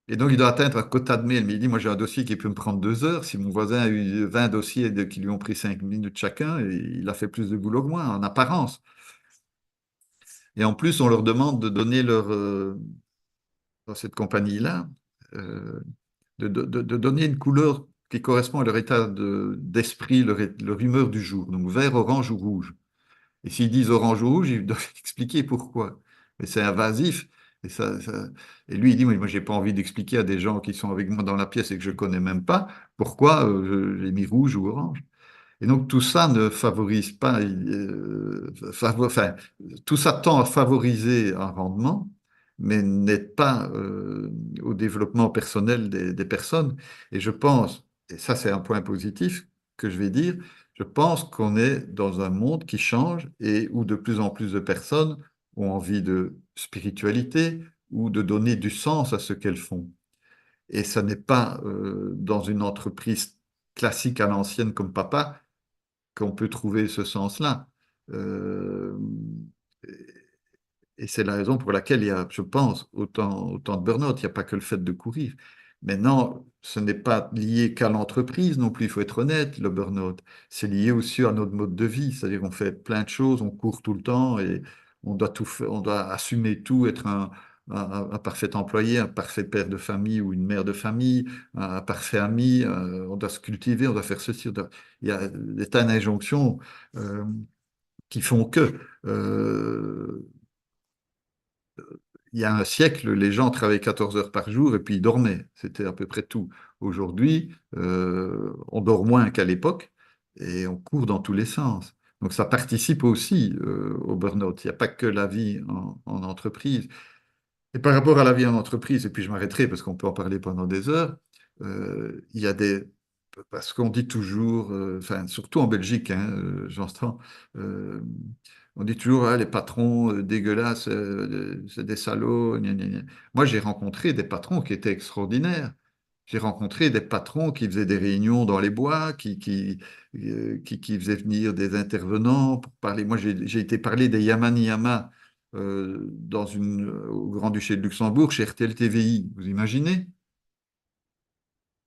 Et donc, il doit atteindre un quota de mails. Mais il dit, moi, j'ai un dossier qui peut me prendre 2 heures. Si mon voisin a eu 20 dossiers qui lui ont pris 5 minutes chacun, et il a fait plus de boulot que moi, en apparence. Et en plus, on leur demande de donner dans cette compagnie-là, euh, de donner une couleur qui correspond à leur état d'esprit, leur humeur du jour. Donc, vert, orange ou rouge. Et s'ils disent orange ou rouge, ils doivent expliquer pourquoi. Mais c'est invasif. Et lui, il dit, moi, j'ai pas envie d'expliquer à des gens qui sont avec moi dans la pièce et que je connais même pas pourquoi j'ai mis rouge ou orange. Et donc, tout ça ne favorise pas, enfin, tout ça tend à favoriser un rendement, mais n'aide pas au développement personnel des personnes. Et je pense, et ça c'est un point positif que je vais dire, je pense qu'on est dans un monde qui change et où de plus en plus de personnes ont envie de spiritualité ou de donner du sens à ce qu'elles font. Et ça n'est pas dans une entreprise classique à l'ancienne comme papa qu'on peut trouver ce sens-là. Euh, et c'est la raison pour laquelle il y a, je pense, autant de burn-out. Il n'y a pas que le fait de courir. Maintenant, ce n'est pas lié qu'à l'entreprise non plus, il faut être honnête, le burn-out. C'est lié aussi à notre mode de vie, c'est-à-dire qu'on fait plein de choses, on court tout le temps et on doit tout faire, on doit assumer tout, être un parfait employé, un parfait père de famille ou une mère de famille, un parfait ami, on doit se cultiver, on doit faire ceci. Il y a des tas d'injonctions euh, qui font que. Il y a un siècle, les gens travaillaient 14 heures par jour et puis ils dormaient. C'était à peu près tout. Aujourd'hui, on dort moins qu'à l'époque et on court dans tous les sens. Donc ça participe aussi au burn-out. Il n'y a pas que la vie en entreprise. Et par rapport à la vie en entreprise, et puis je m'arrêterai parce qu'on peut en parler pendant des heures, il y a des... Parce qu'on dit toujours, enfin, surtout en Belgique, hein, j'entends, euh, on dit toujours, ah, les patrons dégueulasses, c'est des salauds. Gna, gna, gna. Moi, j'ai rencontré des patrons qui étaient extraordinaires. J'ai rencontré des patrons qui faisaient des réunions dans les bois, qui faisaient venir des intervenants pour parler. Moi, j'ai été parler des Yamani Yama au Grand-Duché de Luxembourg, chez RTL TVI. Vous imaginez?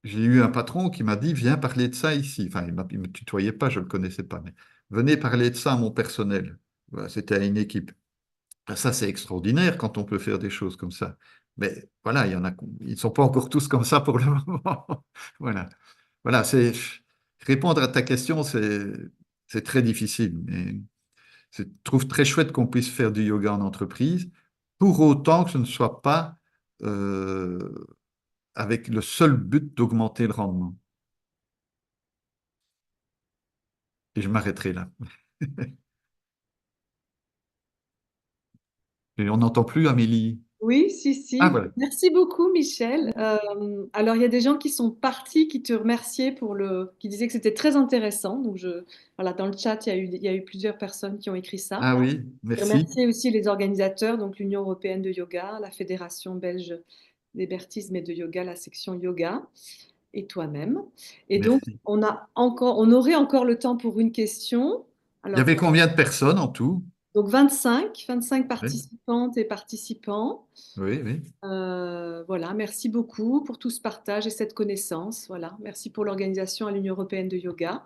J'ai eu un patron qui m'a dit, viens parler de ça ici. Enfin, il me tutoyait pas, je ne le connaissais pas, mais venez parler de ça à mon personnel. Voilà, c'était à une équipe. Ben, ça, c'est extraordinaire quand on peut faire des choses comme ça. Mais voilà, il y en a, ils ne sont pas encore tous comme ça pour le moment. Voilà. Voilà, répondre à ta question, c'est très difficile. Mais je trouve très chouette qu'on puisse faire du yoga en entreprise, pour autant que ce ne soit pas euh, avec le seul but d'augmenter le rendement. Et je m'arrêterai là. Et on n'entend plus Amélie. Oui, si, Ah, si. voilà. Merci beaucoup, Michel. Alors, il y a des gens qui sont partis, qui te remerciaient qui disaient que c'était très intéressant. Donc, voilà, dans le chat, il y a eu plusieurs personnes qui ont écrit ça. Ah oui, Je merci. remercier aussi les organisateurs, donc l'Union européenne de yoga, la Fédération belge d'hébertisme et de yoga, la section yoga, et toi-même. Et donc, Merci. on aurait encore le temps pour une question. Il y Alors, avait combien de personnes en tout? donc 25 Oui, participantes et participants. oui, oui. Voilà, merci beaucoup pour tout ce partage et cette connaissance. Voilà, merci pour l'organisation à l'Union européenne de yoga.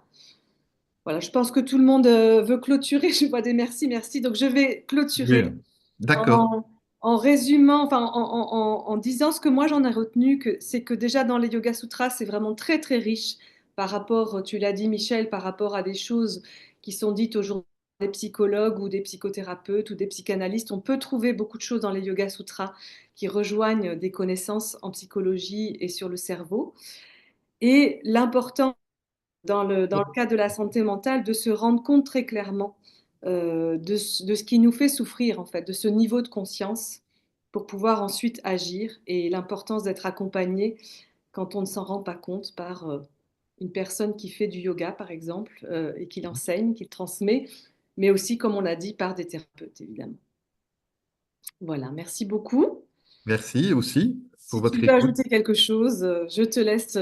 Voilà, je pense que tout le monde veut clôturer. Je vois des merci, merci. Donc, je vais Oui, clôturer d'accord. en résumant, enfin, en disant ce que moi j'en ai retenu, c'est que déjà dans les Yoga Sutras, c'est vraiment très, très riche par rapport, tu l'as dit, Michel, par rapport à des choses qui sont dites aujourd'hui par des psychologues ou des psychothérapeutes ou des psychanalystes. On peut trouver beaucoup de choses dans les Yoga Sutras qui rejoignent des connaissances en psychologie et sur le cerveau. Et l'important dans le cas de la santé mentale, de se rendre compte très clairement de ce qui nous fait souffrir, en fait, de ce niveau de conscience pour pouvoir ensuite agir et l'importance d'être accompagné quand on ne s'en rend pas compte par une personne qui fait du yoga, par exemple, et qui l'enseigne, qui le transmet, mais aussi, comme on l'a dit, par des thérapeutes, évidemment. Voilà, merci beaucoup. Merci aussi pour Si tu votre veux écoute. ajouter quelque chose, je te laisse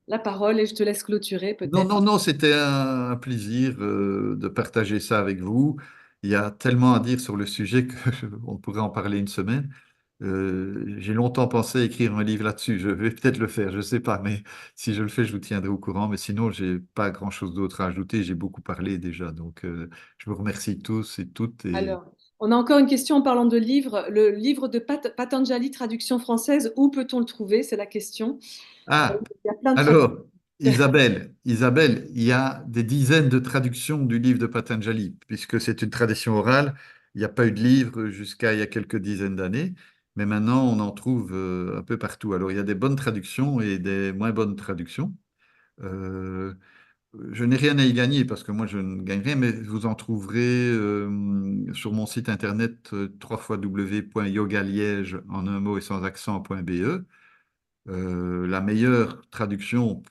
la parole et je te laisse clôturer Non, peut-être. non, non, c'était un plaisir de partager ça avec vous. Il y a tellement à dire sur le sujet qu'on pourrait en parler une semaine. J'ai longtemps pensé écrire un livre là-dessus. Je vais peut-être le faire, je ne sais pas, mais si je le fais, je vous tiendrai au courant. Mais sinon, j'ai pas grand-chose d'autre à ajouter. J'ai beaucoup parlé déjà. Donc, je vous remercie tous et toutes. Et... Alors, on a encore une question en parlant de livres. Le livre de Patanjali, traduction française, où peut-on le trouver? C'est la question. Ah, Il y a plein de traductions. alors, Isabelle, il y a des dizaines de traductions du livre de Patanjali, puisque c'est une tradition orale. Il n'y a pas eu de livre jusqu'à il y a quelques dizaines d'années, mais maintenant on en trouve un peu partout. Alors, il y a des bonnes traductions et des moins bonnes traductions. Euh, je n'ai rien à y gagner parce que moi je ne gagne rien, mais vous en trouverez sur mon site internet www.yogaliège en un mot et sans accent.be. La meilleure traduction,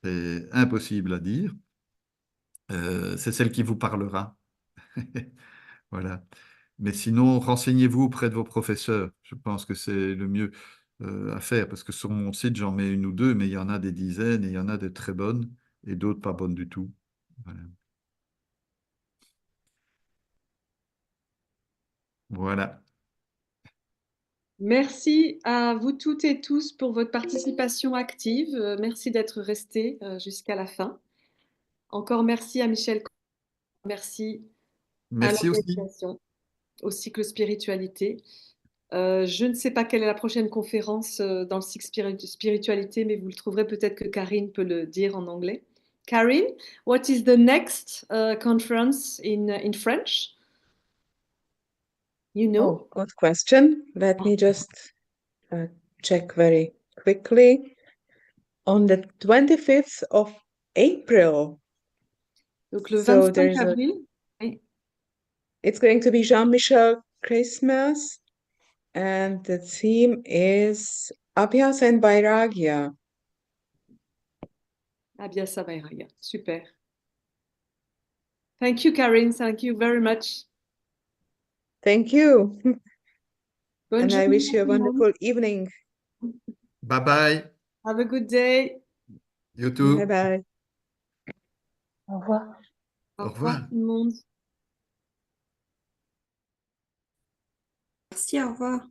c'est impossible à dire. C'est celle qui vous parlera. Voilà. Mais sinon, renseignez-vous auprès de vos professeurs. Je pense que c'est le mieux à faire parce que sur mon site, j'en mets une ou deux, mais il y en a des dizaines et il y en a de très bonnes et d'autres pas bonnes du tout. Voilà. Voilà. Merci à vous toutes et tous pour votre participation active. Merci d'être restés jusqu'à la fin. Encore merci à Michel. Merci à Merci aussi. l'organisation, au cycle spiritualité. Je ne sais pas quelle est la prochaine conférence dans le cycle spiritualité, mais vous le trouverez peut-être que Karine peut le dire en anglais. Karine, what is the next conference in French? You know? Oh, good question. Let me just uh, check very quickly. On the 25th of April. Donc le So 25 there's a, avril. Oui. it's going to be Jean-Michel Christmas, and the theme is Abhyas and Vairagya. Abhyasa Vairagya. Super. Thank you, Karine. Thank you very much. Thank you, Bonne and I journée, wish you a tout le monde. wonderful evening. Bye bye. Have a good day. You Bye too. bye. Au revoir. Au Au revoir, revoir. tout le monde. Merci, au revoir.